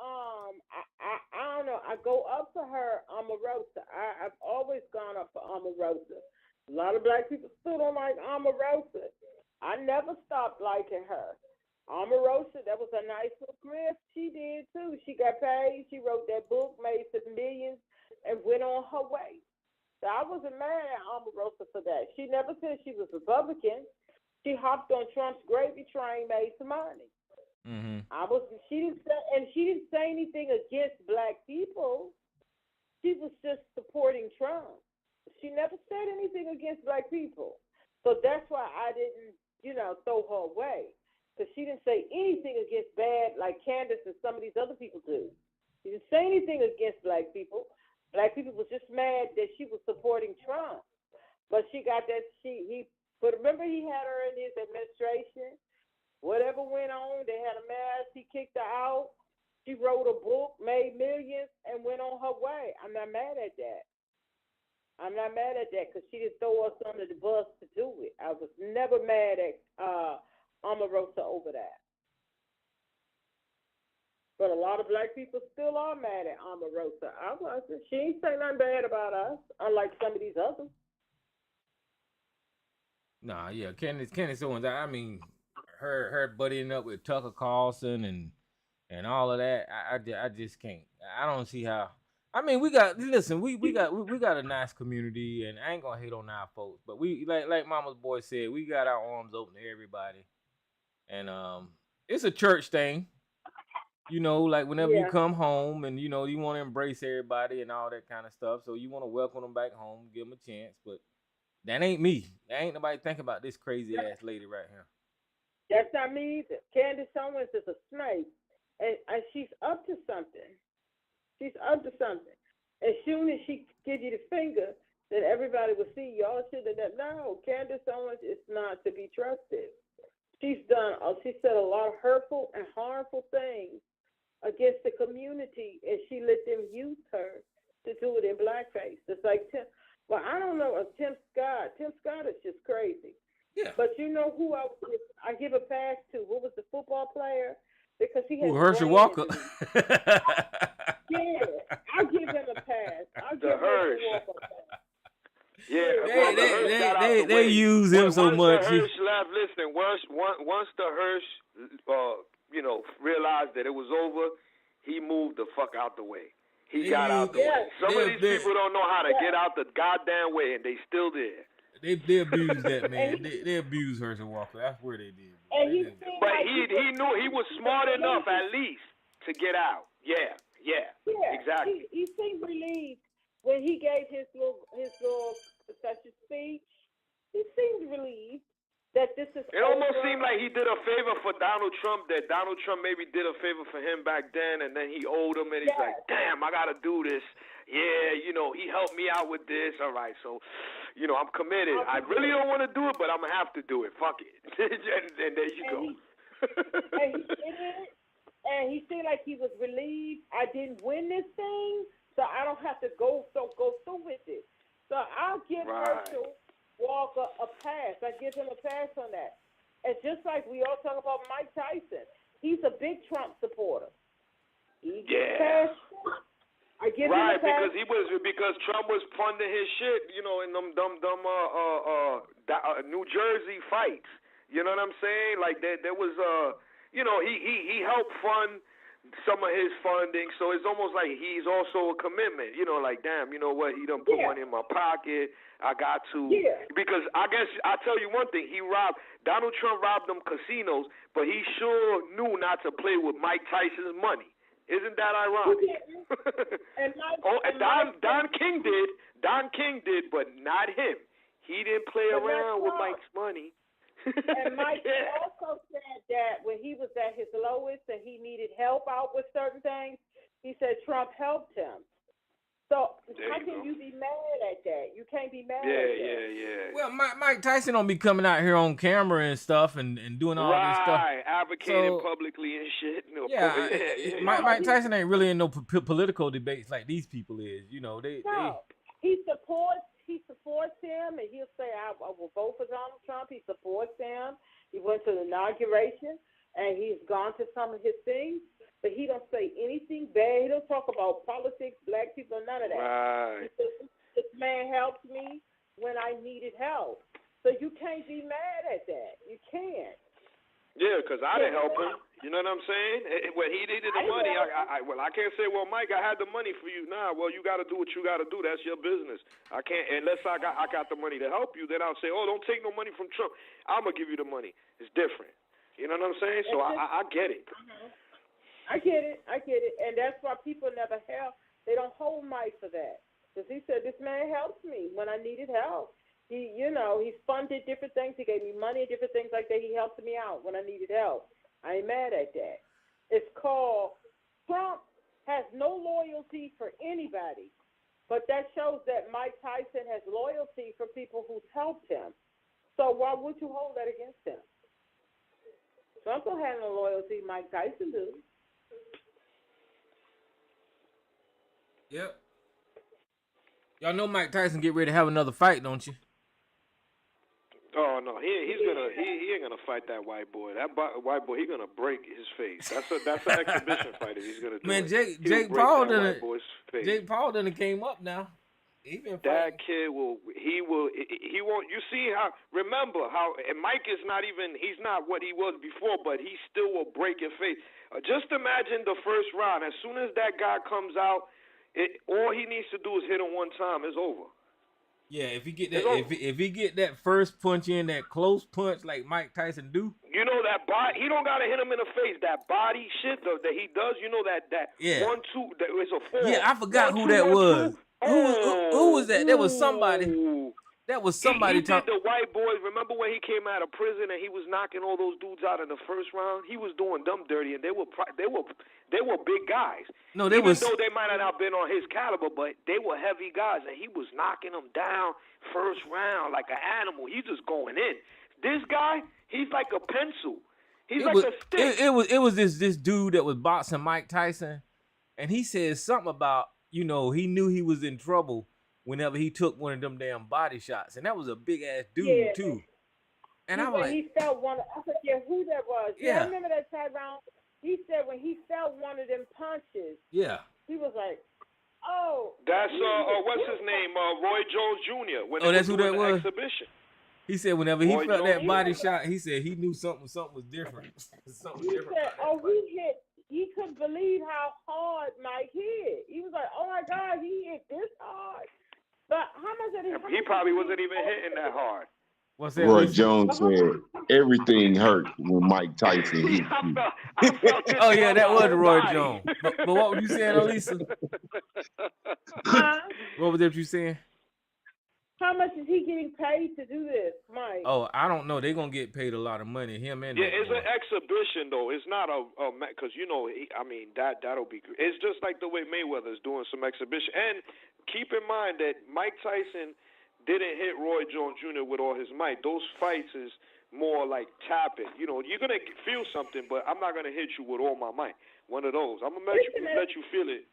[SPEAKER 3] I don't know. I go up for her, Omarosa. I've always gone up for Omarosa. A lot of black people still don't like Omarosa. I never stopped liking her. Omarosa, that was a nice little grift. She did too. She got paid. She wrote that book, made some millions, and went on her way. So I wasn't mad at Omarosa for that. She never said she was Republican. She hopped on Trump's gravy train, made some money.
[SPEAKER 2] Mm-hmm.
[SPEAKER 3] She didn't say anything against black people. She was just supporting Trump. She never said anything against black people. So that's why I didn't, throw her away. Because she didn't say anything against bad, like Candace and some of these other people do. She didn't say anything against black people. Black people was just mad that she was supporting Trump. But she got that, but remember he had her in his administration. Whatever went on, they had a mess. He kicked her out. She wrote a book, made millions, and went on her way. I'm not mad at that. I'm not mad at that because she didn't throw us under the bus to do it. I was never mad at Omarosa over that. But a lot of black people still are mad at Omarosa. I wasn't. She ain't say nothing bad about us, unlike some of these others.
[SPEAKER 2] Nah, yeah, Candace Owens. I mean, her buddying up with Tucker Carlson and all of that. I just can't. I don't see how. I mean, we got a nice community, and I ain't gonna hate on our folks, but we like Mama's boy said, we got our arms open to everybody, and it's a church thing, like whenever you come home and you want to embrace everybody and all that kind of stuff, so you want to welcome them back home, give them a chance, but that ain't me. That ain't nobody think about this crazy ass lady right here.
[SPEAKER 3] That's not me either. Candace Owens is a snake, and she's up to something. She's up to something. As soon as she give you the finger, then everybody will see y'all should have done. No, Candace Owens is not to be trusted. She said a lot of hurtful and harmful things against the community, and she let them use her to do it in blackface. It's like Tim. Well, I don't know of Tim Scott. Tim Scott is just crazy.
[SPEAKER 2] Yeah.
[SPEAKER 3] But you know who I give a pass to? What was the football player? Because he has
[SPEAKER 2] Herschel Walker.
[SPEAKER 3] Yeah, I'll give him a pass. I'll give Herschel Walker a pass.
[SPEAKER 5] Yeah,
[SPEAKER 2] they use him so much.
[SPEAKER 5] Once the Hirsch left, listen, once the Hirsch, realized that it was over, he moved the fuck out the way. He got out the way. Some of these people don't know how to get out the goddamn way, and they still there.
[SPEAKER 2] They abused that man. They abused Herschel Walker. That's where they did.
[SPEAKER 3] And he
[SPEAKER 5] knew he was smart enough at least to get out. Yeah, exactly.
[SPEAKER 3] He seemed relieved when he gave his little such a speech. He seemed relieved that this is.
[SPEAKER 5] It almost seemed like he did a favor for Donald Trump. That Donald Trump maybe did a favor for him back then, and then he owed him, and he's like, "Damn, I gotta do this." Yeah, he helped me out with this. All right, so, I'm committed. I really don't want to do it, but I'm gonna have to do it. Fuck it. and there you go.
[SPEAKER 3] And he did it, and he seemed like he was relieved. I didn't win this thing, so I don't have to go through with it. So I'll give Herschel Walker a pass. I give him a pass on that. And just like we all talk about Mike Tyson, he's a big Trump supporter. He gets passed. I give him a pass.
[SPEAKER 5] Because Trump was funding his shit, in them New Jersey fights. You know what I'm saying? Like there was he helped fund some of his funding, so it's almost like he's also a commitment. Like, damn, you know what? He done put money in my pocket. I got to because I guess I tell you one thing. Donald Trump robbed them casinos, but he sure knew not to play with Mike Tyson's money. Isn't that ironic? Don King did. Don King did, but not him. He didn't play around with Mike's money.
[SPEAKER 3] And Mike also said that when he was at his lowest and he needed help out with certain things, he said Trump helped him. So how can you be mad at that? You can't be mad at that.
[SPEAKER 5] Yeah.
[SPEAKER 2] Well, Mike Tyson don't be coming out here on camera and stuff and doing all this stuff.
[SPEAKER 5] Right, advocating publicly and shit.
[SPEAKER 2] Mike Tyson ain't really in no political debates like these people is. He
[SPEAKER 3] supports him, and he'll say, I will vote for Donald Trump. He supports him. He went to the inauguration, and he's gone to some of his things. But he don't say anything bad. He don't talk about politics, black people, none of that.
[SPEAKER 5] Right.
[SPEAKER 3] He says, this man helped me when I needed help. So you can't be mad at that. You can't.
[SPEAKER 5] Yeah, because I didn't help him. You know what I'm saying? When he needed the money, I can't say, well, Mike, I had the money for you. Nah, well, you got to do what you got to do. That's your business. I can't, unless I got the money to help you, then I'll say, oh, don't take no money from Trump. I'm going to give you the money. It's different. You know what I'm saying? So I get it.
[SPEAKER 3] I get it, and that's why people never help. They don't hold Mike for that, because he said this man helped me when I needed help. He funded different things. He gave me money and different things like that. He helped me out when I needed help. I ain't mad at that. It's called Trump has no loyalty for anybody, but that shows that Mike Tyson has loyalty for people who's helped him. So why would you hold that against him? Trump don't have no loyalty. Mike Tyson do.
[SPEAKER 2] Yep. Y'all know Mike Tyson get ready to have another fight, don't you?
[SPEAKER 5] Oh no, he ain't gonna fight that white boy. That white boy, he gonna break his face. That's an exhibition fight if he's gonna do
[SPEAKER 2] Man,
[SPEAKER 5] it.
[SPEAKER 2] Jake Paul done came up now.
[SPEAKER 5] That kid will. He won't. You see how? Remember how? And Mike is not even. He's not what he was before, but he still will break your face. Just imagine the first round. As soon as that guy comes out, all he needs to do is hit him one time. It's over.
[SPEAKER 2] Yeah, if he get that, if he get that first punch in, that close punch like Mike Tyson do.
[SPEAKER 5] You know that body. He don't gotta hit him in the face. That body shit that he does. You know that 1-2. That it's a 4.
[SPEAKER 2] Yeah, I forgot who that was. Who was that? There was somebody. That was somebody
[SPEAKER 5] He did
[SPEAKER 2] talking.
[SPEAKER 5] the white boys. Remember when he came out of prison and he was knocking all those dudes out in the first round? He was doing them dirty, and they were big guys.
[SPEAKER 2] No, they
[SPEAKER 5] Even
[SPEAKER 2] was.
[SPEAKER 5] though they might not have been on his caliber, but they were heavy guys, and he was knocking them down first round like an animal. He's just going in. This guy, he's like a pencil. He's like a stick.
[SPEAKER 2] It was this dude that was boxing Mike Tyson, and he said something about, you know, he knew he was in trouble whenever he took one of them damn body shots, and that was a big ass dude too. And I was like,
[SPEAKER 3] he felt one. I forget who that was.
[SPEAKER 2] Yeah.
[SPEAKER 3] I remember that time round. He said when he felt one of them punches,
[SPEAKER 2] yeah.
[SPEAKER 3] he was like, "Oh."
[SPEAKER 5] That's what's his name? Roy Jones Jr. When
[SPEAKER 2] that's who that was.
[SPEAKER 5] Exhibition.
[SPEAKER 2] He said whenever he
[SPEAKER 5] Roy
[SPEAKER 2] felt that
[SPEAKER 5] Jones.
[SPEAKER 2] body shot, he said he knew something was different. Something
[SPEAKER 3] He
[SPEAKER 2] different.
[SPEAKER 3] said, "Oh, he hit." He couldn't believe how hard Mike hit. He was like, "Oh my God, he hit this hard." But how much did
[SPEAKER 5] He probably wasn't even hitting that hard.
[SPEAKER 2] What's that?
[SPEAKER 4] Roy Jones said everything hurt when Mike Tyson hit you.
[SPEAKER 2] Oh yeah, that was Roy Jones. But what were you saying, Elisa? What was that you saying?
[SPEAKER 3] How much is he getting paid to do this, Mike?
[SPEAKER 2] Oh, I don't know. They're gonna get paid a lot of money. Him and
[SPEAKER 5] it's an exhibition though. It's not a because you know that'll be. It's just like the way Mayweather's doing some exhibition. And keep in mind that Mike Tyson didn't hit Roy Jones Jr. with all his might. Those fights is more like tapping. You know, you're gonna feel something, but I'm not gonna hit you with all my might. One of those. I'm gonna let you feel it.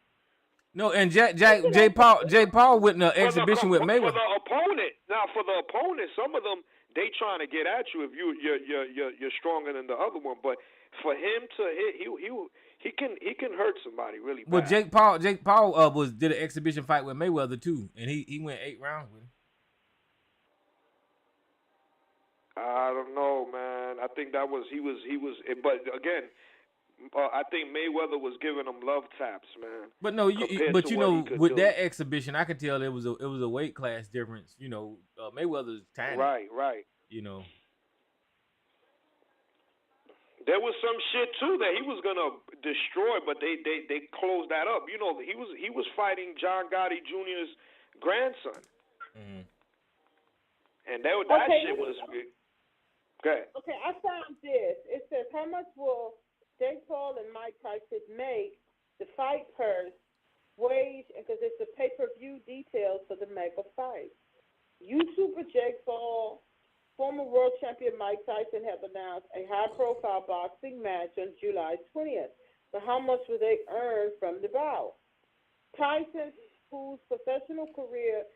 [SPEAKER 2] No, and Jay Paul went in an exhibition with Mayweather.
[SPEAKER 5] For the opponent, some of them they trying to get at you if you're stronger than the other one. But for him to hit, he can hurt somebody really bad.
[SPEAKER 2] Well, Jake Paul did an exhibition fight with Mayweather too, and he went 8 rounds with him.
[SPEAKER 5] I don't know, man. I think that was he was. But again, I think Mayweather was giving him love taps, man.
[SPEAKER 2] But no, with that exhibition, I could tell it was a weight class difference. You know, Mayweather's tiny.
[SPEAKER 5] Right.
[SPEAKER 2] You know,
[SPEAKER 5] there was some shit too that he was gonna destroy, but they closed that up. You know, he was fighting John Gotti Jr.'s grandson, and that shit was. Good.
[SPEAKER 3] Okay, I found this. It says, how much will Jake Paul and Mike Tyson make the fight purse, wage, because it's the pay-per-view details for the mega fight. YouTuber Jake Paul, former world champion Mike Tyson have announced a high-profile boxing match on July 20th. But how much will they earn from the bout? Tyson, whose professional career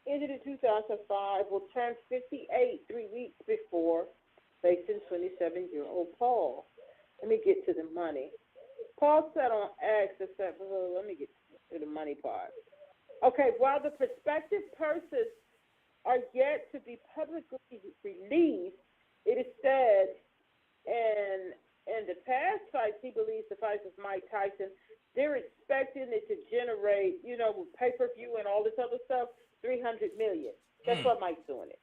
[SPEAKER 3] ended in 2005, will turn 58 3 weeks before facing 27-year-old Paul. Let me get to the money. Paul said on X, let me get to the money part. Okay, while the prospective purses are yet to be publicly released, it is said in the past fights, he believes the fights with Mike Tyson, they're expecting it to generate, with pay-per-view and all this other stuff, $300 million. That's why Mike's doing it.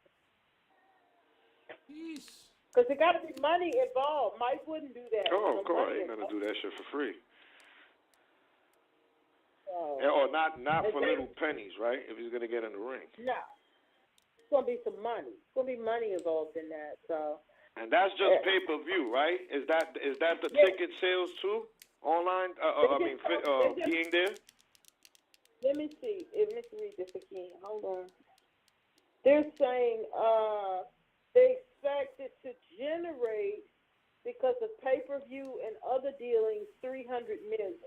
[SPEAKER 3] Because there got to be money involved. Mike wouldn't do that.
[SPEAKER 5] Oh, of course. He ain't going to do that shit for free. Or not for little pennies, right? If he's going to get in the ring.
[SPEAKER 3] No. It's going to be some money. It's going to be money involved in that. So.
[SPEAKER 5] And that's just pay-per-view, right? Is that the ticket sales too? Online? Being there?
[SPEAKER 3] Let me see. Let me read this again. Hold on. They're saying they expect it to generate, because of pay-per-view and other dealings, $300 million.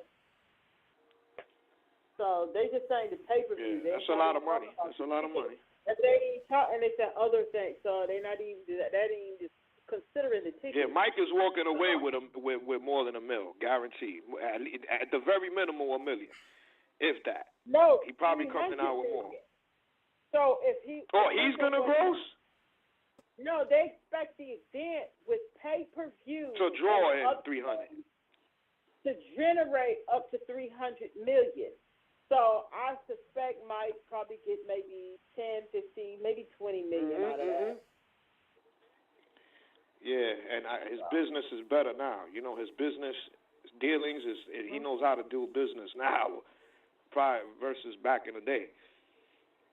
[SPEAKER 3] So they just saying the pay-per-view.
[SPEAKER 5] Yeah, that's a lot of money. That's a lot of money.
[SPEAKER 3] And they said other things, so they're not even that ain't even considering the ticket.
[SPEAKER 5] Yeah, Mike is walking away with more than $1 million, guaranteed. At the very minimum, $1 million, if that.
[SPEAKER 3] No,
[SPEAKER 5] he probably coming out with more.
[SPEAKER 3] So if he.
[SPEAKER 5] Oh, he's gonna gross.
[SPEAKER 3] No, they expect the event with pay-per-view
[SPEAKER 5] to draw in 300
[SPEAKER 3] to generate up to $300 million. So I suspect Mike probably get maybe 10, 15, maybe $20 million out of that.
[SPEAKER 5] Yeah, and his business is better now. His business dealings he knows how to do business now, probably versus back in the day.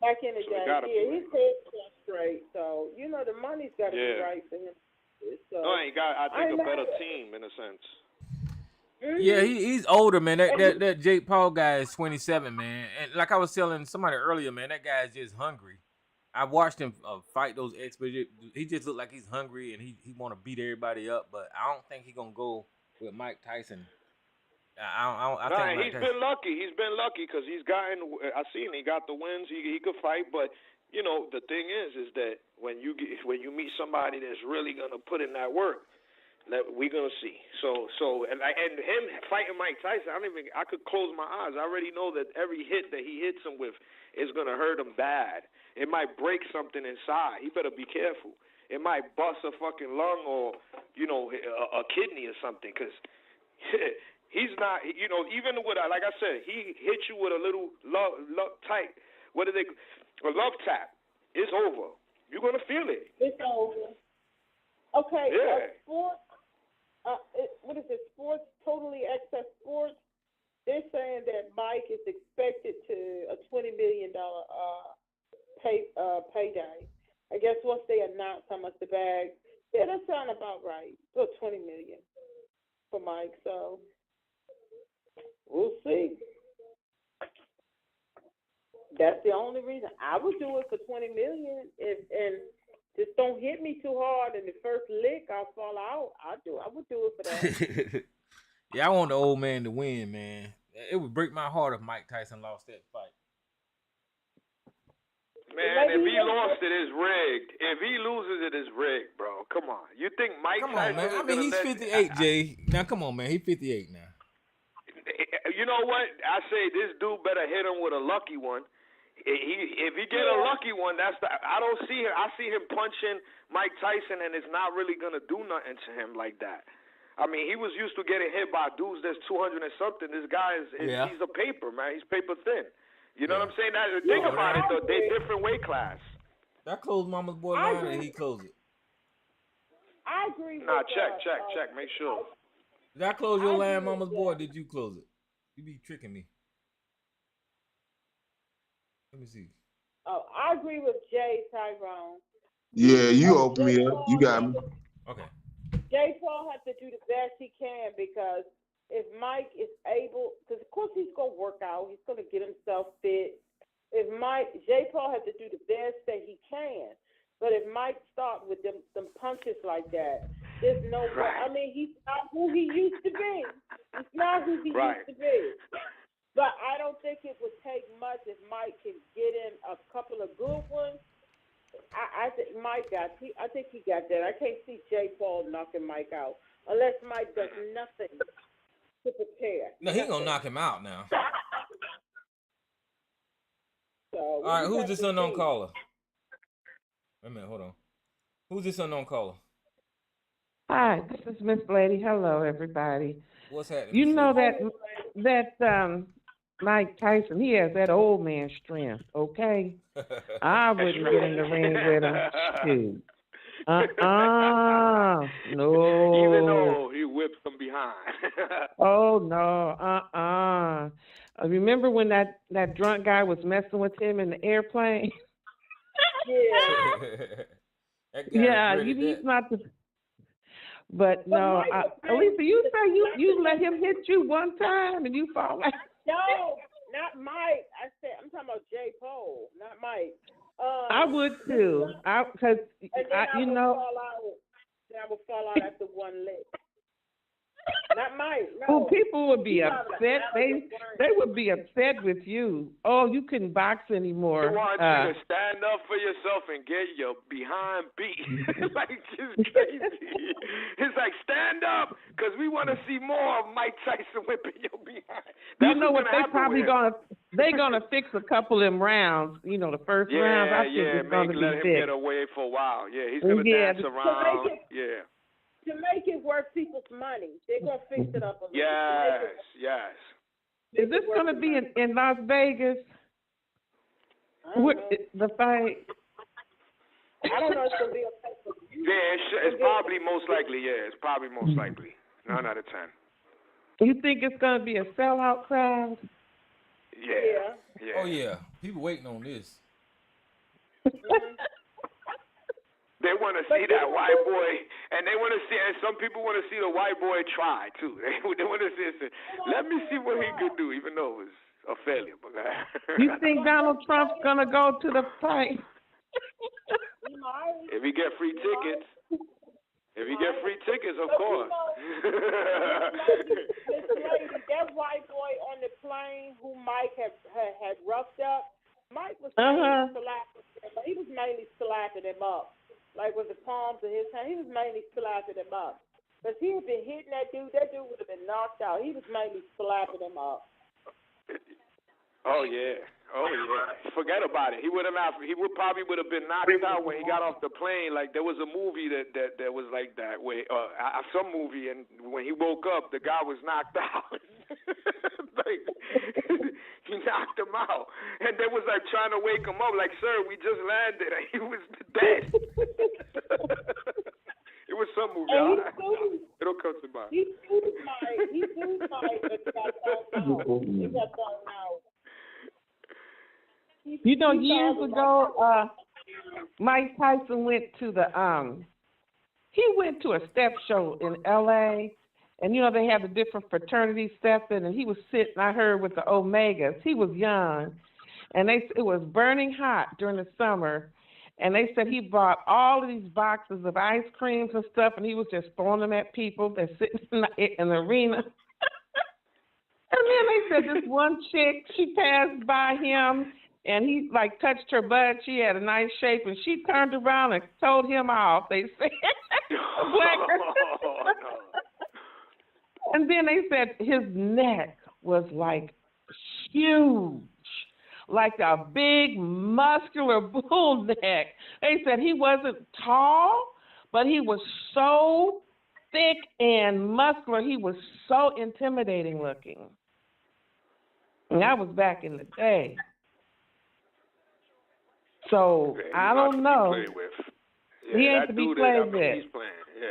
[SPEAKER 3] Back in the
[SPEAKER 5] So
[SPEAKER 3] day, his head's not straight. So the money's got to be right for him. So,
[SPEAKER 5] no, he got, I think, a better team in a sense.
[SPEAKER 3] Mm-hmm.
[SPEAKER 2] Yeah, he's older, man. That Jake Paul guy is 27, man. And like I was telling somebody earlier, man, that guy is just hungry. I watched him fight those experts. He just looked like he's hungry and he want to beat everybody up. But I don't think he's gonna go with Mike Tyson. I think Mike
[SPEAKER 5] he's
[SPEAKER 2] Tyson.
[SPEAKER 5] been lucky. He's been lucky because he's gotten. I seen he got the wins. He could fight, but the thing is that when you meet somebody that's really gonna put in that work, we're gonna see. So and him fighting Mike Tyson, I could close my eyes. I already know that every hit that he hits him with is gonna hurt him bad. It might break something inside. He better be careful. It might bust a fucking lung or a kidney or something. Cause he's not. Even with like I said, he hit you with a little love tight. What do they? A love tap. It's over. You're gonna feel it.
[SPEAKER 3] It's over. Okay.
[SPEAKER 5] Yeah.
[SPEAKER 3] Sports. What is it? Sports, Totally Excess Sports. They're saying that Mike is expected to a $20 million payday. I guess once they announce how much the bag, that sound about right. So $20 million for Mike. So we'll see. That's the only reason I would do it for $20 million. And just don't hit me too hard, and the first lick I'll fall out. I would do it for that.
[SPEAKER 2] Yeah, I want the old man to win, man. It would break my heart if Mike Tyson lost that fight.
[SPEAKER 5] Man, if he lost it, it's rigged. If he loses it, it's rigged, bro. Come on. You think Mike Tyson?
[SPEAKER 2] Man. I mean, he's 58, Jay. Now, come on, man. He's 58 now.
[SPEAKER 5] You know what? I say this dude better hit him with a lucky one. If he get a lucky one, I don't see him. I see him punching Mike Tyson, and it's not really gonna do nothing to him like that. I mean, he was used to getting hit by dudes that's 200 and something. This guy he's a paper, man. He's paper thin. You know what I'm saying? Think about it, though. They different weight class.
[SPEAKER 2] That closed Mama's boy line, and he closed it.
[SPEAKER 3] I agree with
[SPEAKER 5] check. Make sure.
[SPEAKER 2] Did I close your line, Mama's boy, or did you close it? You be tricking me. Let me see.
[SPEAKER 3] Oh, I agree with Jay Tyrone.
[SPEAKER 4] Yeah, you open me up. You got me.
[SPEAKER 2] Okay.
[SPEAKER 3] Jay Paul has to do the best he can because if Mike is able, because of course he's going to work out, he's going to get himself fit. Jay Paul has to do the best that he can. But if Mike starts with them punches like that, there's no way. I mean, he's not who he used to be. He's not who he used to be. But I don't think it would take much if Mike can get in a couple of good ones. I think Mike I think he got that. I can't see Jay Paul knocking Mike out unless Mike does nothing to prepare.
[SPEAKER 2] No, he's gonna knock him out now.
[SPEAKER 3] So,
[SPEAKER 2] all right, who's this unknown caller? Wait a minute, hold on. Who's this unknown caller?
[SPEAKER 8] Hi, this is Miss Lady. Hello, everybody.
[SPEAKER 2] What's happening?
[SPEAKER 8] You know that Mike Tyson, he has that old man strength, okay? I wouldn't get in the ring with him. Shoot. No.
[SPEAKER 5] Even though he whips them behind.
[SPEAKER 8] Oh, no, remember when that drunk guy was messing with him in the airplane?
[SPEAKER 3] Yeah.
[SPEAKER 8] He's not the... But no, Lisa, you say you let him hit you one time and you fall out.
[SPEAKER 3] No, not Mike. I'm talking about Jay Paul, not Mike.
[SPEAKER 8] I would too. I
[SPEAKER 3] would fall out after one leg. Not Mike. No.
[SPEAKER 8] Well, people would be upset. They would be upset with you. Oh, you couldn't box anymore.
[SPEAKER 5] They want you to stand up for yourself and get your behind beat. Like, just crazy. It's like, stand up, because we want to see more of Mike Tyson whipping your behind.
[SPEAKER 8] You know what? They're gonna fix a couple of them rounds. You know, the first rounds. I think it's gonna be
[SPEAKER 5] let him
[SPEAKER 8] fixed.
[SPEAKER 5] get away for a while. Yeah, he's gonna dance around.
[SPEAKER 3] To make it worth people's money, they're gonna fix it up a little.
[SPEAKER 5] Yes.
[SPEAKER 8] Is this gonna be in Las Vegas? The fight?
[SPEAKER 3] I don't know if it's gonna be a pay-per-view.
[SPEAKER 5] Yeah, it's probably most likely. Yeah, it's probably most likely. 9 out of 10.
[SPEAKER 8] You think it's gonna be a sellout crowd?
[SPEAKER 5] Yeah.
[SPEAKER 2] Oh yeah, people waiting on this.
[SPEAKER 5] They want to see that white boy, and they want to see, and some people want to see the white boy try too. They want to see it. Let me see what he could do, even though it was a failure. But
[SPEAKER 8] you think Donald Trump's gonna go to the fight?
[SPEAKER 5] If he get free tickets. If you get free tickets, of course.
[SPEAKER 3] That white boy on the plane who Mike had roughed up, Mike was mainly slapping him. He was mainly slapping him up, like with the palms of his hand. He was mainly slapping him up. Because he had been hitting that dude would have been knocked out. He was mainly slapping him up.
[SPEAKER 5] Oh yeah. Forget about it. He probably would have been knocked out when he got off the plane. Like there was a movie that was like that, where some movie, and when he woke up, the guy was knocked out. Like he knocked him out, and they was like trying to wake him up. Like, sir, we just landed, and he was dead. It was some movie. It'll come to mind.
[SPEAKER 3] He sued Mike, but he got thrown out.
[SPEAKER 8] You know, years ago, Mike Tyson went to a step show in L.A., and, you know, they have the different fraternities stepping, and he was sitting, I heard, with the Omegas. He was young, and it was burning hot during the summer, and they said he bought all of these boxes of ice creams and stuff, and he was just throwing them at people that sitting in the arena. And then they said this one chick, she passed by him, and he, like, touched her butt. She had a nice shape, and she turned around and told him off, they said. And then they said his neck was, like, huge, like a big, muscular bull neck. They said he wasn't tall, but he was so thick and muscular. He was so intimidating looking. And that was back in the day. So I don't know. He ain't to be played with.
[SPEAKER 5] He's playing. Yeah.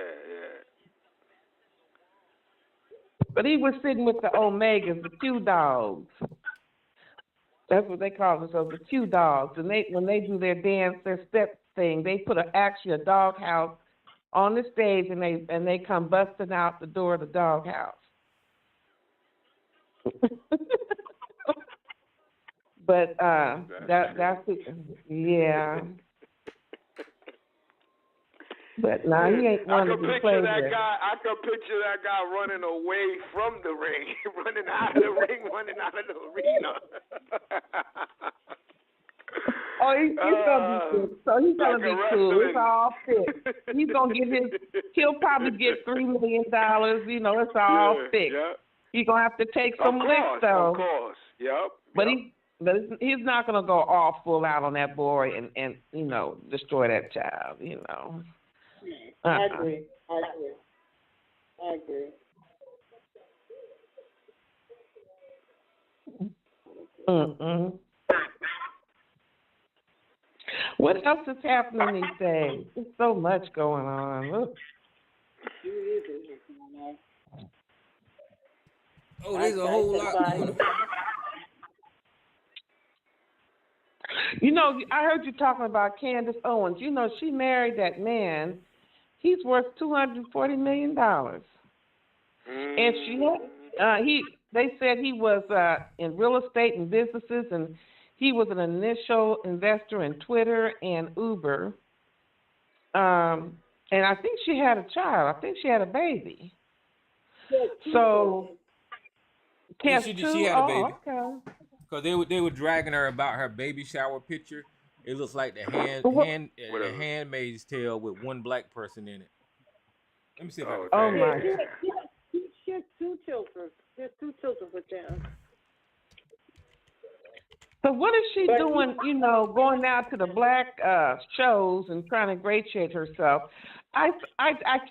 [SPEAKER 8] But he was sitting with the Omegas, the Q dogs. That's what they call themselves, the Q dogs. And when they do their dance, their step thing, they put actually a dog house on the stage, and they come busting out the door of the dog house. But that's it. Yeah. But no, he ain't one to be played with.
[SPEAKER 5] I can picture that guy running away from the ring, running out of the ring, running out of the arena.
[SPEAKER 8] Oh, he's gonna be good. So he's gonna be cool. It's all fixed. He's gonna he'll probably get $3 million. You know, it's all fixed. Yep. He's gonna have to take some licks though.
[SPEAKER 5] Of course. Yep.
[SPEAKER 8] But he's not gonna go all full out on that boy and you know, destroy that child. You know.
[SPEAKER 3] I agree.
[SPEAKER 8] Mm-mm. What else is happening these days? There's so much going on. Look.
[SPEAKER 2] Oh, there's a whole lot going on.
[SPEAKER 8] You know, I heard you talking about Candace Owens. You know, she married that man. He's worth $240 million. And they said he was in real estate and businesses, and he was an initial investor in Twitter and Uber. And I think she had a child. I think she had a baby. So,
[SPEAKER 2] she had a baby.
[SPEAKER 8] Okay.
[SPEAKER 2] Because they were dragging her about her baby shower picture. It looks like the Handmaid's Tale with one black person in it. Let me see if I can.
[SPEAKER 8] Oh my!
[SPEAKER 3] She has 2 children. She has 2 children with them.
[SPEAKER 8] So what is she doing? You know, going out to the black shows and trying to ingratiate herself. I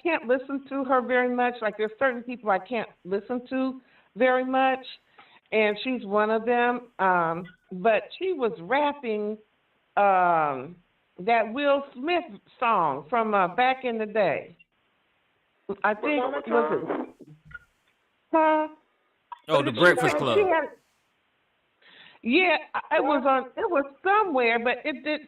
[SPEAKER 8] can't listen to her very much. Like there's certain people I can't listen to very much, and she's one of them. But she was rapping that Will Smith song from back in the day. I think was it?
[SPEAKER 2] Oh, The Breakfast Club.
[SPEAKER 8] Yeah, it was somewhere, but it did.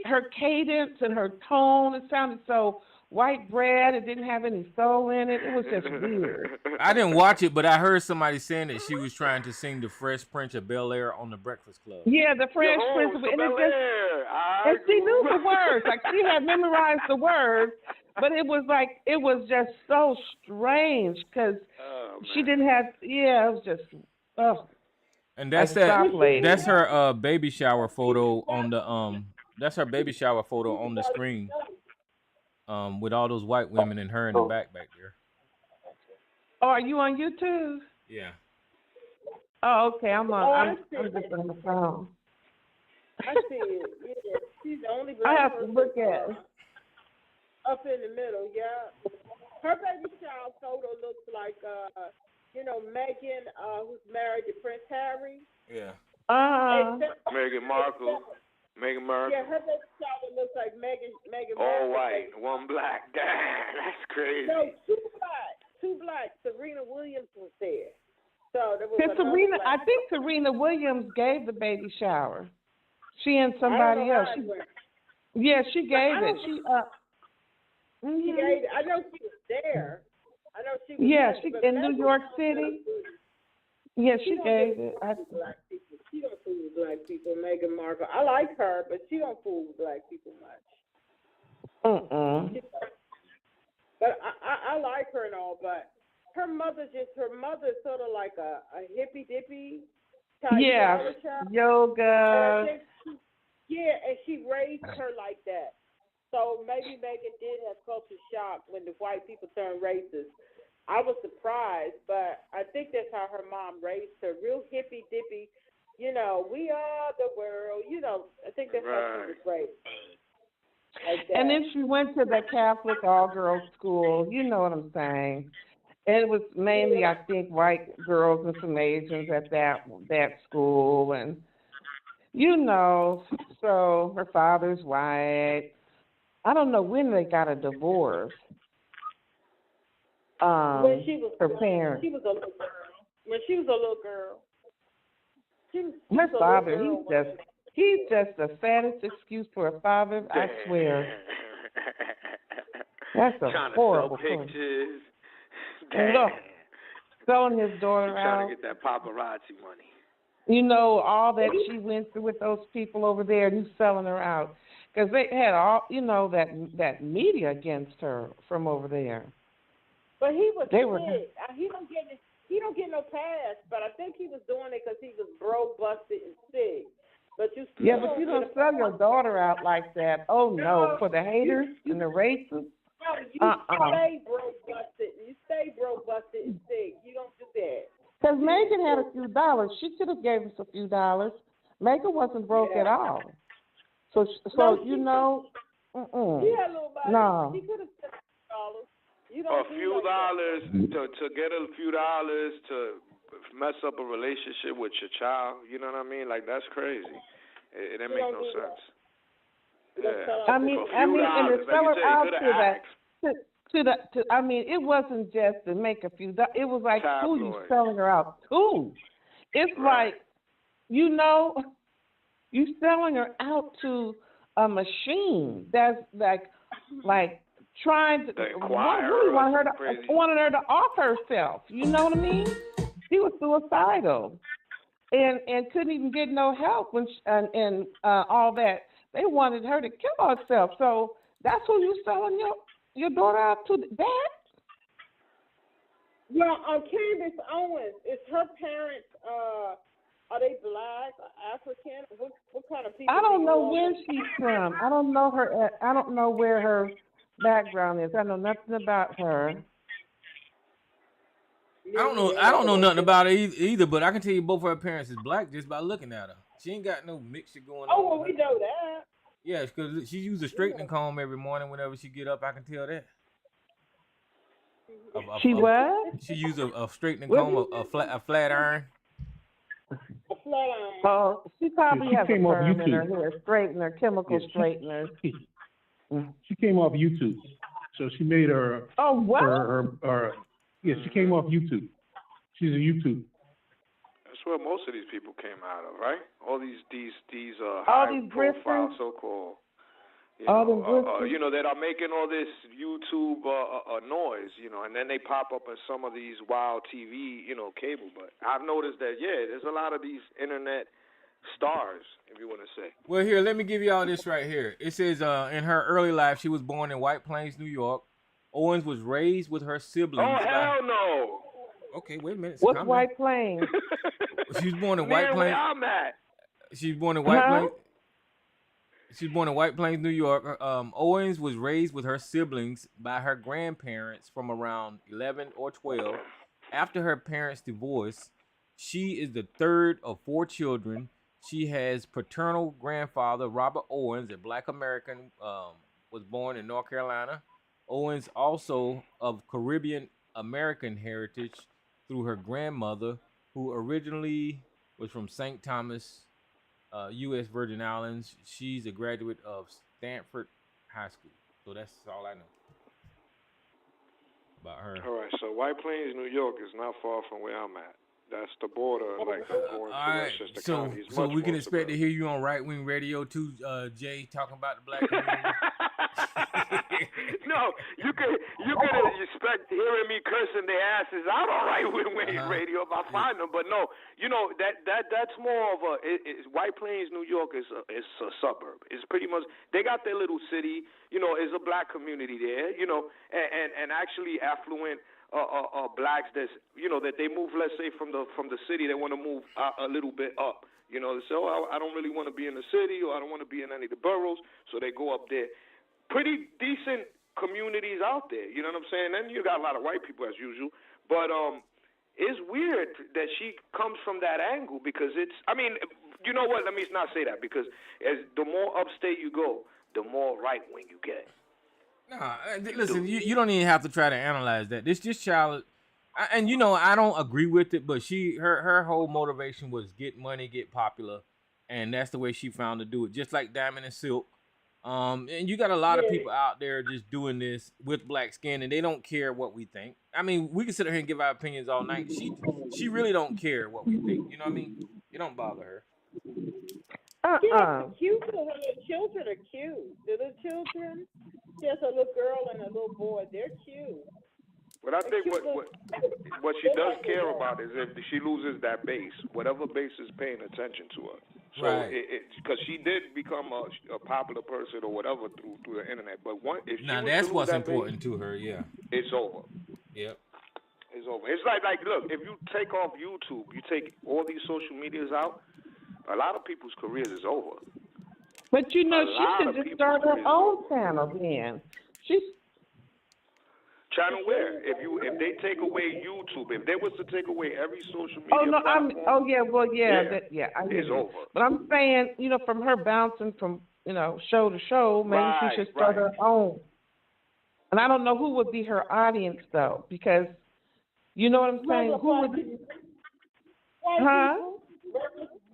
[SPEAKER 8] Her cadence and her tone, it sounded so white bread. It didn't have any soul in it. It was just weird.
[SPEAKER 2] I didn't watch it, but I heard somebody saying that she was trying to sing the Fresh Prince of Bel-Air on the Breakfast Club.
[SPEAKER 8] Yeah, the Fresh Prince of and she knew the words. Like she had memorized the words, but it was just so strange because she didn't have. Yeah, it was just.
[SPEAKER 2] And that's That's her baby shower photo on the That's her baby shower photo on the screen. With all those white women and her in the back there.
[SPEAKER 8] Oh, are you on YouTube?
[SPEAKER 2] Yeah.
[SPEAKER 8] Oh, okay. I'm just on the phone.
[SPEAKER 3] I see it. Yeah, she's the only black
[SPEAKER 8] I have to
[SPEAKER 3] person
[SPEAKER 8] look at it.
[SPEAKER 3] up in the middle. Yeah, her baby shower photo looks like Meghan, who's married to Prince Harry.
[SPEAKER 2] Yeah.
[SPEAKER 5] Meghan Markle. Meghan Markle.
[SPEAKER 3] Yeah, her baby shower looks like Meghan
[SPEAKER 5] all
[SPEAKER 3] Markle.
[SPEAKER 5] White, one black. Damn, that's crazy.
[SPEAKER 3] No, two black. Serena Williams was there. So there was
[SPEAKER 8] I think Serena Williams gave the baby shower. She and somebody else. She gave it. She
[SPEAKER 3] gave it. I know she was there. I know she was there,
[SPEAKER 8] in New York City. Yeah, she gave it.
[SPEAKER 3] She don't fool with black people, Meghan Markle. I like her, but she don't fool with black people much. But I like her and all, but her mother's sort of like a hippy dippy type.
[SPEAKER 8] Yoga.
[SPEAKER 3] And she raised her like that. So maybe Meghan did have culture shock when the white people turned racist. I was surprised, but I think that's how her mom raised her, real hippy dippy. We are the world. I think that's how she was raised. Like that.
[SPEAKER 8] And then she went to the Catholic all-girls school. You know what I'm saying? It was mainly, I think, white girls and some Asians at that school, and so her father's white. I don't know when they got a divorce.
[SPEAKER 3] When she was
[SPEAKER 8] her parents.
[SPEAKER 3] She was a little girl. When she was a little girl.
[SPEAKER 8] Her father, he's just the fattest excuse for a father, I swear. That's a horrible thing.
[SPEAKER 5] Pictures.
[SPEAKER 8] Look, selling his daughter
[SPEAKER 5] trying to get that paparazzi money.
[SPEAKER 8] All that she went through with those people over there, and he's selling her out. Because they had all, that media against her from over there.
[SPEAKER 3] But he was sick. He don't get no pass, but I think he was doing it because he was broke, busted, and sick. But you
[SPEAKER 8] don't sell your daughter out like that. Oh, no, for the haters and the racists.
[SPEAKER 3] No, you stay broke, busted. You stay broke, busted, and sick. You don't do that.
[SPEAKER 8] Because Megan had a few dollars. She could have gave us a few dollars. Megan wasn't broke at all. So
[SPEAKER 3] She had a little money.
[SPEAKER 8] No.
[SPEAKER 3] She could have spent $1.
[SPEAKER 5] A few dollars to get a few dollars to mess up a relationship with your child. You know what I mean? Like, that's crazy. It didn't make no sense. Yeah.
[SPEAKER 8] I mean, and the seller out it wasn't just to make a few dollars. It was like, who you selling her out to? It's like, you selling her out to a machine that's like trying to wanted her to off herself. You know what I mean? She was suicidal, and couldn't even get no help when all that. They wanted her to kill herself. So that's who you selling your daughter out to. That?
[SPEAKER 3] Well, Candace Owens, is her parents? Are they black, African? What kind of people?
[SPEAKER 8] I don't know where she's from. I don't know her. I don't know where her background is. I know nothing about her.
[SPEAKER 2] I don't know nothing about her either, but I can tell you both of her parents is black just by looking at her. She ain't got no mixture going on.
[SPEAKER 3] Oh, well, we know that.
[SPEAKER 2] Yeah, because she uses a straightening comb every morning whenever she get up. I can tell that.
[SPEAKER 8] She what?
[SPEAKER 2] She uses a straightening comb, a flat iron.
[SPEAKER 3] A flat iron.
[SPEAKER 8] Oh, she probably has a perm in her hair, straightener, chemical straightener.
[SPEAKER 6] She came off YouTube, so she made her.
[SPEAKER 8] Oh, what?
[SPEAKER 6] She came off YouTube. She's a YouTube.
[SPEAKER 5] That's where most of these people came out of, right? All these
[SPEAKER 8] all
[SPEAKER 5] high
[SPEAKER 8] these
[SPEAKER 5] profile
[SPEAKER 8] grifters,
[SPEAKER 5] so-called,
[SPEAKER 8] all them grifters.
[SPEAKER 5] that are making all this YouTube noise, and then they pop up in some of these wild TV, cable. But I've noticed that, there's a lot of these internet stars, if you want to say.
[SPEAKER 2] Well, here, let me give you all this right here. It says, in her early life, she was born in White Plains, New York. Owens was raised with her siblings.
[SPEAKER 5] Oh, hell no.
[SPEAKER 2] Okay, wait a minute.
[SPEAKER 8] What's White Plains?
[SPEAKER 2] She was born in White Plains.
[SPEAKER 5] Where I'm at.
[SPEAKER 2] She was born in White Plains. She was born in White Plains, New York. Owens was raised with her siblings by her grandparents from around 11 or 12. After her parents' divorce, she is the third of 4 children. She has paternal grandfather Robert Owens, a Black American, was born in North Carolina. Owens also of Caribbean American heritage through her grandmother, who originally was from St. Thomas, U.S. Virgin Islands. She's a graduate of Stanford High School. So that's all I know about her.
[SPEAKER 5] All right, so White Plains, New York is not far from where I'm at. That's the border, like going
[SPEAKER 2] all right,
[SPEAKER 5] Westchester
[SPEAKER 2] so
[SPEAKER 5] County.
[SPEAKER 2] so we can expect to hear you on Right Wing Radio too, Jay, talking about the Black community.
[SPEAKER 5] No, you could expect hearing me cursing their asses out on Right Wing Radio if I find them, but no, that's more of White Plains, New York is a suburb. It's pretty much they got their little city, is a Black community there, and actually affluent. Blacks that they move, let's say from the city, they want to move a little bit up. So I don't really want to be in the city, or I don't want to be in any of the boroughs, so they go up there. Pretty decent communities out there, you know what I'm saying? And you got a lot of white people as usual, but it's weird that she comes from that angle because you know what? Let me not say that, because as the more upstate you go, the more right wing you get.
[SPEAKER 2] Nah, listen, you don't even have to try to analyze that. This child, and I don't agree with it, but her whole motivation was get money, get popular, and that's the way she found to do it. Just like Diamond and Silk, and you got a lot of people out there just doing this with black skin, and they don't care what we think. I mean, we can sit here and give our opinions all night. She really don't care what we think. You know what I mean? It don't bother her.
[SPEAKER 3] Yeah, cute. The little children are cute. The little children. There's a little girl and a little boy. They're cute.
[SPEAKER 5] But I think what she does care about is if she loses that base, whatever base is paying attention to her. So because she did become a popular person or whatever through the internet. But if
[SPEAKER 2] now
[SPEAKER 5] she
[SPEAKER 2] that's what's
[SPEAKER 5] that
[SPEAKER 2] important
[SPEAKER 5] base,
[SPEAKER 2] to her. Yeah,
[SPEAKER 5] it's over.
[SPEAKER 2] Yep.
[SPEAKER 5] It's over. It's like look, if you take off YouTube, you take all these social medias out, a lot of people's careers is over.
[SPEAKER 8] But she should just start her own channel then.
[SPEAKER 5] Channel where? If they take away YouTube, if they was to take away every social media
[SPEAKER 8] platform,
[SPEAKER 5] it's over.
[SPEAKER 8] But I'm saying, from her bouncing from, show to show, maybe she should start her own. And I don't know who would be her audience though, because you know what I'm saying? Who would be?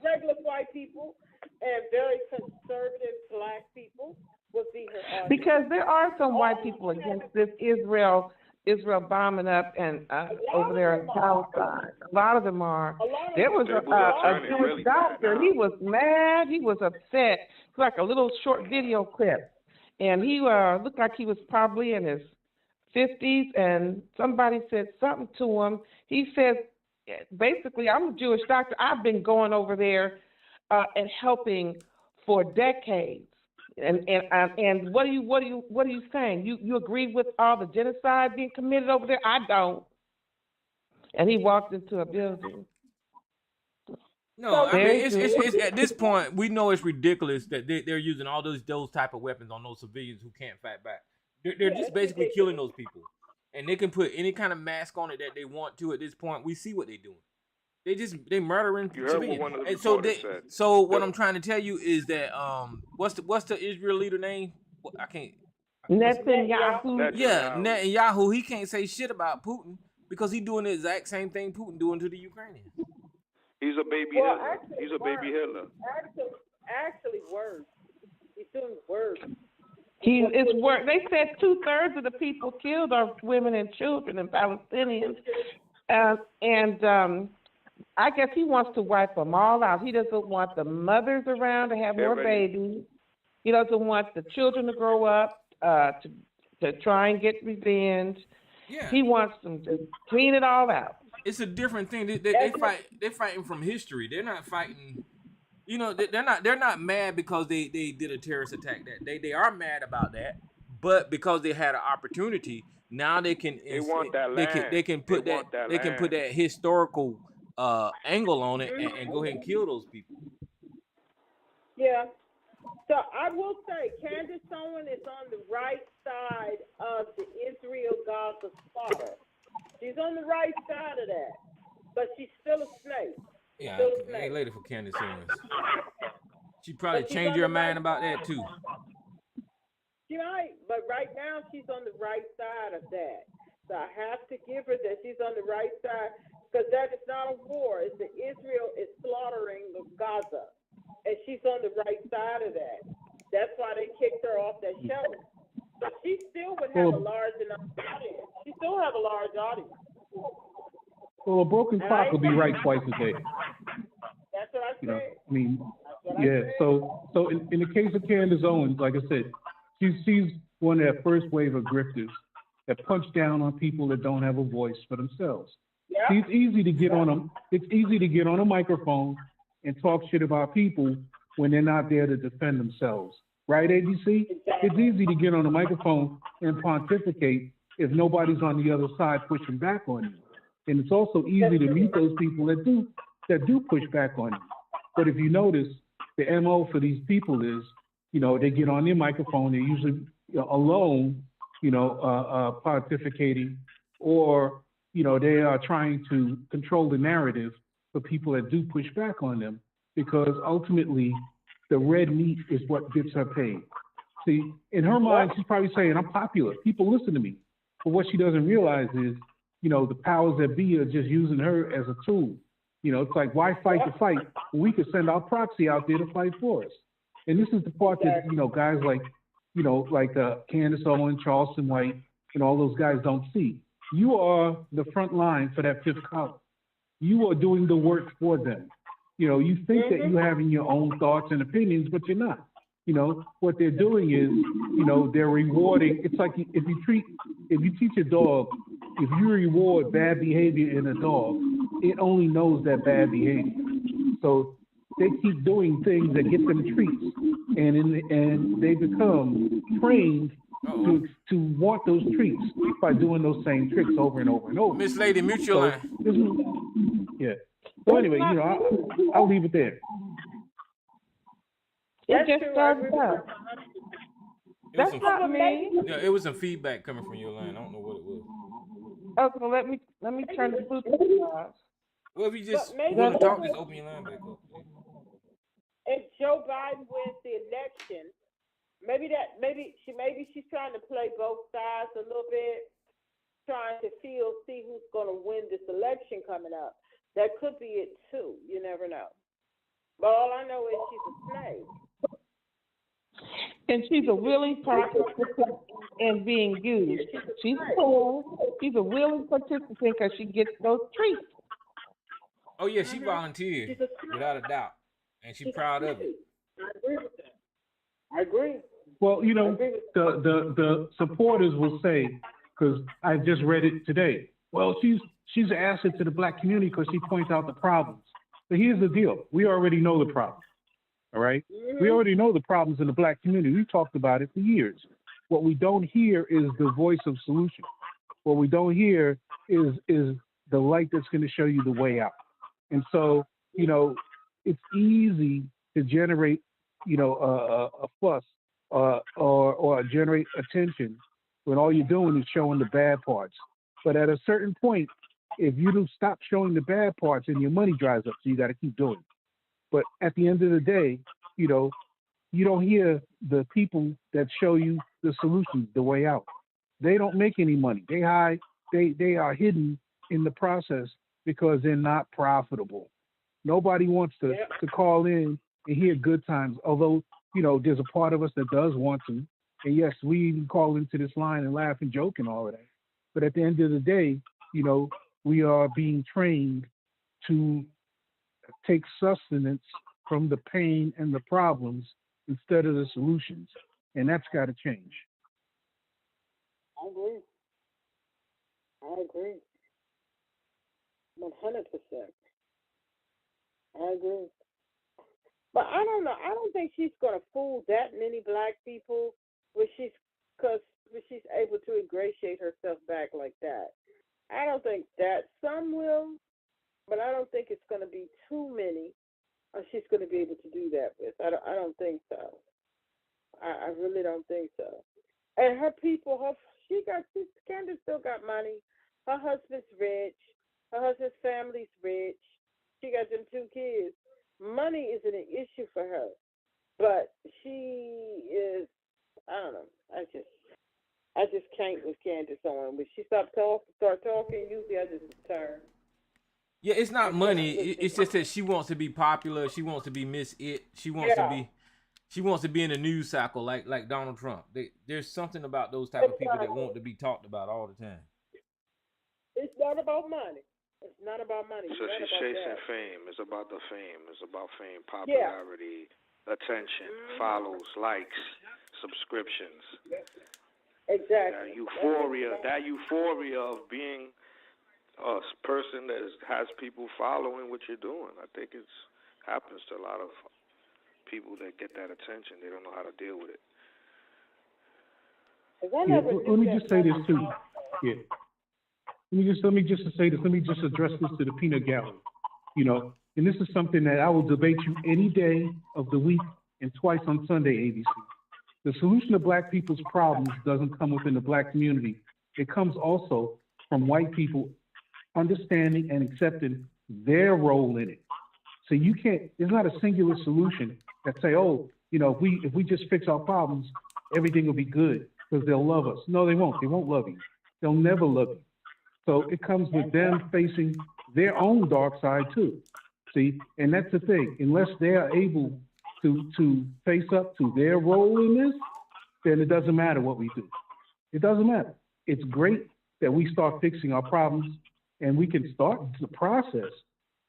[SPEAKER 3] Regular white people and very conservative black people would be her audience.
[SPEAKER 8] Because there are some white people against this Israel bombing up and over there in Palestine. A lot of them are. There was a Jewish doctor. He was mad. He was upset. It's like a little short video clip. And he looked like he was probably in his 50s, and somebody said something to him. He said, basically, I'm a Jewish doctor. I've been going over there and helping for decades. And what are you saying? You agree with all the genocide being committed over there? I don't. And he walked into a building.
[SPEAKER 2] No, I mean, it's at this point we know it's ridiculous that they're using all those type of weapons on those civilians who can't fight back. They're just basically killing those people, and they can put any kind of mask on it that they want to. At this point, we see what they're doing. They murdering civilians. And so what I'm trying to tell you is that what's the Israel leader name? I can't.
[SPEAKER 8] Netanyahu.
[SPEAKER 2] Yeah, Netanyahu. He can't say shit about Putin because he's doing the exact same thing Putin doing to the Ukrainians.
[SPEAKER 5] He's a baby Hitler. He's a baby Hitler.
[SPEAKER 3] Actually, worse. He's doing worse.
[SPEAKER 8] It's worse. They said 2/3 of the people killed are women and children and Palestinians, and I guess he wants to wipe them all out. He doesn't want the mothers around to have more babies. He doesn't want the children to grow up to try and get revenge.
[SPEAKER 2] Yeah.
[SPEAKER 8] He wants them to clean it all out.
[SPEAKER 2] It's a different thing. They fight. They're fighting from history. They're not fighting. You know, they're not mad because they did a terrorist attack. That they are mad about that, but because they had an opportunity, now they can.
[SPEAKER 5] They want that land.
[SPEAKER 2] They can put that historical angle on it and go ahead and kill those people.
[SPEAKER 3] Yeah. So I will say, Candace Owen is on the right side of the Israel-Gaza slaughter. She's on the right side of that, but she's still a snake.
[SPEAKER 2] Yeah, I ain't lady for Candace Owens. She probably changed her mind about that too.
[SPEAKER 3] She might, but right now she's on the right side of that. So I have to give her that she's on the right side, because that is not a war. It's that Israel is slaughtering Gaza, and she's on the right side of that. That's why they kicked her off that show. So she still would have a large enough audience. She still have a large audience.
[SPEAKER 6] Well, a broken clock will be right twice a day.
[SPEAKER 3] That's what I said.
[SPEAKER 6] I mean, yeah. So in the case of Candace Owens, like I said, she's one of that first wave of grifters that punch down on people that don't have a voice for themselves. Yeah. It's easy to get on them. It's easy to get on a microphone and talk shit about people when they're not there to defend themselves. Right, ABC? It's easy to get on a microphone and pontificate if nobody's on the other side pushing back on you. And it's also easy to meet those people that do push back on you. But if you notice, the MO for these people is, they get on their microphone, they're usually alone, pontificating, or, they are trying to control the narrative for people that do push back on them, because ultimately the red meat is what gets her paid. See, in her mind, she's probably saying, I'm popular, people listen to me. But what she doesn't realize is, the powers that be are just using her as a tool. It's like, why fight the fight? We could send our proxy out there to fight for us. And this is the part that, guys like, Candace Owen, Charleston White, and all those guys don't see. You are the front line for that fifth column. You are doing the work for them. You think that you're having your own thoughts and opinions, but you're not. What they're doing is, they're rewarding. It's like if you teach a dog, if you reward bad behavior in a dog, it only knows that bad behavior. So they keep doing things that get them treats, and they become trained to want those treats by doing those same tricks over and over and over.
[SPEAKER 2] Miss Lady, mute your line.
[SPEAKER 6] Yeah. So anyway, I'll leave it there.
[SPEAKER 8] It just started out. That's not me.
[SPEAKER 2] Yeah, it was some feedback coming from your line. I don't know what it was.
[SPEAKER 8] Okay, let me turn the Bluetooth off.
[SPEAKER 2] Well, if you just want to talk, just open your line back up.
[SPEAKER 3] If Joe Biden wins the election, maybe she's trying to play both sides a little bit, trying to see who's going to win this election coming up. That could be it too. You never know. But all I know is she's a snake.
[SPEAKER 8] And she's a willing participant in being used. She's cool. She's a willing participant because she gets those treats.
[SPEAKER 2] Oh yeah, she volunteered without a doubt, and she's proud of it.
[SPEAKER 3] I agree with that. I agree.
[SPEAKER 6] Well, the supporters will say, because I just read it today. Well, she's an asset to the black community because she points out the problems. But here's the deal: we already know the problem. All right, we already know the problems in the black community. We've talked about it for years. What we don't hear is the voice of solution. What we don't hear is the light that's going to show you the way out. And so, it's easy to generate, a fuss or generate attention when all you're doing is showing the bad parts. But at a certain point, if you don't stop showing the bad parts, and your money dries up, so you got to keep doing it. But at the end of the day, you don't hear the people that show you the solutions, the way out. They don't make any money. They hide. They are hidden in the process because they're not profitable. Nobody wants to call in and hear good times. Although, there's a part of us that does want to. And yes, we even call into this line and laugh and joke and all of that. But at the end of the day, we are being trained to take sustenance from the pain and the problems instead of the solutions. And that's got to change.
[SPEAKER 3] I agree. I agree. 100%. I agree. But I don't know. I don't think she's going to fool that many black people when she's able to ingratiate herself back like that. I don't think that. Some will, but I don't think it's going to be too many she's going to be able to do that with. I don't think so. I really don't think so. And her people, Candace still got money. Her husband's rich. Her husband's family's rich. She got them 2 kids. Money isn't an issue for her. But she is, I don't know. I just can't with Candace on. When she start talking, usually I just turn.
[SPEAKER 2] Yeah, it's not money. It's just that she wants to be popular. She wants to be Miss It. She wants to be in the news cycle like Donald Trump. There's something about those type of people that want to be talked about all the time.
[SPEAKER 3] It's not about money. It's not about money.
[SPEAKER 5] So she's chasing fame. It's about the fame. It's about fame, popularity, attention, follows, likes, subscriptions.
[SPEAKER 3] Exactly.
[SPEAKER 5] That euphoria of being a person that has people following what you're doing. I think it happens to a lot of people that get that attention. They don't know how to deal with it.
[SPEAKER 6] Let me just say this too. Yeah. Let me just say this. Let me just address this to the peanut gallery. And this is something that I will debate you any day of the week and twice on Sunday, ABC. The solution to black people's problems doesn't come within the black community. It comes also from white people understanding and accepting their role in it. So you can't, there's not a singular solution that say, if we just fix our problems, everything will be good because they'll love us. No, they won't. They won't love you. They'll never love you. So it comes with them facing their own dark side too. See, and that's the thing. Unless they are able to face up to their role in this, then it doesn't matter what we do. It doesn't matter. It's great that we start fixing our problems and we can start the process,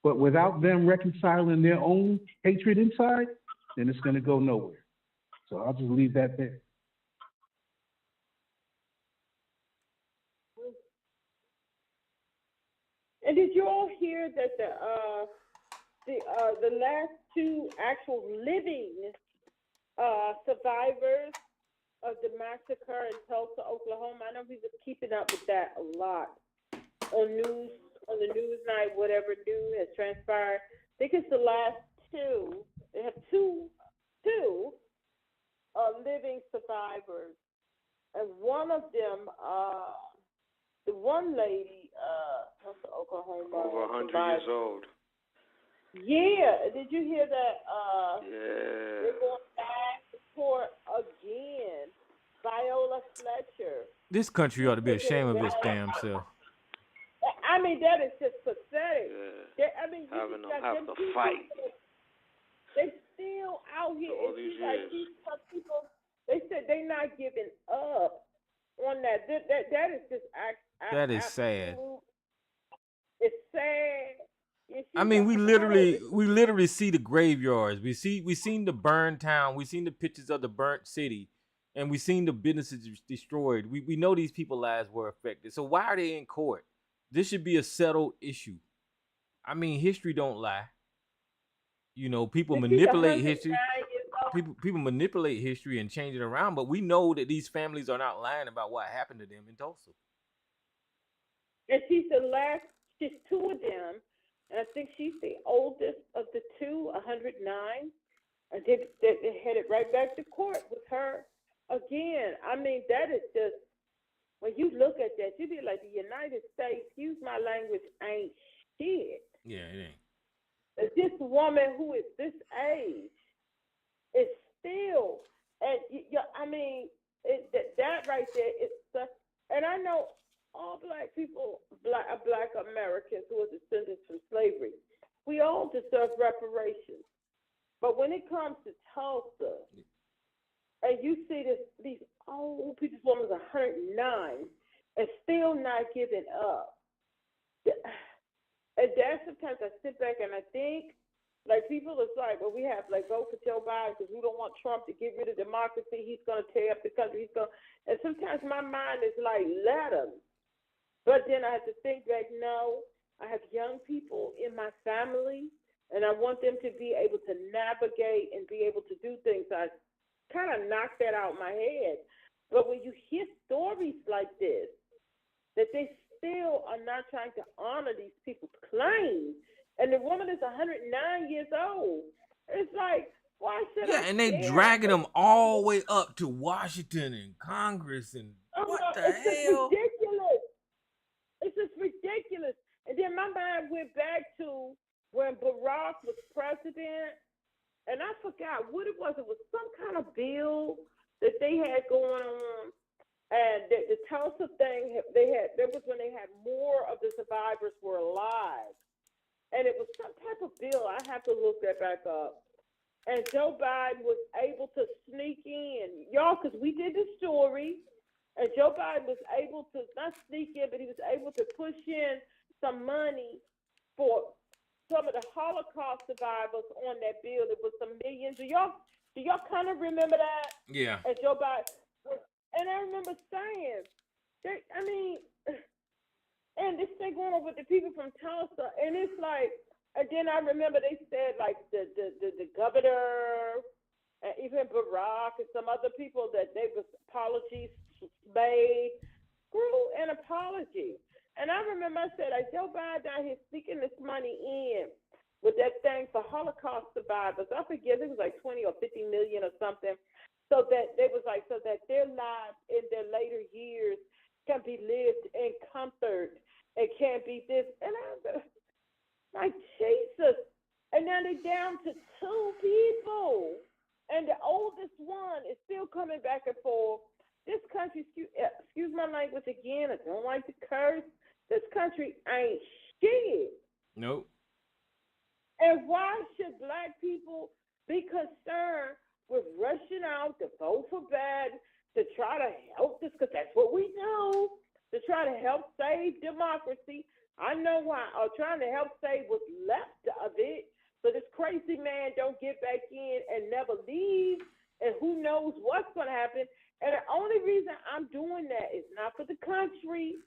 [SPEAKER 6] but without them reconciling their own hatred inside, then it's going to go nowhere. So I'll just leave that there.
[SPEAKER 3] And did you all hear that the last 2 actual living survivors of the massacre in Tulsa, Oklahoma? I know we were keeping up with that a lot on the news night, whatever new has transpired. I think it's the last 2. They have two living survivors, and one of them, the one lady, Oklahoma,
[SPEAKER 5] over 100 years old.
[SPEAKER 3] Yeah, did you hear that?
[SPEAKER 5] Yeah.
[SPEAKER 3] They're going back to court again. Viola Fletcher.
[SPEAKER 2] This country ought to be ashamed of its damn self.
[SPEAKER 3] I mean, that is just pathetic.
[SPEAKER 5] Yeah.
[SPEAKER 3] Having
[SPEAKER 5] them have to fight.
[SPEAKER 3] They still out here.
[SPEAKER 5] All these years.
[SPEAKER 3] These people, they said they're not giving up on that. That is just
[SPEAKER 2] that is sad.
[SPEAKER 3] It's sad.
[SPEAKER 2] I mean, we literally see the graveyards. We seen the burned town. We seen the pictures of the burnt city, and we seen the businesses destroyed. We know these people's lives were affected. So why are they in court? This should be a settled issue. I mean, history don't lie. People manipulate history. People manipulate history and change it around, but we know that these families are not lying about what happened to them in Tulsa.
[SPEAKER 3] And she's the last. She's 2 of them. And I think she's the oldest of the 2, 109. And they headed right back to court with her again. I mean, that is just, when you look at that, you be like, the United States, excuse my language, ain't shit.
[SPEAKER 2] Yeah, it ain't.
[SPEAKER 3] This woman who is this age is still, and I mean, that right there is such, and I know all black people, black Americans who are descendants from slavery, we all deserve reparations. But when it comes to Tulsa, and you see these old people, this woman's 109, and still not giving up. And that's sometimes I sit back and I think, Like people is like, well, we have like vote for Joe Biden because we don't want Trump to get rid of democracy. He's gonna tear up the country. And sometimes my mind is like, let him. But then I have to think back. No, I have young people in my family, and I want them to be able to navigate and be able to do things. I kind of knocked that out of my head. But when you hear stories like this, that they still are not trying to honor these people's claims, and the woman is 109 years old, it's like, why should I
[SPEAKER 2] and they
[SPEAKER 3] care?
[SPEAKER 2] dragging them all the way up to Washington and Congress and what the
[SPEAKER 3] it's just
[SPEAKER 2] hell?
[SPEAKER 3] ridiculous. It's just ridiculous. And then my mind went back to when Barack was president, and I forgot what it was. It was some kind of bill that they had going on. And the Tulsa thing, that was when they had more of the survivors were alive. And it was some type of bill. I have to look that back up. And Joe Biden was able to sneak in, y'all, because we did the story. And Joe Biden was able to not sneak in, but he was able to push in some money for some of the Holocaust survivors on that bill. It was some millions. Do y'all kind of remember that?
[SPEAKER 2] Yeah.
[SPEAKER 3] And Joe Biden, and I remember saying, and this thing going on with the people from Tulsa, and it's like, and then I remember they said like the governor, and even Barack and some other people that they was apologies made. Screw an apology. And I remember I said, like, Joe Biden out here sneaking this money in with that thing for Holocaust survivors. I forget, it was like 20 or 50 million or something. So that they was like, so that their lives in their later years can be lived in comfort and can't be this. And I'm like, Jesus. And now they're down to 2 people. And the oldest one is still coming back and forth. This country, excuse my language again, I don't like to curse. This country ain't shit.
[SPEAKER 2] Nope.
[SPEAKER 3] And why should black people be concerned with rushing out to vote for Biden to try to help this? Because that's what we do, to try to help save democracy. I know why. Or trying to help save what's left of it, so this crazy man don't get back in and never leave. And who knows what's going to happen. And the only reason I'm doing that is not for the country,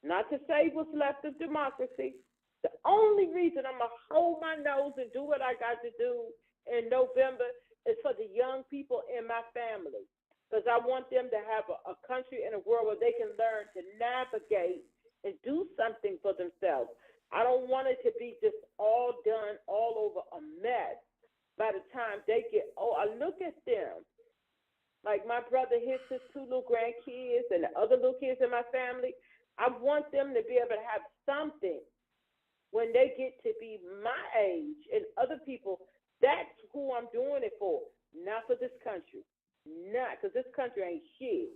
[SPEAKER 3] not to save what's left of democracy. The only reason I'm going to hold my nose and do what I got to do in November is for the young people in my family. Because I want them to have a country and a world where they can learn to navigate and do something for themselves. I don't want it to be just all done, all over a mess by the time they get old. I look at them. Like my brother, his 2 little grandkids and the other little kids in my family, I want them to be able to have something when they get to be my age and other people. That's who I'm doing it for, not for this country. Not, because this country ain't shit.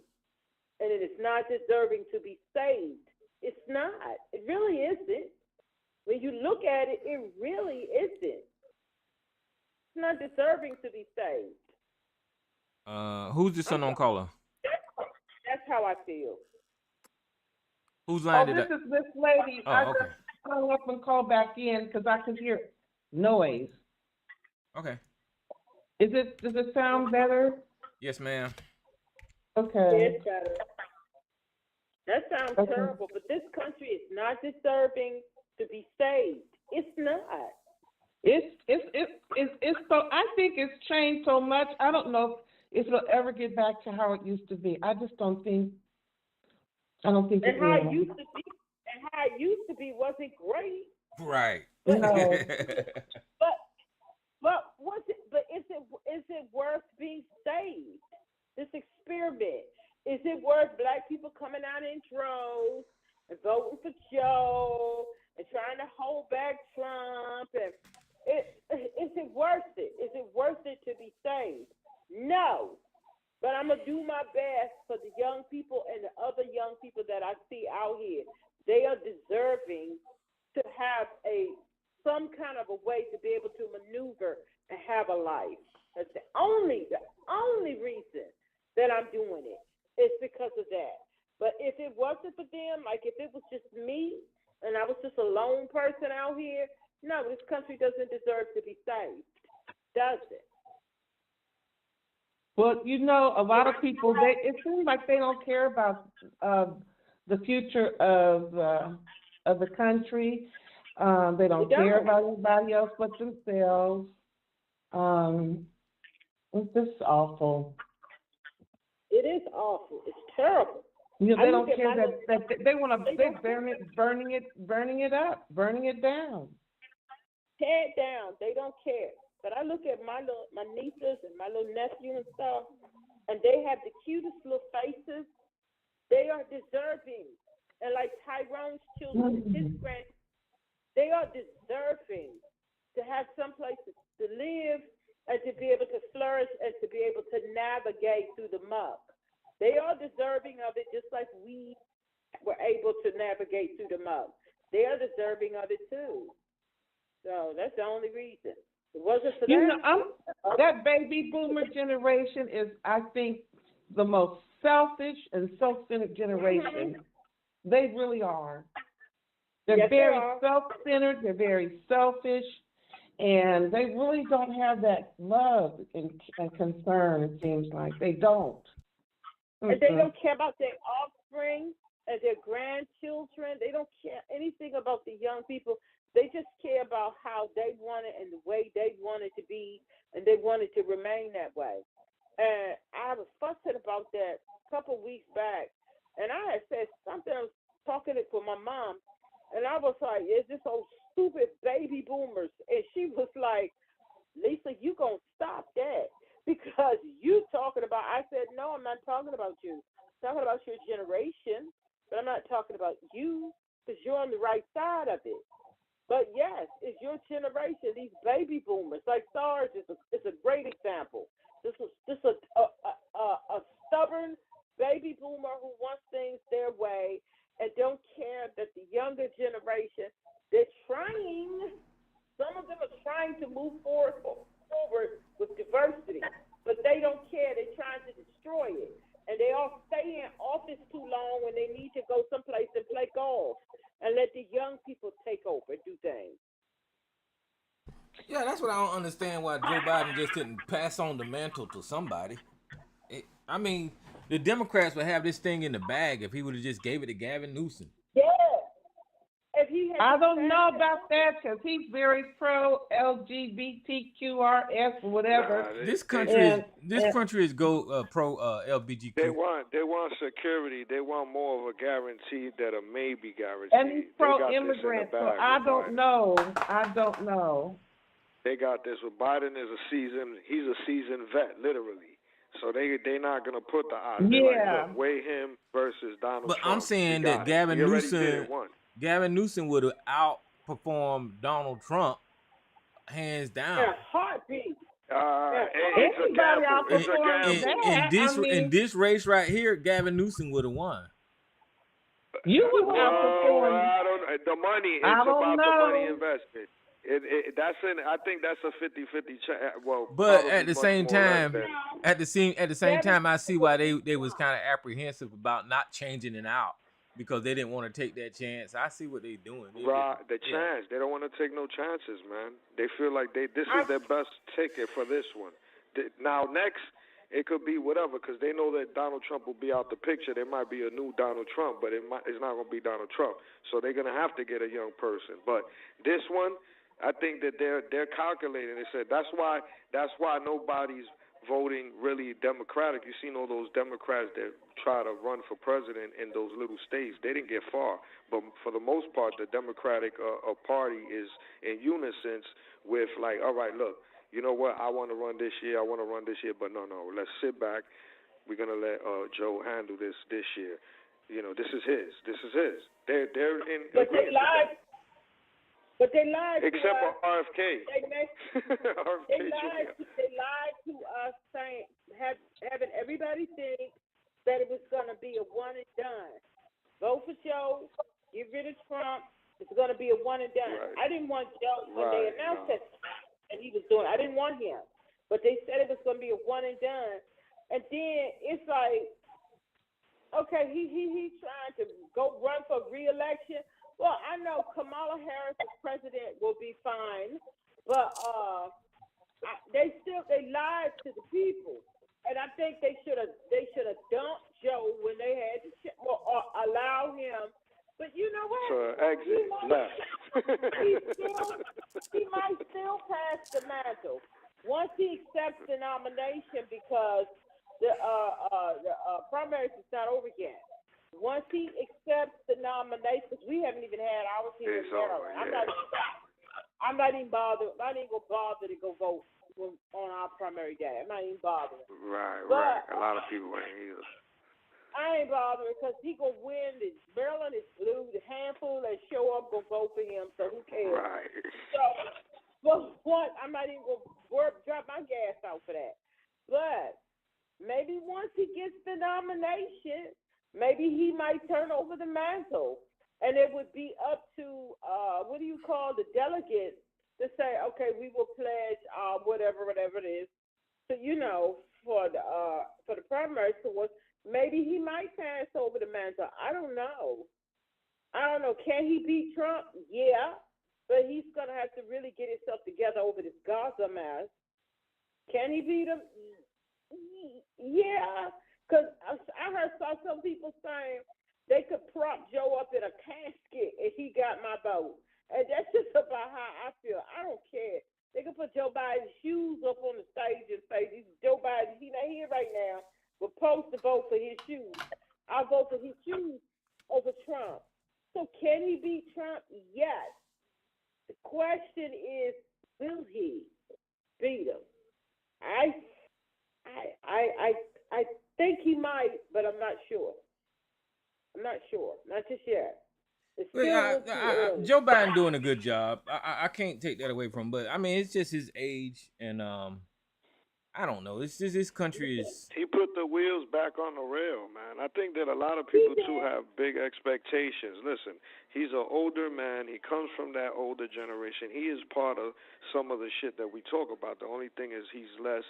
[SPEAKER 3] And it is not deserving to be saved. It's not. It really isn't. When you look at it, it really isn't. It's not deserving to be saved.
[SPEAKER 2] Who's this unknown caller?
[SPEAKER 3] That's how I feel.
[SPEAKER 2] Whose line did
[SPEAKER 8] this is this lady. I
[SPEAKER 2] okay.
[SPEAKER 8] just hung up and called back in because I could hear noise.
[SPEAKER 2] Okay.
[SPEAKER 8] Does it sound better?
[SPEAKER 2] Yes, ma'am.
[SPEAKER 8] Okay.
[SPEAKER 3] It's better. That sounds terrible, but this country is not deserving to be saved. It's not.
[SPEAKER 8] It's so, I think it's changed so much. I don't know if it'll ever get back to how it used to be. I don't think
[SPEAKER 3] And
[SPEAKER 8] it
[SPEAKER 3] how
[SPEAKER 8] will.
[SPEAKER 3] it used to be wasn't great.
[SPEAKER 2] Right.
[SPEAKER 8] No.
[SPEAKER 3] But is it worth being saved? This experiment. Is it worth black people coming out in droves and voting for Joe and trying to hold back Trump? And is it worth it? Is it worth it to be saved? No. But I'm going to do my best for the young people and the other young people that I see out here. They are deserving to have some kind of a way to be able to maneuver and have a life. That's the only reason that I'm doing it. It's because of that. But if it wasn't for them, like if it was just me and I was just a lone person out here, No, this country doesn't deserve to be saved, does it?
[SPEAKER 8] But you know, a lot of people, it seems like they don't care about the future of the country. They don't care about anybody else but themselves. It's just awful.
[SPEAKER 3] It is awful. It's terrible.
[SPEAKER 8] You know, they don't care that they want to. They're burning it up, burning it down.
[SPEAKER 3] Tear it down. They don't care. But I look at my nieces and my little nephew and stuff, and they have the cutest little faces. They are deserving, and like Tyrone's children, his grand, they are deserving to have some place to live and to be able to flourish and to be able to navigate through the muck. They are deserving of it, just like we were able to navigate through the muck. They are deserving of it too. So that's the only reason. It wasn't for
[SPEAKER 8] You
[SPEAKER 3] them.
[SPEAKER 8] know, that baby boomer generation is, I think, the most selfish and self-centered generation. They really are. They're very self-centered. They're very selfish, and they really don't have that love and concern. It seems like they don't.
[SPEAKER 3] And they don't care about their offspring and their grandchildren. They don't care anything about the young people. They just care about how they want it and the way they want it to be, and they want it to remain that way. And I was fussing about that a couple weeks back, and I had said something. I was talking it with my mom, and I was like, "It's this old stupid baby boomers," and she was like, "Lisa, you gonna stop that because you talking about?" I said, "No, I'm not talking about you. I'm talking about your generation, but I'm not talking about you because you're on the right side of it." But yes, it's your generation, these baby boomers. Like Sarge is a great example. This was just a stubborn baby boomer who wants things their way and don't care that the younger generation, they're trying, some of them are trying to move forward with diversity, but they don't care. They're trying to destroy it. And they all stay in office too long when they need to go someplace and play golf and let the young people take over and do things.
[SPEAKER 2] Yeah, that's what I don't understand why Joe Biden just didn't pass on the mantle to somebody. I mean, the Democrats would have this thing in the bag if he would have just gave it to Gavin Newsom.
[SPEAKER 3] Yeah. If he had
[SPEAKER 8] I don't know about that because he's very pro LGBTQRS or whatever.
[SPEAKER 2] This country is pro LGBTQ.
[SPEAKER 5] They want security. They want more of a guarantee that a maybe guarantee.
[SPEAKER 8] And he's pro immigrant, so I don't know.
[SPEAKER 5] They got this. Well, Biden is he's a seasoned vet, literally. So they're not gonna put the odds.
[SPEAKER 8] Yeah.
[SPEAKER 5] Like, look, weigh him versus Donald Trump.
[SPEAKER 2] But I'm saying that Gavin Newsom would have outperformed Donald Trump hands down.
[SPEAKER 3] In a heartbeat.
[SPEAKER 2] In this race right here, Gavin Newsom would have won.
[SPEAKER 8] You would outperform.
[SPEAKER 5] The money. It's about the money invested. I think that's a 50-50 chance. Well,
[SPEAKER 2] but at the same time, I see why they was kind of apprehensive about not changing it out because they didn't want to take that chance. I see what they're doing.
[SPEAKER 5] Chance. They don't want to take no chances, man. They feel like this is their best ticket for this one. Now next, it could be whatever because they know that Donald Trump will be out the picture. There might be a new Donald Trump, but it's not going to be Donald Trump. So they're going to have to get a young person. But this one, I think that they're calculating. They said that's why nobody's voting really Democratic. You've seen all those Democrats that try to run for president in those little states. They didn't get far. But for the most part, the Democratic party is in unison with like, all right, look, you know what? I want to run this year. But no, let's sit back. We're gonna let Joe handle this year. You know, this is his. They're in.
[SPEAKER 3] But they lied.
[SPEAKER 5] Except for RFK.
[SPEAKER 3] They lied to us, saying having everybody think that it was going to be a one and done. Vote for Joe, get rid of Trump. It's going to be a one and done. Right. I didn't want Joe when they announced that he was doing. I didn't want him, but they said it was going to be a one and done. And then it's like, okay, he's trying to go run for re-election. Well, I know Kamala Harris as president will be fine, but they lied to the people, and I think they should have dumped Joe when they had or allow him. But you know what?
[SPEAKER 5] Exit left.
[SPEAKER 3] He might still pass the mantle once he accepts the nomination because the primaries is not over yet. Once he accepts the nomination, because we haven't even had ours here in Maryland. I'm not even bothered. I'm not even gonna bother to go vote on our primary day. I'm not even bothering.
[SPEAKER 5] Right. A lot of people ain't either.
[SPEAKER 3] I ain't bothering because he gonna win. Maryland is blue. The handful that show up gonna vote for him. So who cares?
[SPEAKER 5] Right.
[SPEAKER 3] So, but what? I'm not even gonna drop my gas out for that. But maybe once he gets the nomination, maybe he might turn over the mantle, and it would be up to the delegates to say, okay, we will pledge whatever it is. So for the primary. So maybe he might pass over the mantle. I don't know. Can he beat Trump? Yeah, but he's gonna have to really get himself together over this Gaza mess. Can he beat him? Yeah, because I saw some people saying they could prop Joe up in a casket if he got my vote. And that's just about how I feel. I don't care. They could put Joe Biden's shoes up on the stage and say, Joe Biden, he's not here right now, but post to vote for his shoes. I'll vote for his shoes over Trump. So can he beat Trump? Yes. The question is, will he beat him? I think he might, but I'm not sure. Not just yet.
[SPEAKER 2] Joe Biden doing a good job. I can't take that away from him, but I mean it's just his age and I don't know. It's just this country is.
[SPEAKER 5] He put the wheels back on the rail, man. I think that a lot of people too have big expectations. Listen, he's an older man. He comes from that older generation. He is part of some of the shit that we talk about. The only thing is he's less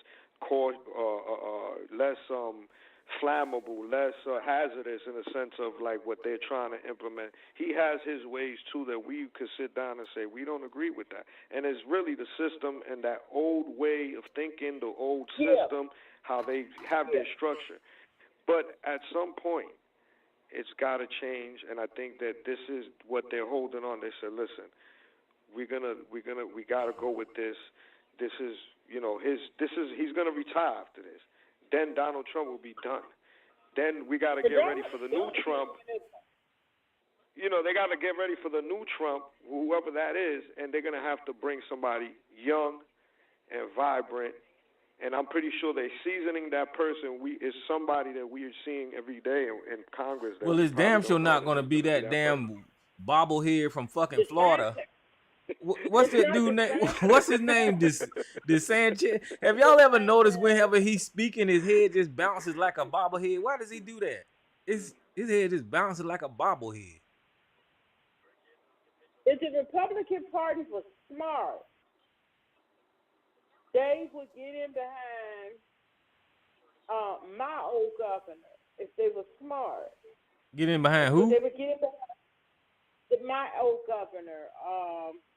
[SPEAKER 5] flammable, less hazardous in the sense of like what they're trying to implement. He has his ways too that we could sit down and say we don't agree with that. And it's really the system and that old way of thinking, the old system, how they have their structure. But at some point, it's got to change. And I think that this is what they're holding on. They said, listen, we got to go with this. This is, he's going to retire after this. Then Donald Trump will be done. Then we got to get ready for the new Trump. They got to get ready for the new Trump, whoever that is, and they're going to have to bring somebody young and vibrant. And I'm pretty sure they're seasoning that person. Is somebody that we are seeing every day in Congress.
[SPEAKER 2] Well, it's damn sure not going to be that damn bobblehead from fucking Florida. What's that dude name? What's his name? This Sanchez. Have y'all ever noticed whenever he's speaking, his head just bounces like a bobblehead? Why does he do that? His head just bounces like a bobblehead.
[SPEAKER 3] If the Republican Party was smart, they would get in behind my old governor. If they were smart,
[SPEAKER 2] get in behind who?
[SPEAKER 3] They would get in behind my old governor,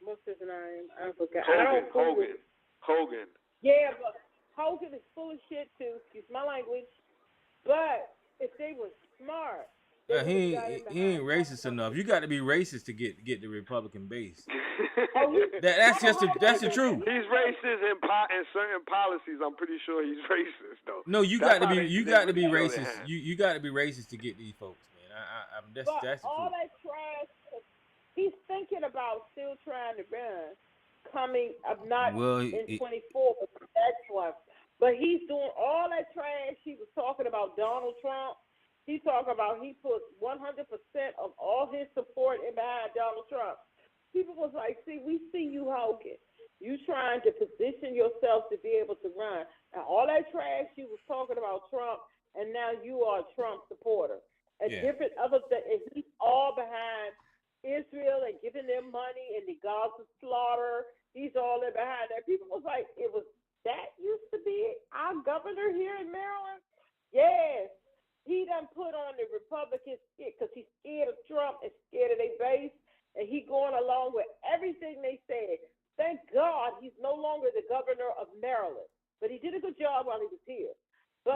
[SPEAKER 3] what's his name? I forgot.
[SPEAKER 5] Hogan.
[SPEAKER 3] Yeah, but Hogan is full of shit too. Excuse my language. But if they were smart,
[SPEAKER 2] he ain't racist enough. You got to be racist to get the Republican base. That's the truth.
[SPEAKER 5] He's racist in certain policies. I'm pretty sure he's racist though.
[SPEAKER 2] No, you got to be racist. You got to be racist to get these folks, man. That's the truth.
[SPEAKER 3] All that trash. He's thinking about still trying to run, coming up not in 24, but the next one. But he's doing all that trash. He was talking about Donald Trump. He talking about he put 100% of all his support in behind Donald Trump. People was like, see, we see you, Hogan. You trying to position yourself to be able to run. And all that trash he was talking about Trump, and now you are a Trump supporter. And different other things. And he's all behind Israel and giving them money and the Gaza slaughter. He's all in behind that. People was like, it was that used to be our governor here in Maryland? Yes. He done put on the Republican skit because he's scared of Trump and scared of their base.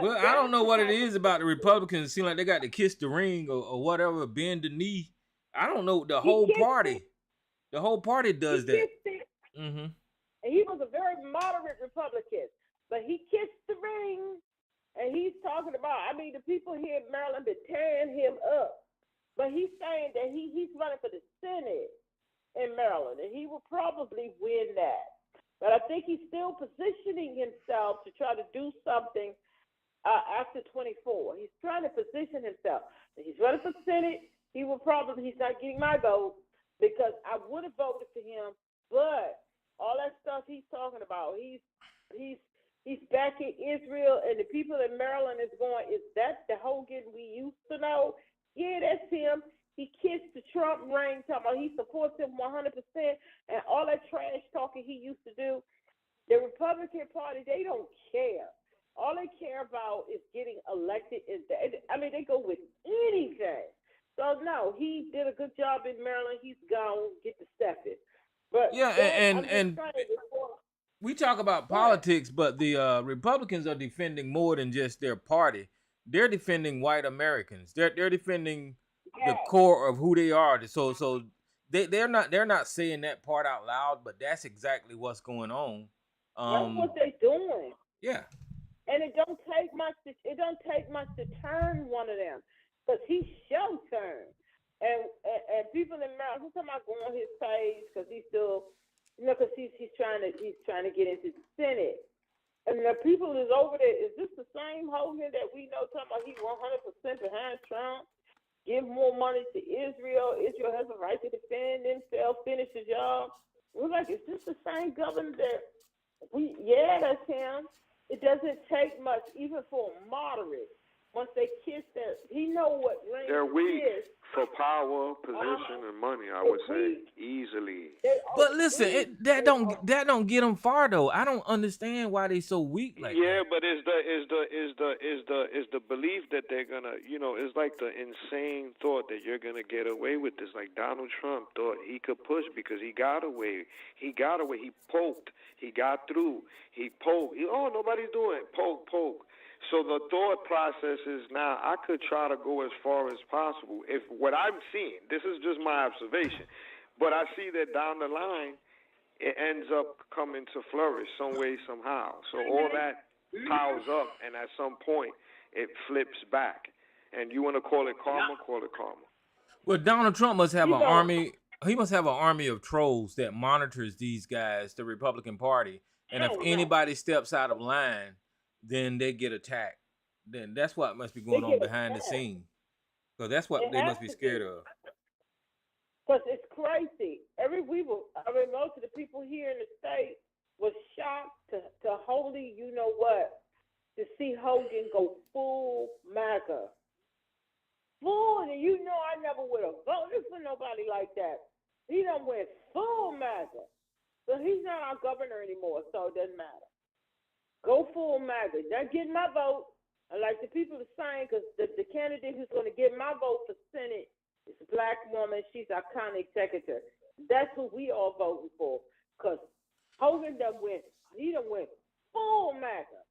[SPEAKER 2] Well, I don't know what it is about the Republicans. It seems like they got to kiss the ring or whatever, bend the knee. I don't know. The whole party does that.
[SPEAKER 3] Mm-hmm. And he was a very moderate Republican, but he kissed the ring, and he's talking about. I mean, the people here in Maryland been tearing him up, but he's saying that he's running for the Senate in Maryland, and he will probably win that. But I think he's still positioning himself to try to do something after 24. He's trying to position himself. He's running for the Senate. He's not getting my vote because I would have voted for him, but all that stuff he's talking about, he's backing Israel, and the people in Maryland is going, is that the Hogan we used to know? Yeah, that's him. He kissed the Trump ring, talking about he supports him 100%, and all that trash talking he used to do. The Republican Party, they don't care. All they care about is getting elected. They go with anything. So, no, he did a good job in Maryland. He's gone. Get the Stephen. But
[SPEAKER 2] yeah, and we talk about politics, but the Republicans are defending more than just their party. They're defending white Americans. They're defending the core of who they are. So they're not saying that part out loud, but that's exactly what's going on.
[SPEAKER 3] That's what they're doing.
[SPEAKER 2] Yeah.
[SPEAKER 3] And it don't take much to turn one of them, because he's your turn. And people in Maryland, who's talking about going on his page because he's still, because he's trying to get into the Senate. And the people is over there. Is this the same Hogan that we know talking about? He's 100% behind Trump. Give more money to Israel. Israel has a right to defend themselves. Finish the job. We're like, is this the same governor that that's him. It doesn't take much, even for a moderate. Once they kiss them, he know what range.
[SPEAKER 5] They're weak
[SPEAKER 3] is.
[SPEAKER 5] for power, position, and money. I would say easily.
[SPEAKER 2] But listen, that don't get them far though. I don't understand why they so weak like that.
[SPEAKER 5] Yeah, but is the belief that they're gonna, it's like the insane thought that you're gonna get away with this. Like Donald Trump thought he could push because he got away. He poked. He got through. He poked. Nobody's doing it. Poke. So the thought process is now I could try to go as far as possible. If what I'm seeing, this is just my observation, but I see that down the line it ends up coming to flourish some way, somehow. So all that piles up, and at some point it flips back. And you want to call it karma, call it karma.
[SPEAKER 2] Well, Donald Trump must have an army. He must have an army of trolls that monitors these guys, the Republican Party. And if anybody steps out of line, then they get attacked. Then that's what must be going on behind the scenes. So that's what they must be scared of.
[SPEAKER 3] Because it's crazy. Most of the people here in the state was shocked to wholly, to see Hogan go full MAGA. Full, and I never would have voted for nobody like that. He done went full MAGA. So he's not our governor anymore, so it doesn't matter. Go full MAGA. Not getting my vote. And like the people are saying, because the candidate who's going to get my vote for Senate is a black woman. She's our county executive. That's who we all voting for. Because Hogan done went full MAGA.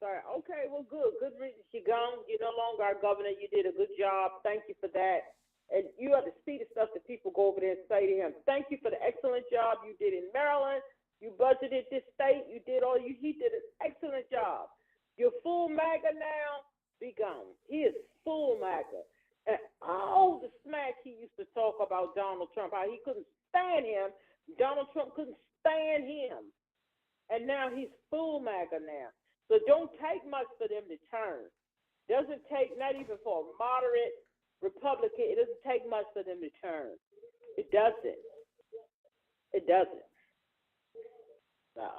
[SPEAKER 3] Sorry, okay, well, good. Good reason she gone. You're no longer our governor. You did a good job. Thank you for that. And you have to see the stuff that people go over there and say to him. Thank you for the excellent job you did in Maryland. You budgeted this state. He did an excellent job. You're full MAGA now. Be gone. He is full MAGA. And all the smack he used to talk about Donald Trump, how he couldn't stand him. Donald Trump couldn't stand him. And now he's full MAGA now. So don't take much for them to turn. Doesn't take, not even for a moderate Republican, it doesn't take much for them to turn. It doesn't. No.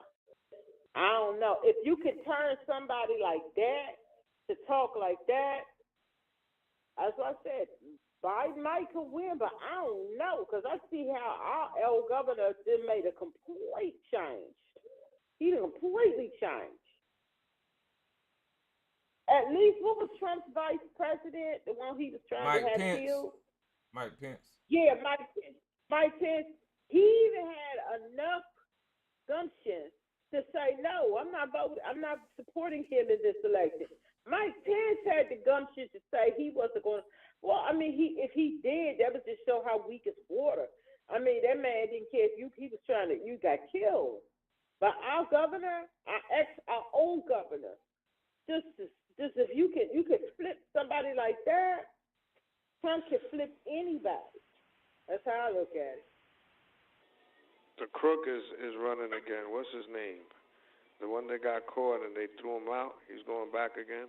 [SPEAKER 3] I don't know. If you can turn somebody like that to talk like that, as I said, Biden might could win, but I don't know, because I see how our old governor then made a complete change. He completely changed. At least, what was Trump's vice president? The one he was trying to have killed?
[SPEAKER 2] Mike Pence.
[SPEAKER 3] Yeah, Mike Pence. He even had enough gumption to say no. I'm not voting. I'm not supporting him in this election. Mike Pence had the gumption to say he wasn't going. Well, I mean, if he did, that would just show how weak his water. I mean, that man didn't care if he was trying to. You got killed. But our governor, our own governor, just if you could flip somebody like that, Trump could flip anybody. That's how I look at it.
[SPEAKER 5] The crook is running again. What's his name? The one that got caught and they threw him out. He's going back again.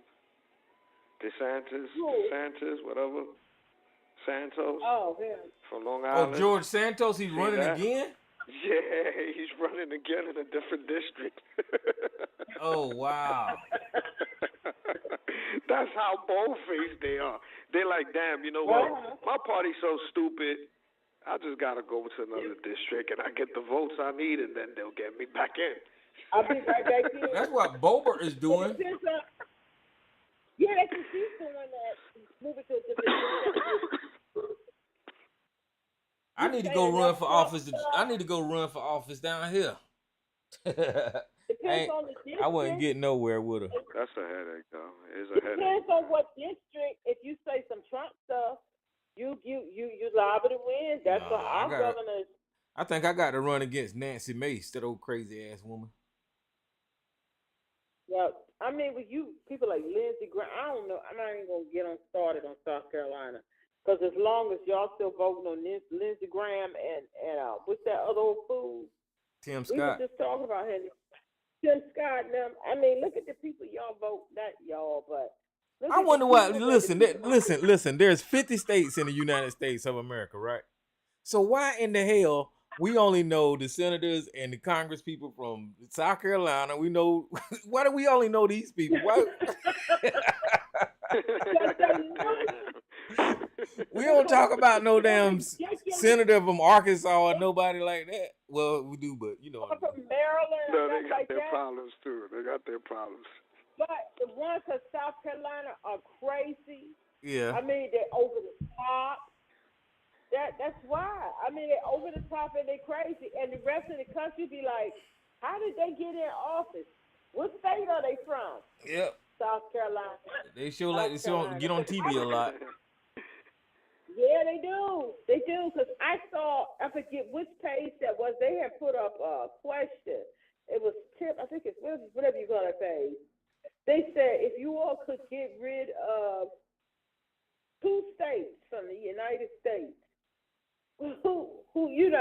[SPEAKER 5] DeSantis, whatever. Santos.
[SPEAKER 3] Oh, yeah.
[SPEAKER 5] From Long Island.
[SPEAKER 2] Oh, George Santos, he's running again?
[SPEAKER 5] Yeah, he's running again in a different district.
[SPEAKER 2] Oh, wow.
[SPEAKER 5] That's how bold-faced they are. They're like, damn, you know what? My party's so stupid. I just got to go to another district and I get the votes I need and then they'll get me back in.
[SPEAKER 3] I'll be right back in.
[SPEAKER 2] That's what Boebert is doing.
[SPEAKER 3] Yeah, that's what she's doing, that. Moving to a different.
[SPEAKER 2] I need to go run for office. I need to go run for office down here. I wasn't getting nowhere with her.
[SPEAKER 5] That's a headache, though. It's a headache.
[SPEAKER 3] Depends on what district. If you say some Trump stuff, you liable to win. That's what our governors.
[SPEAKER 2] I think I got to run against Nancy Mace, that old crazy ass woman.
[SPEAKER 3] Yeah, I mean, with you people like Lindsey Graham, I don't know. I'm not even gonna get on started on South Carolina because as long as y'all still voting on Lindsey Graham and what's that other old fool?
[SPEAKER 2] Tim Scott.
[SPEAKER 3] We were just talking about him. Tim Scott and them. I mean, look at the people y'all vote. Not y'all, but.
[SPEAKER 2] I wonder why. Listen. There's 50 states in the United States of America, right? So why in the hell we only know the senators and the Congress people from South Carolina? We know. Why do we only know these people? Why? We don't talk about no damn senator from Arkansas or nobody like that. Well, we do, but you know.
[SPEAKER 3] From Maryland.
[SPEAKER 5] No, they got their problems too. They got their problems.
[SPEAKER 3] But the ones of South Carolina are crazy.
[SPEAKER 2] Yeah.
[SPEAKER 3] I mean, they're over the top. That's why. I mean, they're over the top and they're crazy. And the rest of the country be like, how did they get in office? What state are they from?
[SPEAKER 2] Yep.
[SPEAKER 3] South Carolina.
[SPEAKER 2] They show like they get on TV a lot.
[SPEAKER 3] Yeah, they do. They do. Because I forget which page that was. They had put up a question. It was I think it's whatever you call that page. They said if you all could get rid of 2 states from the United States, who it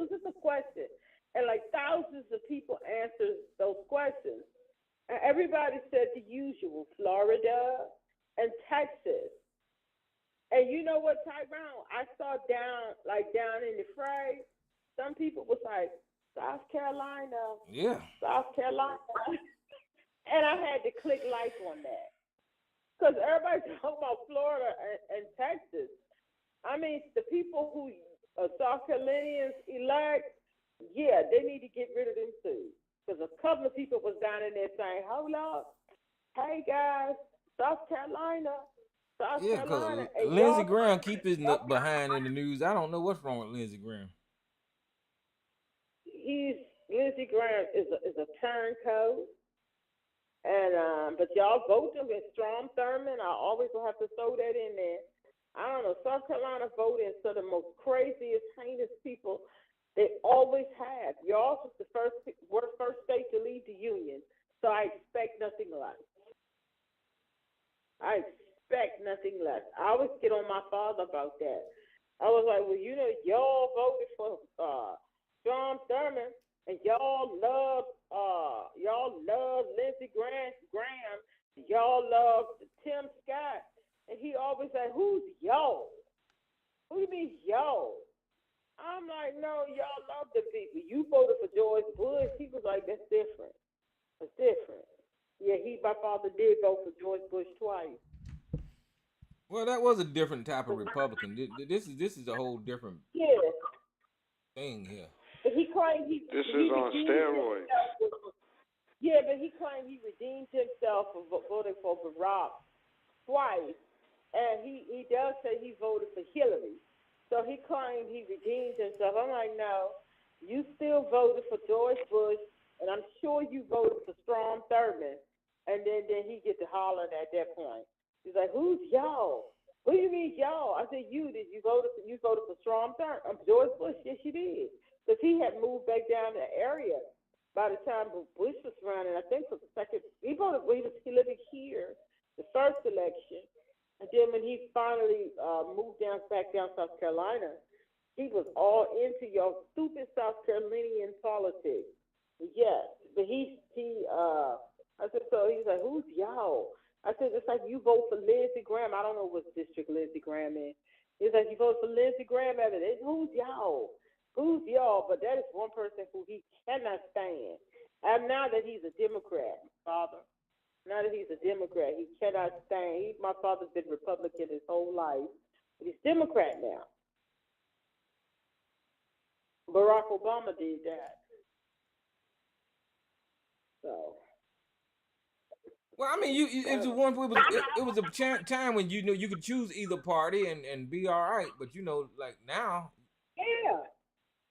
[SPEAKER 3] was just a question. And like thousands of people answered those questions. And everybody said the usual, Florida and Texas. And you know what, Tyrone? I saw down in the fray, some people was like, South Carolina.
[SPEAKER 2] Yeah.
[SPEAKER 3] South Carolina. And I had to click like on that. Because everybody's talking about Florida and Texas. I mean, the people who South Carolinians elect, yeah, they need to get rid of them too. Because a couple of people was down in there saying, hold up, hey guys, South Carolina.
[SPEAKER 2] Yeah, because Lindsey Graham keep his behind in the news. I don't know what's wrong with Lindsey Graham.
[SPEAKER 3] Lindsey Graham is a turncoat. And but y'all vote him with Strom Thurmond. I always will have to throw that in there. I don't know. South Carolina voting for the most craziest, heinous people they always have. Y'all was the first state to leave the union, so I expect nothing less. I always get on my father about that. I was like, well, y'all voted for Strom Thurmond. And y'all love Lindsey Graham. Y'all love Tim Scott. And he always said, who's y'all? Who do you mean y'all? I'm like, no, y'all love the people. You voted for George Bush. He was like, that's different. That's different. Yeah, my father did vote for George Bush twice.
[SPEAKER 2] Well, that was a different type of Republican. This is a whole different thing here.
[SPEAKER 3] But he claimed
[SPEAKER 5] This is on steroids.
[SPEAKER 3] Yeah, but he claimed he redeemed himself for voting for Barack twice. And he does say he voted for Hillary. So he claimed he redeemed himself. I'm like, no, you still voted for George Bush and I'm sure you voted for Strom Thurmond, and then he get to hollering at that point. He's like, "Who's y'all? Who do you mean y'all?" I said, "You did. You voted for Strom Thurmond, George Bush? Yes, you did, because he had moved back down the area by the time Bush was running. I think for the second, he voted. He living here the first election, and then when he finally moved back down South Carolina, he was all into your stupid South Carolinian politics. Yes, but I said, so he's like, "Who's y'all?" I said, "It's like you vote for Lindsey Graham." I don't know what district Lindsey Graham in. He's like, "You vote for Lindsey Graham, Evan." Who's y'all? Who's y'all? But that is one person who he cannot stand. And now that he's a Democrat, father, now that he's a Democrat, he cannot stand. My father's been Republican his whole life, but he's Democrat now. Barack Obama did that. So.
[SPEAKER 2] Well, I mean, it was a time when you could choose either party and be all right, but like now.
[SPEAKER 3] Yeah.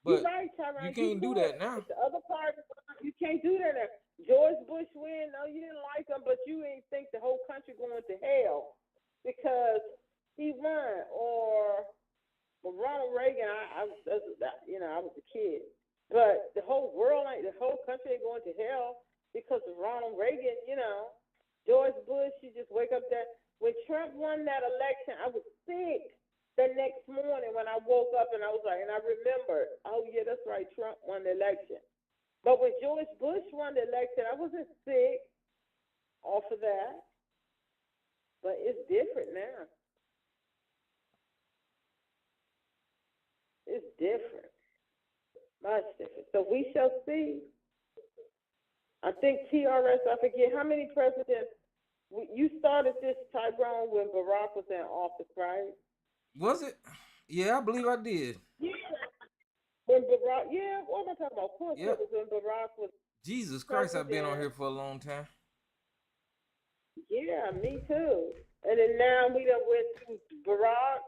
[SPEAKER 2] But
[SPEAKER 3] you're right, Tyrone.
[SPEAKER 2] you can't do that now.
[SPEAKER 3] The other part, you can't do that. George Bush win. No, you didn't like him, but you ain't think the whole country going to hell because he won. Or Ronald Reagan. I was a kid, but the whole country ain't going to hell because of Ronald Reagan. George Bush. You just wake up that when Trump won that election, I was sick. The next morning when I woke up and I was like, and I remembered, oh yeah, that's right, Trump won the election. But when George Bush won the election, I wasn't sick off of that. But it's different now. It's different. Much different. So we shall see. I think TRS, I forget how many presidents, you started this, Tyrone, when Barack was in office, right?
[SPEAKER 2] Was it? Yeah, I believe I did.
[SPEAKER 3] Yeah. When Barack, what am I talking about? Of course,
[SPEAKER 2] yep.
[SPEAKER 3] It was when Barack was.
[SPEAKER 2] Jesus Christ, I've been on here for a long time.
[SPEAKER 3] Yeah, me too. And then now we done went through Barack.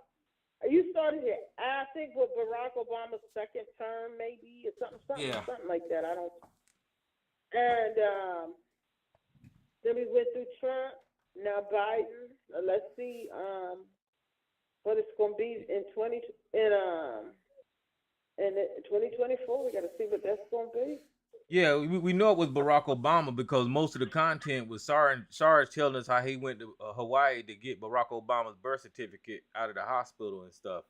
[SPEAKER 3] You started here, I think, with Barack Obama's second term, maybe, or something like that. I don't. And then we went through Trump. Now Biden. Let's see. What it's going to be in 2024. We got to see what that's going to be.
[SPEAKER 2] Yeah, we know it was Barack Obama because most of the content was Sarge telling us how he went to Hawaii to get Barack Obama's birth certificate out of the hospital and stuff.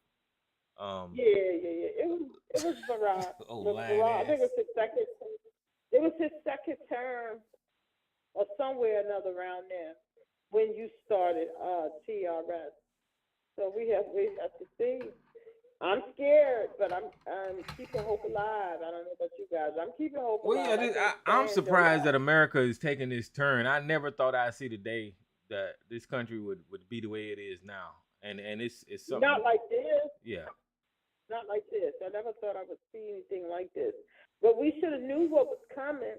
[SPEAKER 3] Yeah. It was Barack.
[SPEAKER 2] Barack.
[SPEAKER 3] I think it was his second term or somewhere or another around there when you started TRS. So we have to see. I'm scared, but I'm keeping hope alive. I don't know about you guys. I'm keeping hope alive.
[SPEAKER 2] I'm surprised that America is taking this turn. I never thought I'd see the day that this country would be the way it is now. And it's something.
[SPEAKER 3] Not like this.
[SPEAKER 2] Yeah.
[SPEAKER 3] Not like this. I never thought I would see anything like this. But we should have knew what was coming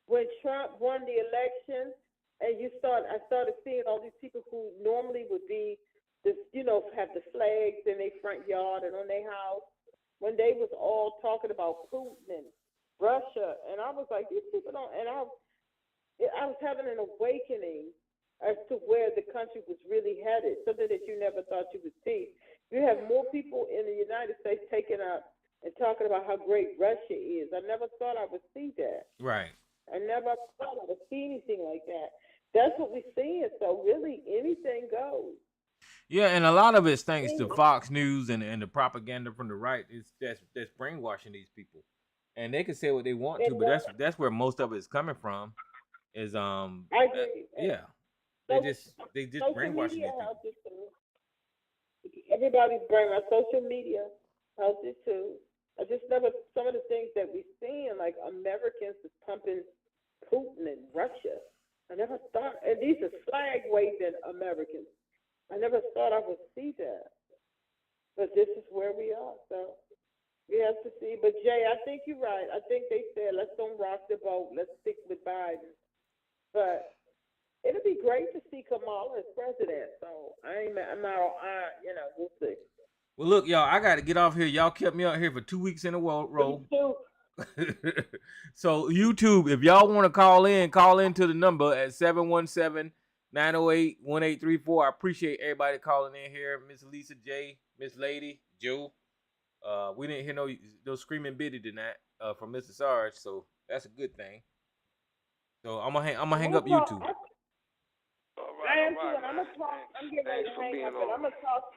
[SPEAKER 3] when Trump won the election, and I started seeing all these people who normally would be have the flags in their front yard and on their house, when they was all talking about Putin and Russia, and I was like, these people don't. And I was having an awakening as to where the country was really headed, something that you never thought you would see. You have more people in the United States taking up and talking about how great Russia is. I never thought I would see that.
[SPEAKER 2] Right.
[SPEAKER 3] I never thought I would see anything like that. That's what we're seeing. So really, anything goes.
[SPEAKER 2] Yeah, and a lot of it's thanks to Fox News and the propaganda from the right. That's brainwashing these people, and they can say what they want to, but that's where most of it's coming from. Is
[SPEAKER 3] I agree.
[SPEAKER 2] They just brainwashing these people.
[SPEAKER 3] Everybody's brainwashed. Social media helps it too. I just never some of the things that we're seeing, like Americans is pumping Putin and Russia. I never thought, and these are flag waving Americans. I never thought I would see that, but this is where we are. So we have to see. But Jay, I think you're right. I think they said let's don't rock the boat. Let's stick with Biden. But it'll be great to see Kamala as president. So we'll see.
[SPEAKER 2] Well, look, y'all, I got to get off here. Y'all kept me out here for 2 weeks in a row.
[SPEAKER 3] Me too.
[SPEAKER 2] So YouTube, if y'all want to call into the number at 717-908-1834. I appreciate everybody calling in here. Miss Lisa J, Miss Lady, Joe. We didn't hear no screaming biddy tonight from Mr. Sarge, so that's a good thing. So I'm gonna hang up YouTube.
[SPEAKER 5] All right, I'm getting ready to hang up, and I'm gonna talk